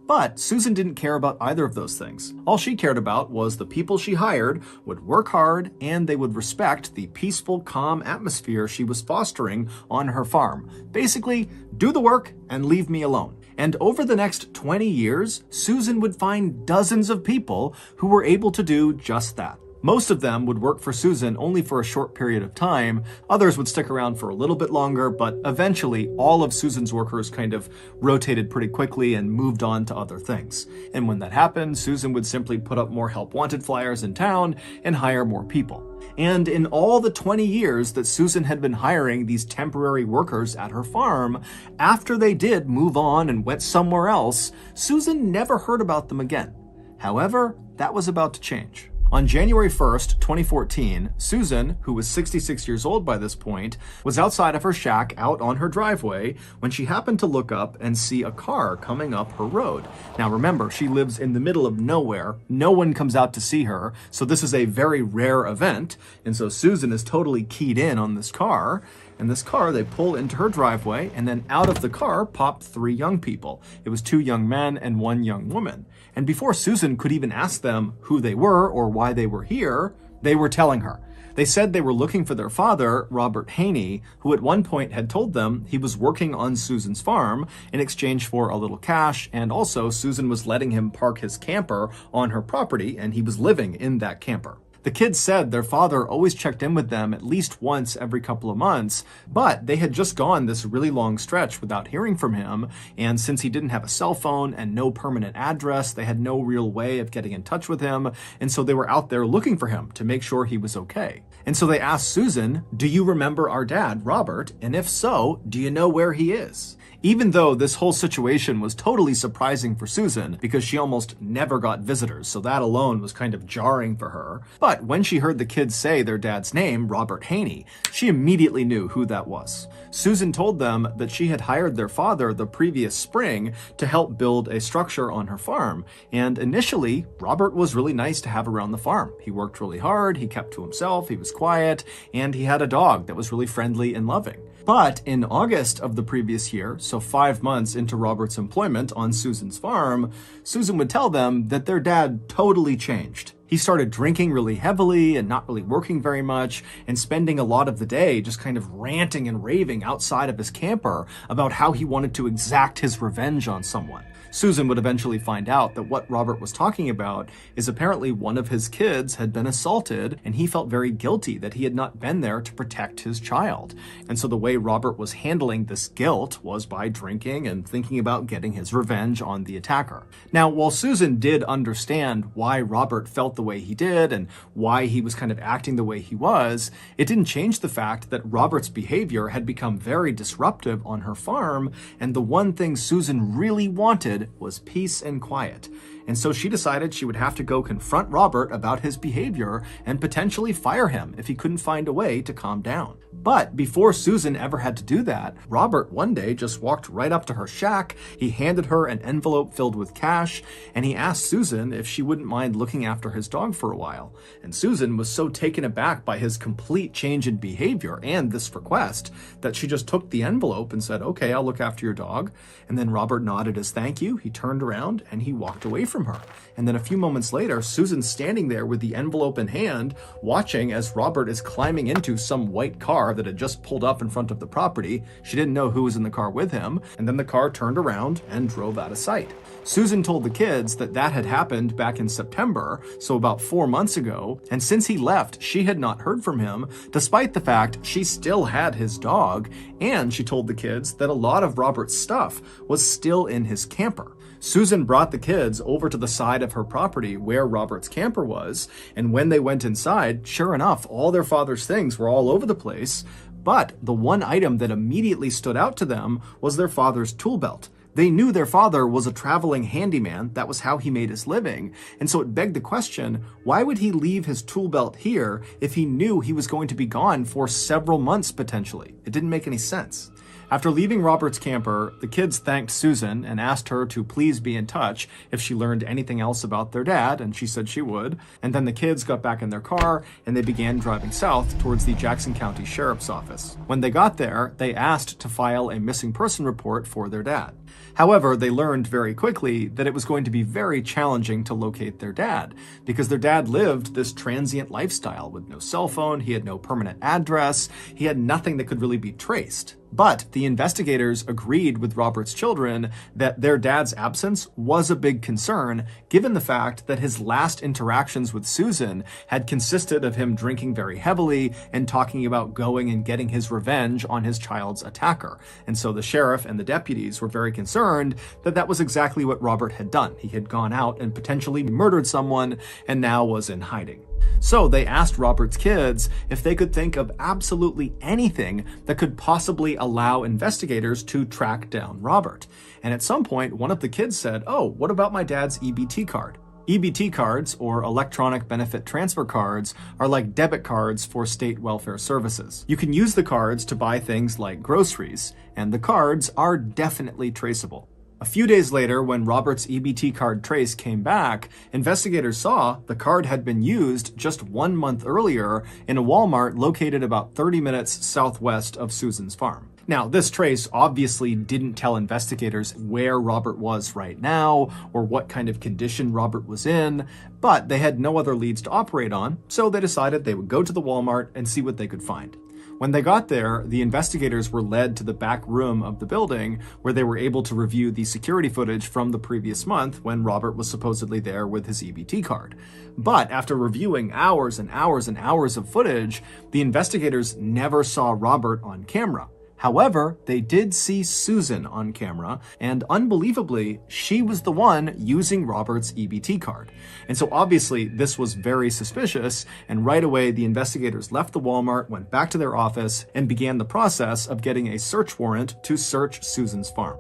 But Susan didn't care about either of those things. All she cared about was the people she hired would work hard and they would respect the peaceful, calm atmosphere she was fostering on her farm. Basically, do the work and leave me alone. And over the next 20 years, Susan would find dozens of people who were able to do just that. Most of them would work for Susan only for a short period of time. Others would stick around for a little bit longer, but eventually all of Susan's workers kind of rotated pretty quickly and moved on to other things. And when that happened, Susan would simply put up more help wanted flyers in town and hire more people. And in all the 20 years that Susan had been hiring these temporary workers at her farm, after they did move on and went somewhere else, Susan never heard about them again. However, that was about to change. On January 1st, 2014, Susan, who was 66 years old by this point, was outside of her shack out on her driveway when she happened to look up and see a car coming up her road. Now remember, she lives in the middle of nowhere. No one comes out to see her, so this is a very rare event. And so Susan is totally keyed in on this car. And this car, they pull into her driveway, and then out of the car popped 3 young people. It was 2 young men and 1 young woman. And before Susan could even ask them who they were or why they were here, they were telling her. They said they were looking for their father, Robert Haney, who at one point had told them he was working on Susan's farm in exchange for a little cash, and also Susan was letting him park his camper on her property, and he was living in that camper. The kids said their father always checked in with them at least once every couple of months, but they had just gone this really long stretch without hearing from him, and since he didn't have a cell phone and no permanent address, they had no real way of getting in touch with him, and so they were out there looking for him to make sure he was okay. And so they asked Susan, "Do you remember our dad, Robert? And if so, do you know where he is?" Even though this whole situation was totally surprising for Susan because she almost never got visitors, so that alone was kind of jarring for her. But when she heard the kids say their dad's name, Robert Haney, she immediately knew who that was. Susan told them that she had hired their father the previous spring to help build a structure on her farm. And initially, Robert was really nice to have around the farm. He worked really hard, he kept to himself, he was quiet, and he had a dog that was really friendly and loving. But in August of the previous year, so 5 months into Robert's employment on Susan's farm, Susan would tell them that their dad totally changed. He started drinking really heavily and not really working very much and spending a lot of the day just kind of ranting and raving outside of his camper about how he wanted to exact his revenge on someone. Susan would eventually find out that what Robert was talking about is apparently one of his kids had been assaulted, and he felt very guilty that he had not been there to protect his child. And so the way Robert was handling this guilt was by drinking and thinking about getting his revenge on the attacker. Now, while Susan did understand why Robert felt the way he did and why he was kind of acting the way he was, it didn't change the fact that Robert's behavior had become very disruptive on her farm, and the one thing Susan really wanted was peace and quiet. And so she decided she would have to go confront Robert about his behavior and potentially fire him if he couldn't find a way to calm down. But before Susan ever had to do that, Robert one day just walked right up to her shack. He handed her an envelope filled with cash, and he asked Susan if she wouldn't mind looking after his dog for a while. And Susan was so taken aback by his complete change in behavior and this request that she just took the envelope and said, "Okay, I'll look after your dog." And then Robert nodded as thank you. He turned around and he walked away from her. And then a few moments later, Susan's standing there with the envelope in hand, watching as Robert is climbing into some white car that had just pulled up in front of the property. She didn't know who was in the car with him, and then the car turned around and drove out of sight. Susan told the kids that that had happened back in September, so so about 4 months ago, and since he left, she had not heard from him, despite the fact she still had his dog, and she told the kids that a lot of Robert's stuff was still in his camper. Susan brought the kids over to the side of her property where Robert's camper was, and when they went inside, sure enough, all their father's things were all over the place, but the one item that immediately stood out to them was their father's tool belt. They knew their father was a traveling handyman, that was how he made his living, and so it begged the question, why would he leave his tool belt here if he knew he was going to be gone for several months potentially? It didn't make any sense. After leaving Robert's camper, the kids thanked Susan and asked her to please be in touch if she learned anything else about their dad, and she said she would. And then the kids got back in their car and they began driving south towards the Jackson County Sheriff's Office. When they got there, they asked to file a missing person report for their dad. However, they learned very quickly that it was going to be very challenging to locate their dad, because their dad lived this transient lifestyle with no cell phone, he had no permanent address, he had nothing that could really be traced. But the investigators agreed with Robert's children that their dad's absence was a big concern, given the fact that his last interactions with Susan had consisted of him drinking very heavily and talking about going and getting his revenge on his child's attacker. And so the sheriff and the deputies were very concerned that that was exactly what Robert had done. He had gone out and potentially murdered someone and now was in hiding. So they asked Robert's kids if they could think of absolutely anything that could possibly allow investigators to track down Robert. And at some point, one of the kids said, "Oh, what about my dad's EBT card?" EBT cards, or electronic benefit transfer cards, are like debit cards for state welfare services. You can use the cards to buy things like groceries, and the cards are definitely traceable. A few days later, when Robert's EBT card trace came back, investigators saw the card had been used just 1 month earlier in a Walmart located about 30 minutes southwest of Susan's farm. Now, this trace obviously didn't tell investigators where Robert was right now or what kind of condition Robert was in, but they had no other leads to operate on, so they decided they would go to the Walmart and see what they could find. When they got there, the investigators were led to the back room of the building where they were able to review the security footage from the previous month when Robert was supposedly there with his EBT card. But after reviewing hours and hours and hours of footage, the investigators never saw Robert on camera. However, they did see Susan on camera, and unbelievably, she was the one using Robert's EBT card. And so obviously this was very suspicious, and right away the investigators left the Walmart, went back to their office, and began the process of getting a search warrant to search Susan's farm.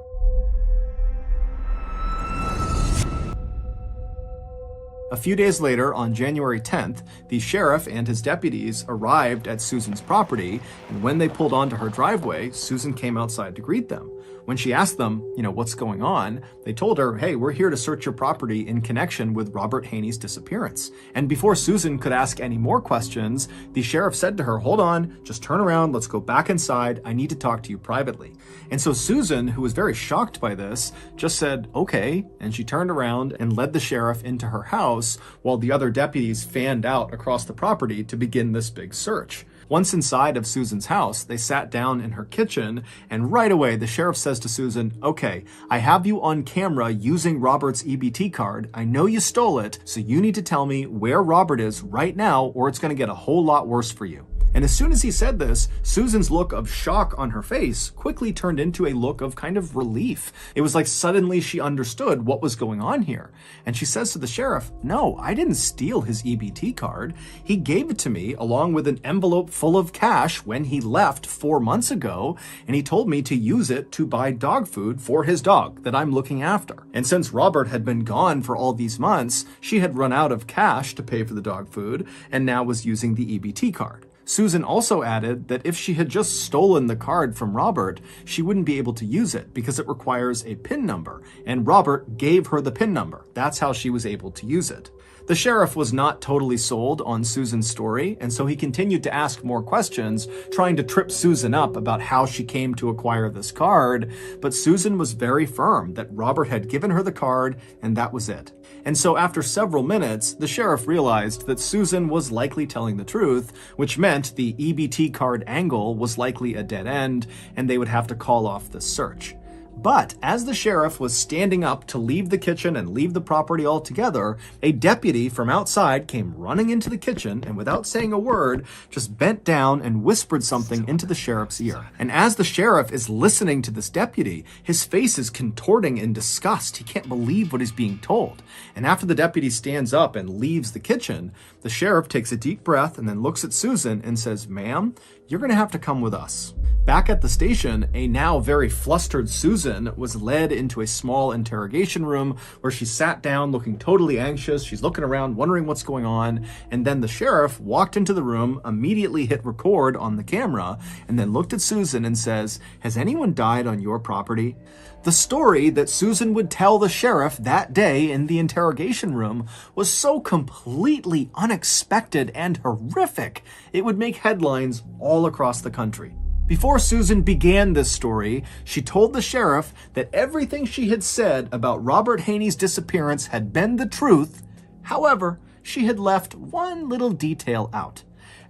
A few days later, on January 10th, the sheriff and his deputies arrived at Susan's property, and when they pulled onto her driveway, Susan came outside to greet them. When she asked them, what's going on, they told her, "Hey, we're here to search your property in connection with Robert Haney's disappearance." And before Susan could ask any more questions, the sheriff said to her, "Hold on, just turn around, let's go back inside, I need to talk to you privately." And so Susan, who was very shocked by this, just said, "Okay," and she turned around and led the sheriff into her house while the other deputies fanned out across the property to begin this big search. Once inside of Susan's house, they sat down in her kitchen, and right away the sheriff says to Susan, "Okay, I have you on camera using Robert's EBT card. I know you stole it, so you need to tell me where Robert is right now, or it's going to get a whole lot worse for you." And as soon as he said this, Susan's look of shock on her face quickly turned into a look of kind of relief. It was like suddenly she understood what was going on here. And she says to the sheriff, "No, I didn't steal his EBT card. He gave it to me along with an envelope full of cash when he left 4 months ago, and he told me to use it to buy dog food for his dog that I'm looking after. And since Robert had been gone for all these months, she had run out of cash to pay for the dog food and now was using the EBT card." Susan also added that if she had just stolen the card from Robert, she wouldn't be able to use it because it requires a PIN number, and Robert gave her the PIN number. That's how she was able to use it. The sheriff was not totally sold on Susan's story, and so he continued to ask more questions, trying to trip Susan up about how she came to acquire this card, but Susan was very firm that Robert had given her the card, and that was it. And so after several minutes, the sheriff realized that Susan was likely telling the truth, which meant the EBT card angle was likely a dead end, and they would have to call off the search. But as the sheriff was standing up to leave the kitchen and leave the property altogether, a deputy from outside came running into the kitchen and without saying a word, just bent down and whispered something into the sheriff's ear. And as the sheriff is listening to this deputy, his face is contorting in disgust. He can't believe what he's being told. And after the deputy stands up and leaves the kitchen, the sheriff takes a deep breath and then looks at Susan and says, "Ma'am, you're going to have to come with us." Back at the station, a now very flustered Susan was led into a small interrogation room where she sat down looking totally anxious. She's looking around, wondering what's going on. And then the sheriff walked into the room, immediately hit record on the camera, and then looked at Susan and says, "Has anyone died on your property?" The story that Susan would tell the sheriff that day in the interrogation room was so completely unexpected and horrific, it would make headlines all across the country. Before Susan began this story, she told the sheriff that everything she had said about Robert Haney's disappearance had been the truth. However, she had left one little detail out.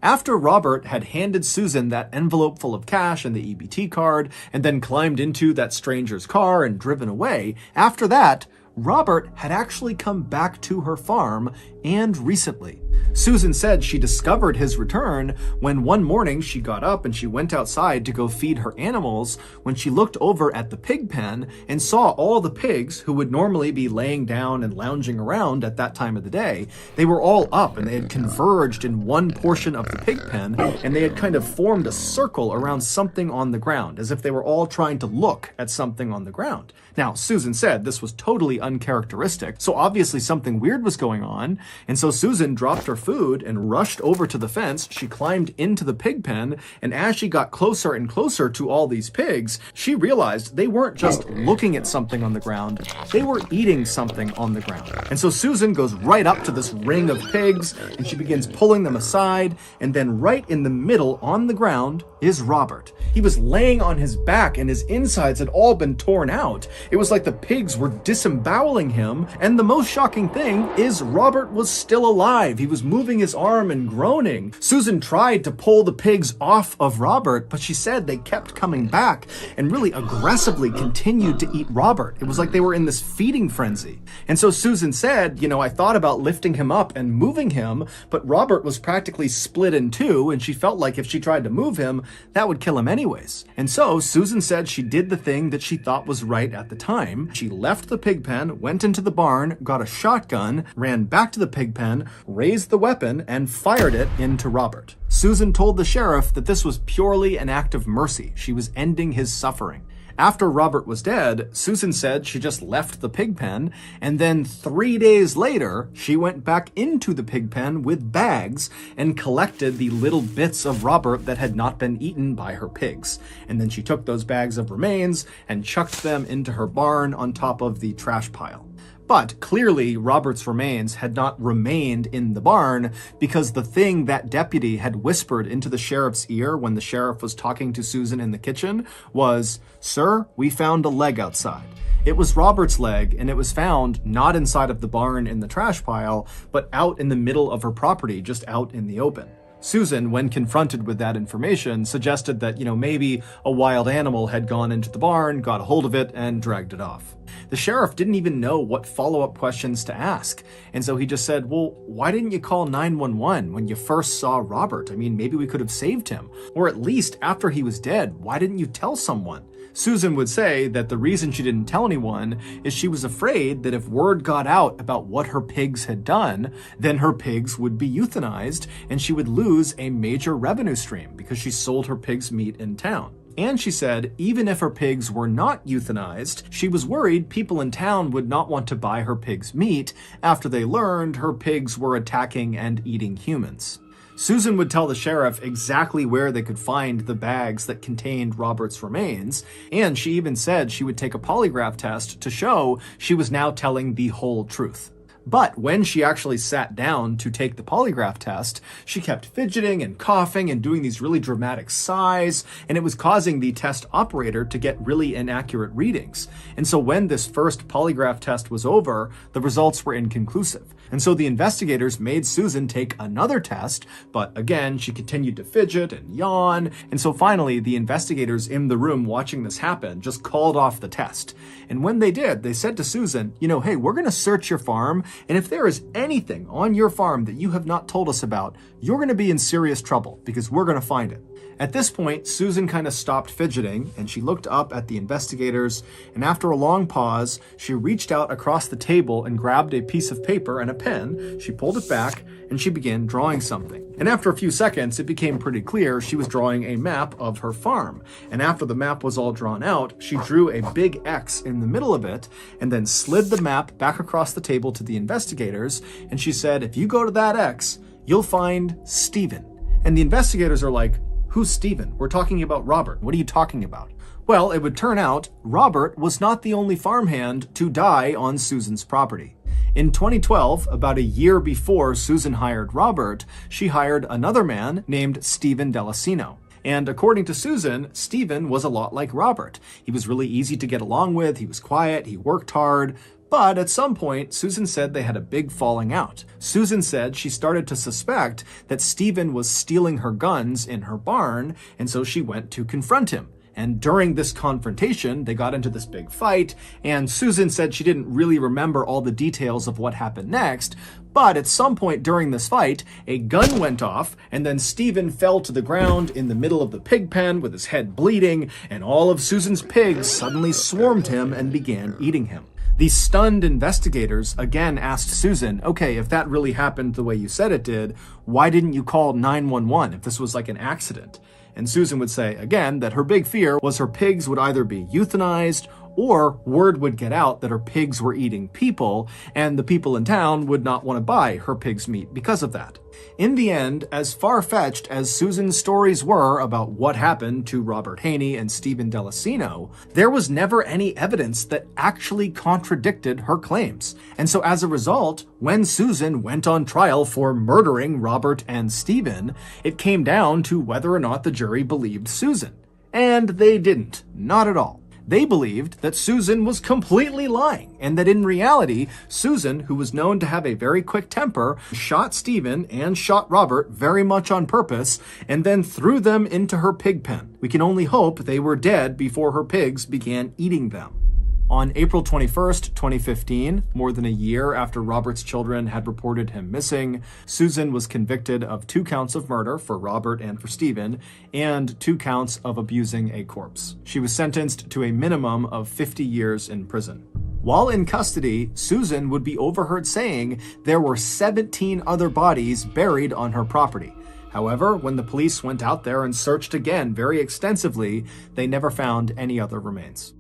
After Robert had handed Susan that envelope full of cash and the EBT card, and then climbed into that stranger's car and driven away, after that, Robert had actually come back to her farm, and recently. Susan said she discovered his return when one morning she got up and she went outside to go feed her animals when she looked over at the pig pen and saw all the pigs who would normally be laying down and lounging around at that time of the day. They were all up and they had converged in one portion of the pig pen, and they had kind of formed a circle around something on the ground, as if they were all trying to look at something on the ground. Now, Susan said this was totally uncharacteristic, so obviously something weird was going on, and so Susan dropped her food and rushed over to the fence. She climbed into the pig pen, and as she got closer and closer to all these pigs, she realized they weren't just looking at something on the ground, they were eating something on the ground. And so Susan goes right up to this ring of pigs, and she begins pulling them aside, and then right in the middle on the ground is Robert. He was laying on his back, and his insides had all been torn out. It was like the pigs were disemboweling him, and the most shocking thing is Robert was still alive. He was moving his arm and groaning. Susan tried to pull the pigs off of Robert, but she said they kept coming back and really aggressively continued to eat Robert. It was like they were in this feeding frenzy. And so Susan said, I thought about lifting him up and moving him, but Robert was practically split in two, and she felt like if she tried to move him, that would kill him anyways. And so Susan said she did the thing that she thought was right at the time. She left the pig pen, went into the barn, got a shotgun, ran back to the pig pen, raised the weapon, and fired it into Robert. Susan told the sheriff that this was purely an act of mercy. She was ending his suffering. After Robert was dead, Susan said she just left the pig pen, and then 3 days later, she went back into the pig pen with bags and collected the little bits of Robert that had not been eaten by her pigs. And then she took those bags of remains and chucked them into her barn on top of the trash pile. But clearly, Robert's remains had not remained in the barn, because the thing that deputy had whispered into the sheriff's ear when the sheriff was talking to Susan in the kitchen was, "Sir, we found a leg outside." It was Robert's leg, and it was found not inside of the barn in the trash pile, but out in the middle of her property, just out in the open. Susan, when confronted with that information, suggested that, maybe a wild animal had gone into the barn, got a hold of it, and dragged it off. The sheriff didn't even know what follow-up questions to ask, and so he just said, "Well, why didn't you call 911 when you first saw Robert? I mean, maybe we could have saved him. Or at least after he was dead, why didn't you tell someone?" Susan would say that the reason she didn't tell anyone is she was afraid that if word got out about what her pigs had done, then her pigs would be euthanized and she would lose a major revenue stream because she sold her pigs' meat in town. And she said even if her pigs were not euthanized, she was worried people in town would not want to buy her pigs' meat after they learned her pigs were attacking and eating humans. Susan would tell the sheriff exactly where they could find the bags that contained Robert's remains, and she even said she would take a polygraph test to show she was now telling the whole truth. But when she actually sat down to take the polygraph test, she kept fidgeting and coughing and doing these really dramatic sighs, and it was causing the test operator to get really inaccurate readings. And so when this first polygraph test was over, the results were inconclusive. And so the investigators made Susan take another test, but again, she continued to fidget and yawn. And so finally, the investigators in the room watching this happen just called off the test. And when they did, they said to Susan, hey, we're going to search your farm, and if there is anything on your farm that you have not told us about, you're going to be in serious trouble because we're going to find it. At this point, Susan kind of stopped fidgeting and she looked up at the investigators, and after a long pause, she reached out across the table and grabbed a piece of paper and a pen. She pulled it back and she began drawing something. And after a few seconds, it became pretty clear she was drawing a map of her farm. And after the map was all drawn out, she drew a big X in the middle of it and then slid the map back across the table to the investigators. And she said, if you go to that X, you'll find Stephen. And the investigators are like, who's Stephen? We're talking about Robert. What are you talking about? Well, it would turn out Robert was not the only farmhand to die on Susan's property. In 2012, about a year before Susan hired Robert, she hired another man named Stephen Delacino. And according to Susan, Stephen was a lot like Robert. He was really easy to get along with, he was quiet, he worked hard. But at some point, Susan said they had a big falling out. Susan said she started to suspect that Stephen was stealing her guns in her barn, and so she went to confront him. And during this confrontation, they got into this big fight, and Susan said she didn't really remember all the details of what happened next, but at some point during this fight, a gun went off, and then Stephen fell to the ground in the middle of the pig pen with his head bleeding, and all of Susan's pigs suddenly swarmed him and began eating him. The stunned investigators again asked Susan, okay, if that really happened the way you said it did, why didn't you call 911 if this was like an accident? And Susan would say, again, that her big fear was her pigs would either be euthanized or word would get out that her pigs were eating people, and the people in town would not want to buy her pig's meat because of that. In the end, as far-fetched as Susan's stories were about what happened to Robert Haney and Stephen Delacino, there was never any evidence that actually contradicted her claims. And so as a result, when Susan went on trial for murdering Robert and Stephen, it came down to whether or not the jury believed Susan. And they didn't, not at all. They believed that Susan was completely lying, and that in reality, Susan, who was known to have a very quick temper, shot Stephen and shot Robert very much on purpose, and then threw them into her pig pen. We can only hope they were dead before her pigs began eating them. On April 21st, 2015, more than a year after Robert's children had reported him missing, Susan was convicted of 2 counts of murder for Robert and for Stephen, and 2 counts of abusing a corpse. She was sentenced to a minimum of 50 years in prison. While in custody, Susan would be overheard saying there were 17 other bodies buried on her property. However, when the police went out there and searched again very extensively, they never found any other remains.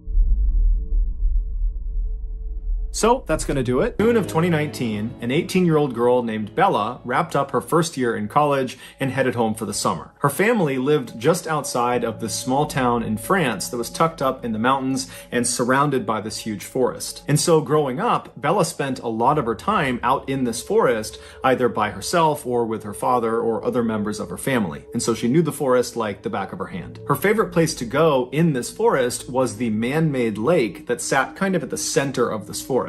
So that's going to do it. In June of 2019, an 18-year-old girl named Bella wrapped up her first year in college and headed home for the summer. Her family lived just outside of this small town in France that was tucked up in the mountains and surrounded by this huge forest. And so growing up, Bella spent a lot of her time out in this forest, either by herself or with her father or other members of her family. And so she knew the forest like the back of her hand. Her favorite place to go in this forest was the man-made lake that sat kind of at the center of this forest.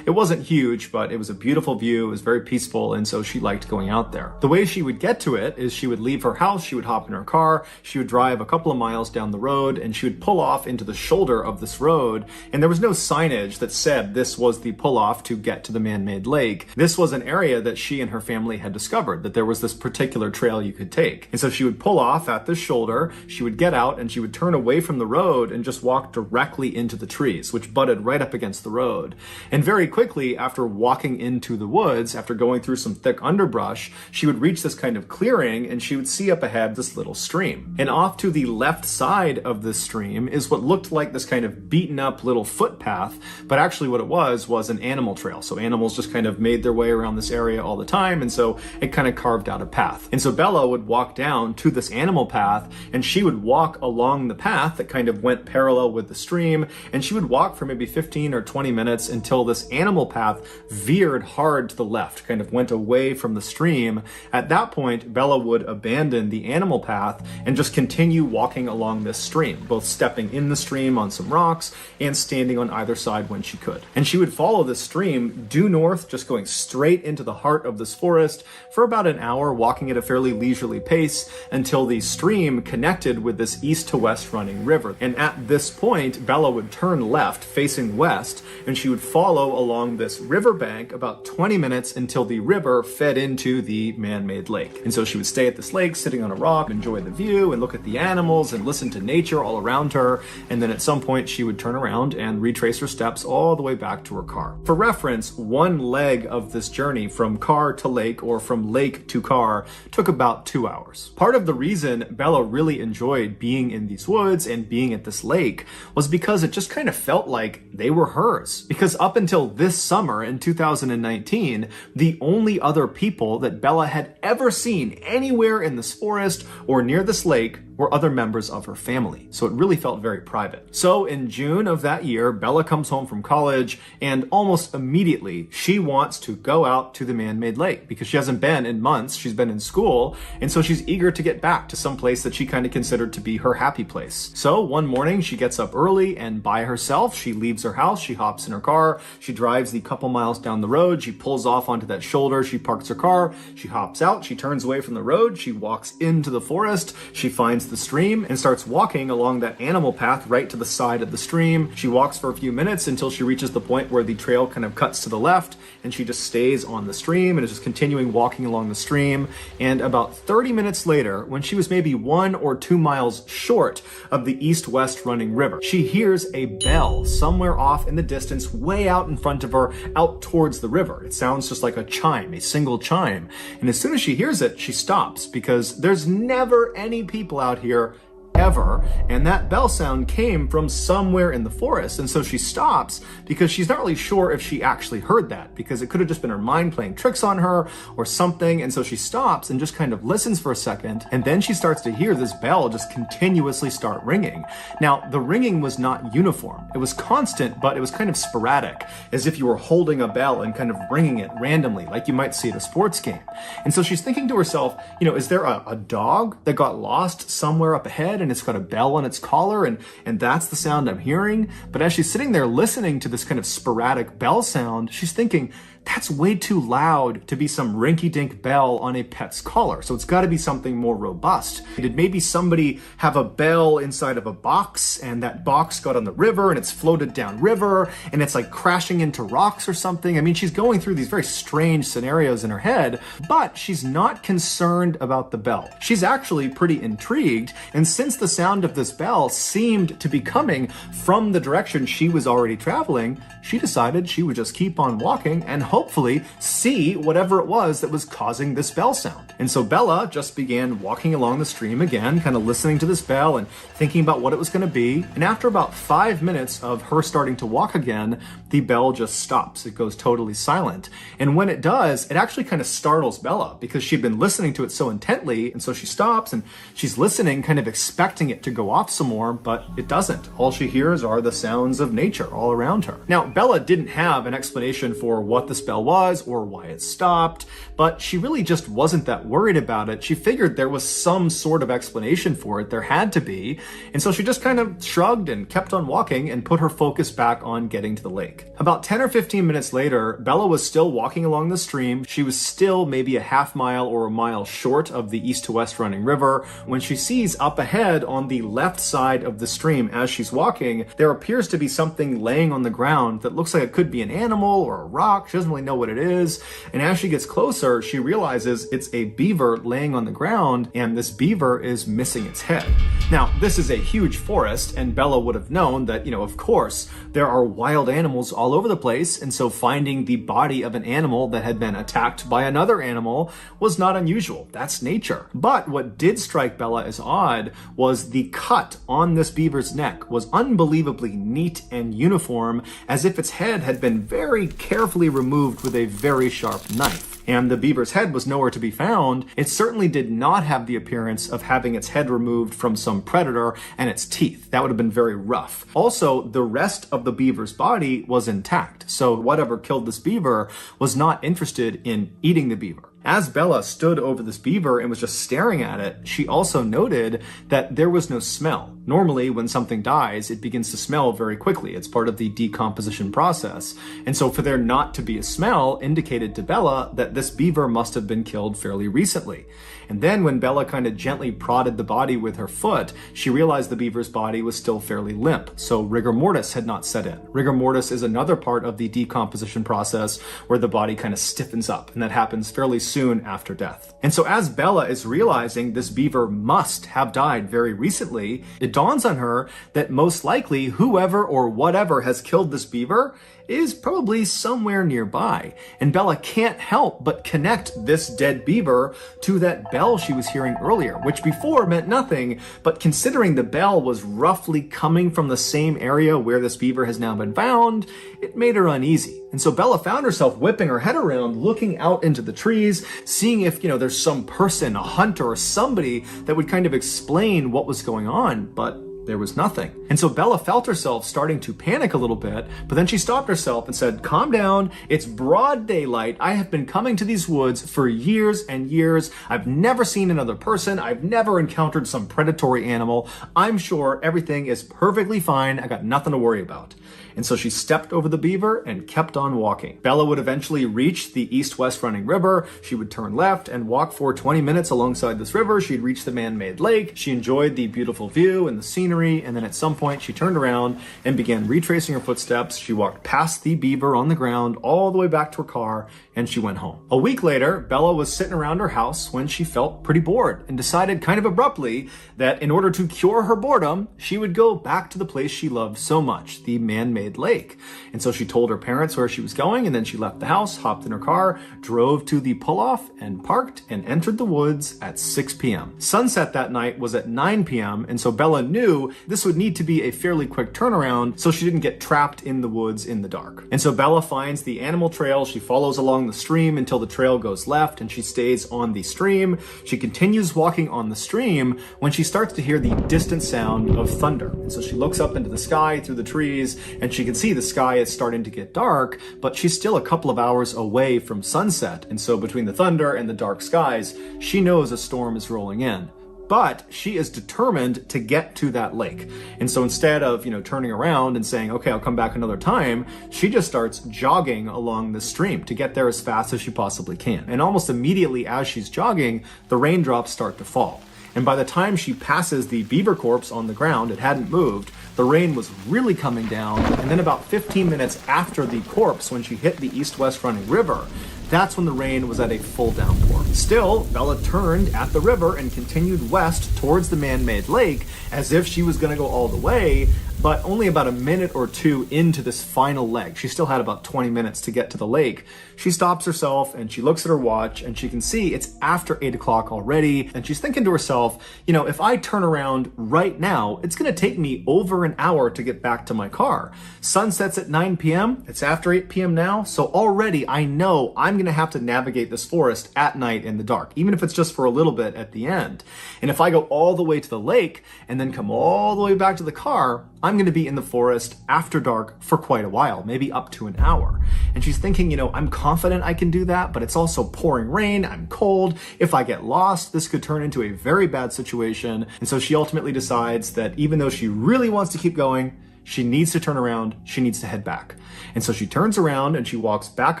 It wasn't huge, but it was a beautiful view, it was very peaceful, and so she liked going out there. The way she would get to it is she would leave her house, she would hop in her car, she would drive a couple of miles down the road, and she would pull off into the shoulder of this road, and there was no signage that said this was the pull-off to get to the man-made lake. This was an area that she and her family had discovered, that there was this particular trail you could take. And so she would pull off at this shoulder, she would get out, and she would turn away from the road and just walk directly into the trees, which butted right up against the road. And very quickly, after walking into the woods, after going through some thick underbrush, she would reach this kind of clearing and she would see up ahead this little stream. And off to the left side of this stream is what looked like this kind of beaten up little footpath, but actually what it was an animal trail. So animals just kind of made their way around this area all the time, and so it kind of carved out a path. And so Bella would walk down to this animal path, and she would walk along the path that kind of went parallel with the stream, and she would walk for maybe 15 or 20 minutes until until this animal path veered hard to the left, kind of went away from the stream. At that point, Bella would abandon the animal path and just continue walking along this stream, both stepping in the stream on some rocks and standing on either side when she could. And she would follow this stream due north, just going straight into the heart of this forest for about an hour, walking at a fairly leisurely pace until the stream connected with this east to west running river. And at this point, Bella would turn left, facing west, and she would follow along this riverbank about 20 minutes until the river fed into the man-made lake. And so she would stay at this lake, sitting on a rock, enjoy the view, and look at the animals and listen to nature all around her. And then at some point, she would turn around and retrace her steps all the way back to her car. For reference, one leg of this journey from car to lake or from lake to car took about 2 hours. Part of the reason Bella really enjoyed being in these woods and being at this lake was because it just kind of felt like they were hers. Because up until this summer in 2019, the only other people that Bella had ever seen anywhere in this forest or near this lake were other members of her family. So it really felt very private. So in June of that year, Bella comes home from college, and almost immediately she wants to go out to the man-made lake because she hasn't been in months. She's been in school, and so she's eager to get back to some place that she kind of considered to be her happy place. So one morning she gets up early, and by herself, she leaves her house, she hops in her car, she drives the couple miles down the road, she pulls off onto that shoulder, she parks her car, she hops out, she turns away from the road, she walks into the forest, she finds the stream and starts walking along that animal path right to the side of the stream. She walks for a few minutes until she reaches the point where the trail kind of cuts to the left, and she just stays on the stream and is just continuing walking along the stream. And about 30 minutes later, when she was maybe 1 or 2 miles short of the east-west running river, she hears a bell somewhere off in the distance, way out in front of her, out towards the river. It sounds just like a chime, a single chime. And as soon as she hears it, she stops because there's never any people out here ever, and that bell sound came from somewhere in the forest. And so she stops because she's not really sure if she actually heard that, because it could have just been her mind playing tricks on her or something. And so she stops and just kind of listens for a second, and then she starts to hear this bell just continuously start ringing. Now, the ringing was not uniform. It was constant, but it was kind of sporadic, as if you were holding a bell and kind of ringing it randomly, like you might see at a sports game. And so she's thinking to herself, is there a dog that got lost somewhere up ahead and it's got a bell on its collar, and that's the sound I'm hearing? But as she's sitting there listening to this kind of sporadic bell sound, she's thinking, that's way too loud to be some rinky-dink bell on a pet's collar. So it's got to be something more robust. Did maybe somebody have a bell inside of a box, and that box got on the river and it's floated down river and it's like crashing into rocks or something? I mean, she's going through these very strange scenarios in her head, but she's not concerned about the bell. She's actually pretty intrigued, and since the sound of this bell seemed to be coming from the direction she was already traveling, she decided she would just keep on walking and hopefully see whatever it was that was causing this bell sound. And so Bella just began walking along the stream again, kind of listening to this bell and thinking about what it was going to be. And after about 5 minutes of her starting to walk again, the bell just stops. It goes totally silent. And when it does, it actually kind of startles Bella because she'd been listening to it so intently. And so she stops and she's listening, kind of expecting it to go off some more, but it doesn't. All she hears are the sounds of nature all around her. Now, Bella didn't have an explanation for what this bell was or why it stopped, but she really just wasn't that worried about it. She figured there was some sort of explanation for it. There had to be. And so she just kind of shrugged and kept on walking and put her focus back on getting to the lake. About 10 or 15 minutes later, Bella was still walking along the stream. She was still maybe a half mile or a mile short of the east to west running river when she sees up ahead on the left side of the stream as she's walking, there appears to be something laying on the ground that looks like it could be an animal or a rock. She doesn't really know what it is. And as she gets closer, she realizes it's a beaver laying on the ground, and this beaver is missing its head. Now, this is a huge forest, and Bella would have known that, of course, there are wild animals all over the place, and so finding the body of an animal that had been attacked by another animal was not unusual. That's nature. But what did strike Bella as odd was the cut on this beaver's neck was unbelievably neat and uniform, as if its head had been very carefully removed with a very sharp knife. And the beaver's head was nowhere to be found. It certainly did not have the appearance of having its head removed from some predator and its teeth. That would have been very rough. Also, the rest of the beaver's body was intact, so whatever killed this beaver was not interested in eating the beaver. As Bella stood over this beaver and was just staring at it, she also noted that there was no smell. Normally, when something dies, it begins to smell very quickly. It's part of the decomposition process. And so for there not to be a smell indicated to Bella that this beaver must have been killed fairly recently. And then when Bella kind of gently prodded the body with her foot, she realized the beaver's body was still fairly limp. So rigor mortis had not set in. Rigor mortis is another part of the decomposition process where the body kind of stiffens up, and that happens fairly soon after death. And so as Bella is realizing this beaver must have died very recently, it dawns on her that most likely whoever or whatever has killed this beaver is probably somewhere nearby. And Bella can't help but connect this dead beaver to that bell she was hearing earlier, which before meant nothing, but considering the bell was roughly coming from the same area where this beaver has now been found, it made her uneasy. And so Bella found herself whipping her head around, looking out into the trees, seeing if, there's some person, a hunter or somebody that would kind of explain what was going on, but there was nothing. And so Bella felt herself starting to panic a little bit, but then she stopped herself and said, "Calm down. It's broad daylight. I have been coming to these woods for years and years. I've never seen another person. I've never encountered some predatory animal. I'm sure everything is perfectly fine. I got nothing to worry about." And so she stepped over the beaver and kept on walking. Bella would eventually reach the east-west running river. She would turn left and walk for 20 minutes alongside this river. She'd reach the man-made lake. She enjoyed the beautiful view and the scenery, and then at some point she turned around and began retracing her footsteps. She walked past the beaver on the ground all the way back to her car, and she went home. A week later, Bella was sitting around her house when she felt pretty bored and decided kind of abruptly that in order to cure her boredom, she would go back to the place she loved so much, the man-made lake. And so she told her parents where she was going, and then she left the house, hopped in her car, drove to the pull-off and parked and entered the woods at 6 p.m. Sunset that night was at 9 p.m. and so Bella knew this would need to be a fairly quick turnaround so she didn't get trapped in the woods in the dark. And so Bella finds the animal trail. She follows along the stream until the trail goes left and she stays on the stream. She continues walking on the stream when she starts to hear the distant sound of thunder. And so she looks up into the sky through the trees and she can see the sky is starting to get dark, but she's still a couple of hours away from sunset. And so between the thunder and the dark skies, she knows a storm is rolling in. But she is determined to get to that lake. And so instead of, turning around and saying, okay, I'll come back another time, she just starts jogging along the stream to get there as fast as she possibly can. And almost immediately as she's jogging, the raindrops start to fall. And by the time she passes the beaver corpse on the ground, it hadn't moved, the rain was really coming down. And then about 15 minutes after the corpse, when she hit the east-west running river, that's when the rain was at a full downpour. Still, Bella turned at the river and continued west towards the man-made lake as if she was going to go all the way, but only about a minute or two into this final leg. She still had about 20 minutes to get to the lake. She stops herself and she looks at her watch and she can see it's after 8 o'clock already. And she's thinking to herself, if I turn around right now, it's going to take me over an hour to get back to my car. Sun sets at 9 p.m. It's after 8 p.m. now. So already I know I'm going to have to navigate this forest at night in the dark, even if it's just for a little bit at the end. And if I go all the way to the lake and then come all the way back to the car, I'm going to be in the forest after dark for quite a while, maybe up to an hour. And she's thinking, I'm confident I can do that, but it's also pouring rain. I'm cold. If I get lost, this could turn into a very bad situation. And so she ultimately decides that even though she really wants to keep going, she needs to turn around, she needs to head back. And so she turns around and she walks back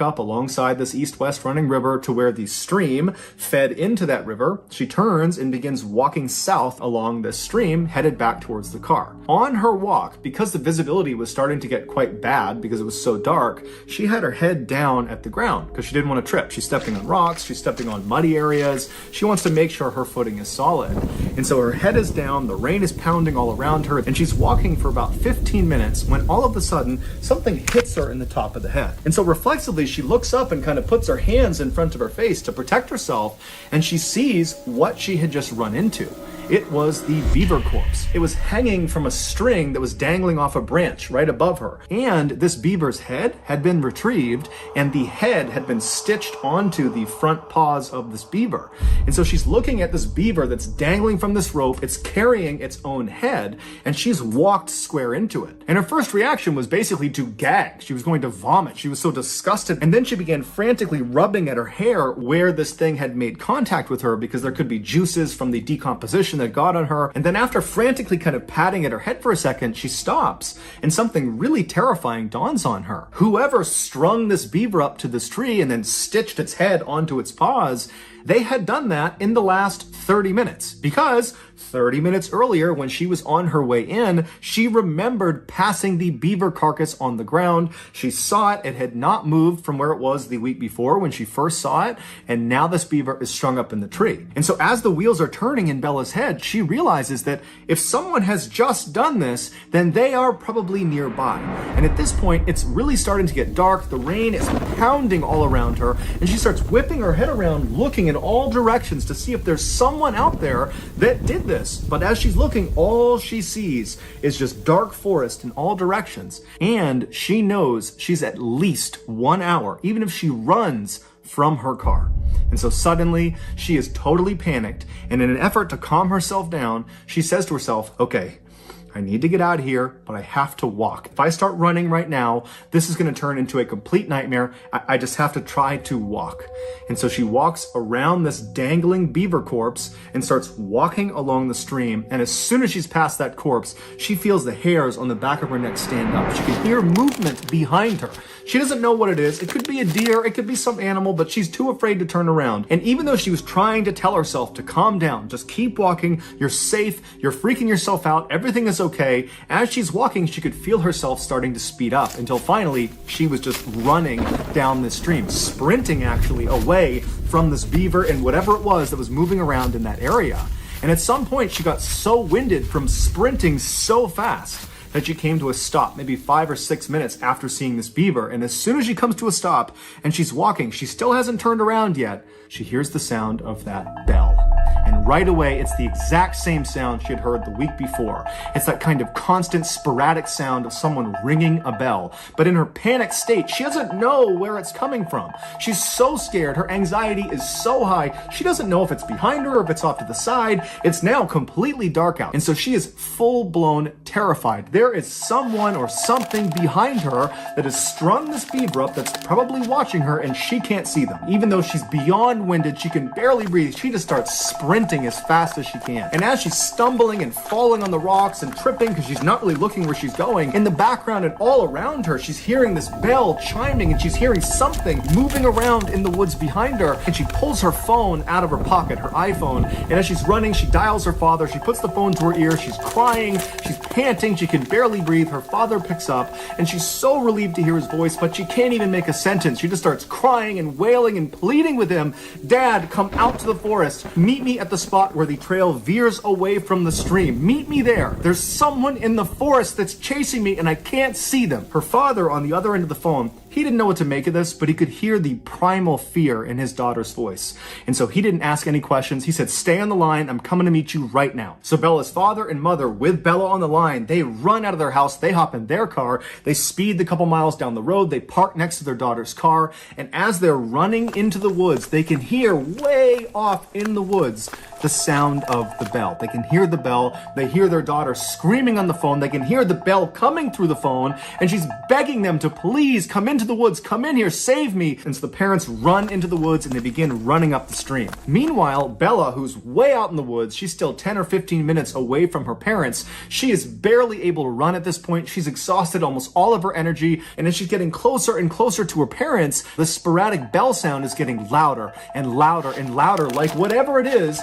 up alongside this east-west running river to where the stream fed into that river. She turns and begins walking south along this stream, headed back towards the car. On her walk, because the visibility was starting to get quite bad because it was so dark, she had her head down at the ground because she didn't want to trip. She's stepping on rocks, she's stepping on muddy areas. She wants to make sure her footing is solid. And so her head is down, the rain is pounding all around her, and she's walking for about 15 minutes when all of a sudden something hits her in the top of the head. And so reflexively she looks up and kind of puts her hands in front of her face to protect herself, and she sees what she had just run into. It was the beaver corpse. It was hanging from a string that was dangling off a branch right above her. And this beaver's head had been retrieved, and the head had been stitched onto the front paws of this beaver. And so she's looking at this beaver that's dangling from this rope. It's carrying its own head, and she's walked square into it. And her first reaction was basically to gag. She was going to vomit. She was so disgusted. And then she began frantically rubbing at her hair where this thing had made contact with her, because there could be juices from the decomposition that got on her. And then after frantically kind of patting at her head for a second, she stops, and something really terrifying dawns on her. Whoever strung this beaver up to this tree and then stitched its head onto its paws, they had done that in the last 30 minutes, because 30 minutes earlier, when she was on her way in, she remembered passing the beaver carcass on the ground. She saw it. It had not moved from where it was the week before when she first saw it, and now this beaver is strung up in the tree. And so as the wheels are turning in Bella's head, she realizes that if someone has just done this, then they are probably nearby. And at this point, it's really starting to get dark. The rain is pounding all around her, and she starts whipping her head around, looking in all directions to see if there's someone out there that did this. But as she's looking, all she sees is just dark forest in all directions. And she knows she's at least 1 hour, even if she runs from her car. And so suddenly she is totally panicked. And in an effort to calm herself down, she says to herself, okay, I need to get out of here, but I have to walk. If I start running right now, this is going to turn into a complete nightmare. I just have to try to walk. And so she walks around this dangling beaver corpse and starts walking along the stream. And as soon as she's past that corpse, she feels the hairs on the back of her neck stand up. She can hear movement behind her. She doesn't know what it is. It could be a deer, it could be some animal, but she's too afraid to turn around. And even though she was trying to tell herself to calm down, just keep walking, you're safe, you're freaking yourself out, everything is okay, as she's walking, she could feel herself starting to speed up until finally she was just running down this stream, sprinting actually away from this beaver and whatever it was that was moving around in that area. And at some point, she got so winded from sprinting so fast that she came to a stop, maybe 5 or 6 minutes after seeing this beaver. And as soon as she comes to a stop and she's walking, she still hasn't turned around yet, she hears the sound of that bell. And right away, it's the exact same sound she had heard the week before. It's that kind of constant, sporadic sound of someone ringing a bell. But in her panic state, she doesn't know where it's coming from. She's so scared. Her anxiety is so high. She doesn't know if it's behind her or if it's off to the side. It's now completely dark out. And so she is full-blown terrified. There is someone or something behind her that has strung this beaver up that's probably watching her, and she can't see them. Even though she's beyond winded, she can barely breathe. She just starts sprinting as fast as she can. And as she's stumbling and falling on the rocks and tripping because she's not really looking where she's going, in the background and all around her, she's hearing this bell chiming, and she's hearing something moving around in the woods behind her. And she pulls her phone out of her pocket, her iPhone, and as she's running, she dials her father. She puts the phone to her ear. She's crying. She's panting. She can barely breathe. Her father picks up, and she's so relieved to hear his voice, but she can't even make a sentence. She just starts crying and wailing and pleading with him, "Dad, come out to the forest. Meet me at the spot where the trail veers away from the stream. Meet me there. There's someone in the forest that's chasing me, and I can't see them." Her father, on the other end of the phone, he didn't know what to make of this, but he could hear the primal fear in his daughter's voice. And so he didn't ask any questions. He said, "Stay on the line. I'm coming to meet you right now." So Bella's father and mother, with Bella on the line, they run out of their house. They hop in their car. They speed the couple miles down the road. They park next to their daughter's car. And as they're running into the woods, they can hear way off in the woods the sound of the bell. They can hear the bell. They hear their daughter screaming on the phone. They can hear the bell coming through the phone, and she's begging them to please come into the woods, come in here, save me. And so the parents run into the woods and they begin running up the stream. Meanwhile, Bella, who's way out in the woods, she's still 10 or 15 minutes away from her parents. She is barely able to run at this point. She's exhausted almost all of her energy. And as she's getting closer and closer to her parents, the sporadic bell sound is getting louder and louder and louder, like whatever it is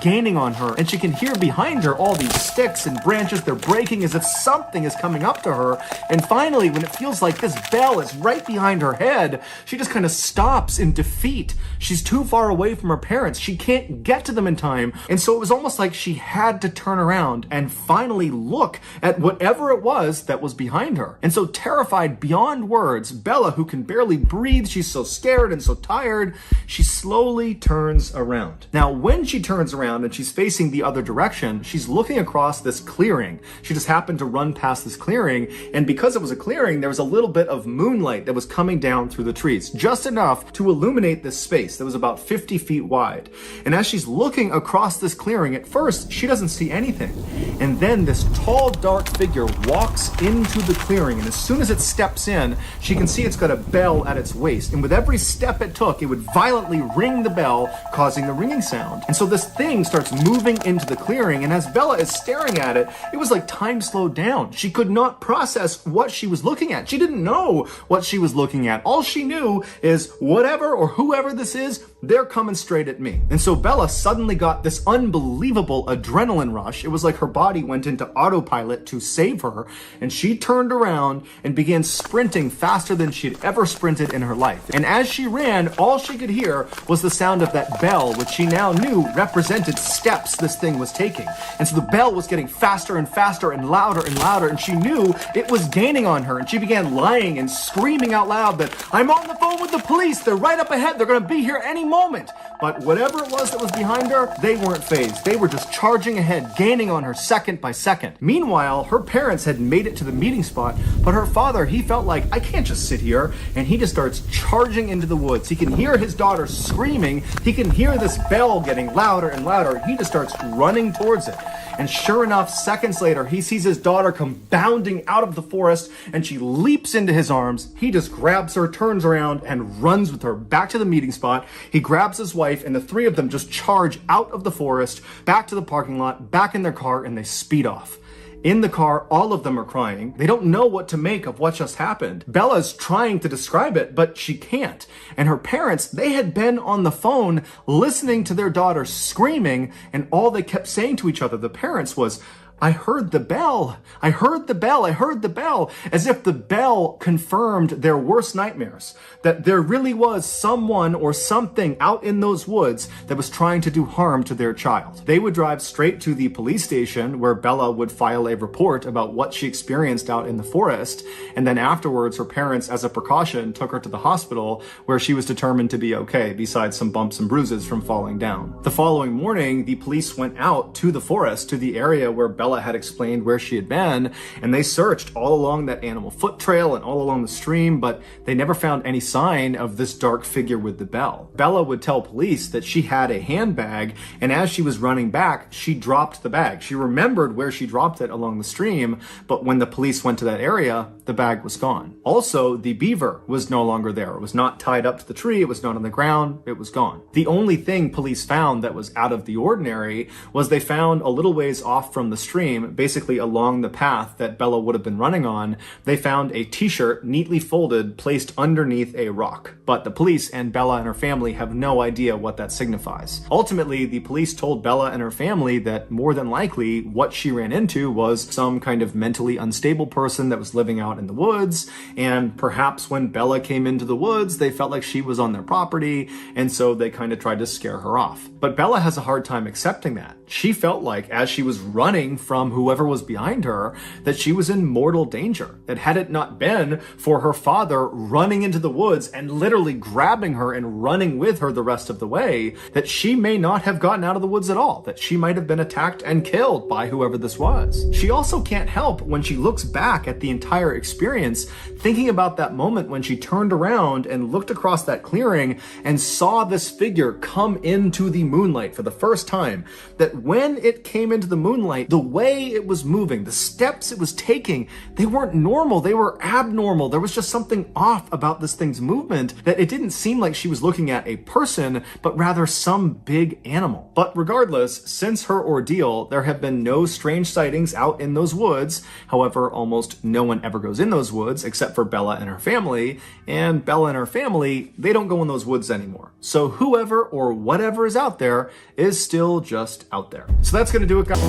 gaining on her. And she can hear behind her all these sticks and branches. They're breaking as if something is coming up to her. And finally, when it feels like this bell is right behind her head, she just kind of stops in defeat. She's too far away from her parents. She can't get to them in time. And so it was almost like she had to turn around and finally look at whatever it was that was behind her. And so terrified beyond words, Bella, who can barely breathe, she's so scared and so tired, she slowly turns around. Now, when she turns turns around and she's facing the other direction. She's looking across this clearing. She just happened to run past this clearing, and because it was a clearing, there was a little bit of moonlight that was coming down through the trees, just enough to illuminate this space that was about 50 feet wide. And as she's looking across this clearing, at first, she doesn't see anything. And then this tall, dark figure walks into the clearing, and as soon as it steps in, she can see it's got a bell at its waist. And with every step it took, it would violently ring the bell, causing the ringing sound. And so this thing starts moving into the clearing, and as Bella is staring at it, it was like time slowed down. She could not process what she was looking at. She didn't know what she was looking at. All she knew is whatever or whoever this is, they're coming straight at me. And so Bella suddenly got this unbelievable adrenaline rush. It was like her body went into autopilot to save her, and she turned around and began sprinting faster than she'd ever sprinted in her life. And as she ran, all she could hear was the sound of that bell, which she now knew represented steps this thing was taking. And so the bell was getting faster and faster and louder, and she knew it was gaining on her. And she began lying and screaming out loud that, "I'm on the phone with the police. They're right up ahead. They're going to be here any moment." But whatever it was that was behind her, they weren't fazed. They were just charging ahead, gaining on her second by second. Meanwhile, her parents had made it to the meeting spot, but her father, he felt like, I can't just sit here. And he just starts charging into the woods. He can hear his daughter screaming. He can hear this bell getting louder and louder. He just starts running towards it. And sure enough, seconds later, he sees his daughter come bounding out of the forest, and she leaps into his arms. He just grabs her, turns around, and runs with her back to the meeting spot. He grabs his wife, and the three of them just charge out of the forest, back to the parking lot, back in their car, and they speed off. In the car, all of them are crying. They don't know what to make of what just happened. Bella's trying to describe it, but she can't. And her parents, they had been on the phone listening to their daughter screaming, and all they kept saying to each other, the parents, was, "I heard the bell. I heard the bell. I heard the bell," as if the bell confirmed their worst nightmares, that there really was someone or something out in those woods that was trying to do harm to their child. They would drive straight to the police station where Bella would file a report about what she experienced out in the forest, and then afterwards her parents, as a precaution, took her to the hospital where she was determined to be okay, besides some bumps and bruises from falling down. The following morning, the police went out to the forest, to the area where Bella had explained where she had been, and they searched all along that animal foot trail and all along the stream, but they never found any sign of this dark figure with the bell. Bella would tell police that she had a handbag, and as she was running back, she dropped the bag. She remembered where she dropped it along the stream, but when the police went to that area, the bag was gone. Also, the beaver was no longer there. It was not tied up to the tree. It was not on the ground. It was gone. The only thing police found that was out of the ordinary was they found a little ways off from the stream, basically along the path that Bella would have been running on, they found a t-shirt neatly folded placed underneath a rock. But the police and Bella and her family have no idea what that signifies. Ultimately, the police told Bella and her family that more than likely what she ran into was some kind of mentally unstable person that was living out in the woods, and perhaps when Bella came into the woods, they felt like she was on their property, and so they kind of tried to scare her off. But Bella has a hard time accepting that. She felt like, as she was running from whoever was behind her, that she was in mortal danger. That had it not been for her father running into the woods and literally grabbing her and running with her the rest of the way, that she may not have gotten out of the woods at all, that she might have been attacked and killed by whoever this was. She also can't help, when she looks back at the entire experience, thinking about that moment when she turned around and looked across that clearing and saw this figure come into the moonlight for the first time, that when it came into the moonlight, the way it was moving, the steps it was taking, they weren't normal, they were abnormal. There was just something off about this thing's movement, that it didn't seem like she was looking at a person, but rather some big animal. But regardless, since her ordeal, there have been no strange sightings out in those woods. However, almost no one ever goes in those woods except for Bella and her family, and Bella and her family, they don't go in those woods anymore. So whoever or whatever is out there is still just out there. So that's gonna do it, guys.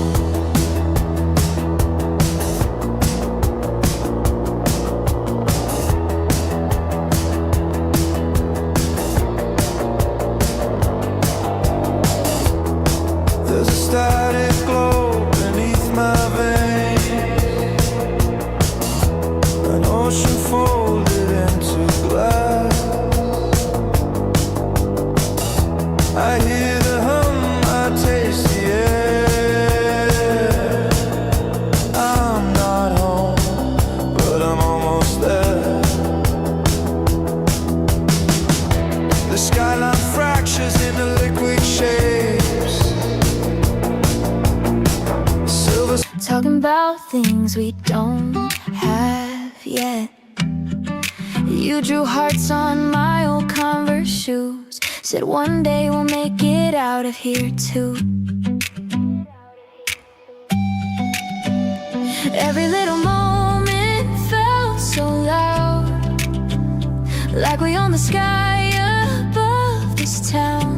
There's a static glow beneath my veins, an ocean folded into glass. I hear the hum, I taste skyline fractures into liquid shapes. Silver Talking about things we don't have yet. You drew hearts on my old Converse shoes. Said one day we'll make it out of here too. Every little moment felt so loud, like we own the sky above this town.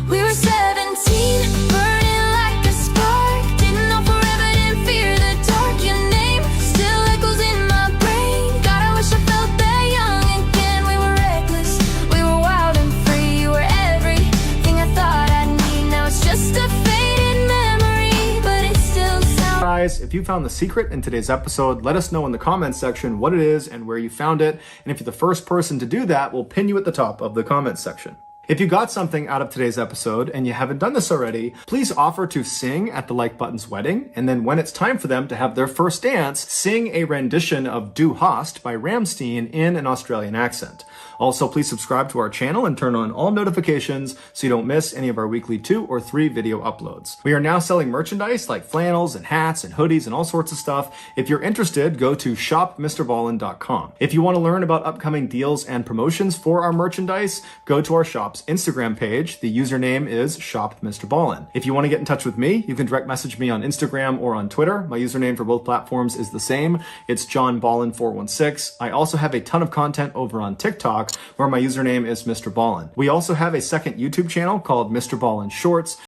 We were 17, burning like a spark. Didn't know forever, didn't fear the dark. Your name still echoes in my brain. God, I wish I felt that young again. We were reckless, we were wild and free. You were everything I thought I'd need. Now it's just a faded memory, but it still sounds. Guys, if you found the secret in today's episode, let us know in the comments section what it is and where you found it. And if you're the first person to do that, we'll pin you at the top of the comments section. If you got something out of today's episode and you haven't done this already, please offer to sing at the Like Button's wedding. And then when it's time for them to have their first dance, sing a rendition of Du Hast by Rammstein in an Australian accent. Also, please subscribe to our channel and turn on all notifications so you don't miss any of our weekly 2 or 3 video uploads. We are now selling merchandise like flannels and hats and hoodies and all sorts of stuff. If you're interested, go to shopmrballen.com. If you want to learn about upcoming deals and promotions for our merchandise, go to our shop's Instagram page. The username is shopmrballen. If you want to get in touch with me, you can direct message me on Instagram or on Twitter. My username for both platforms is the same. It's johnballen416. I also have a ton of content over on TikTok, where my username is MrBallen. We also have a second YouTube channel called MrBallen Shorts,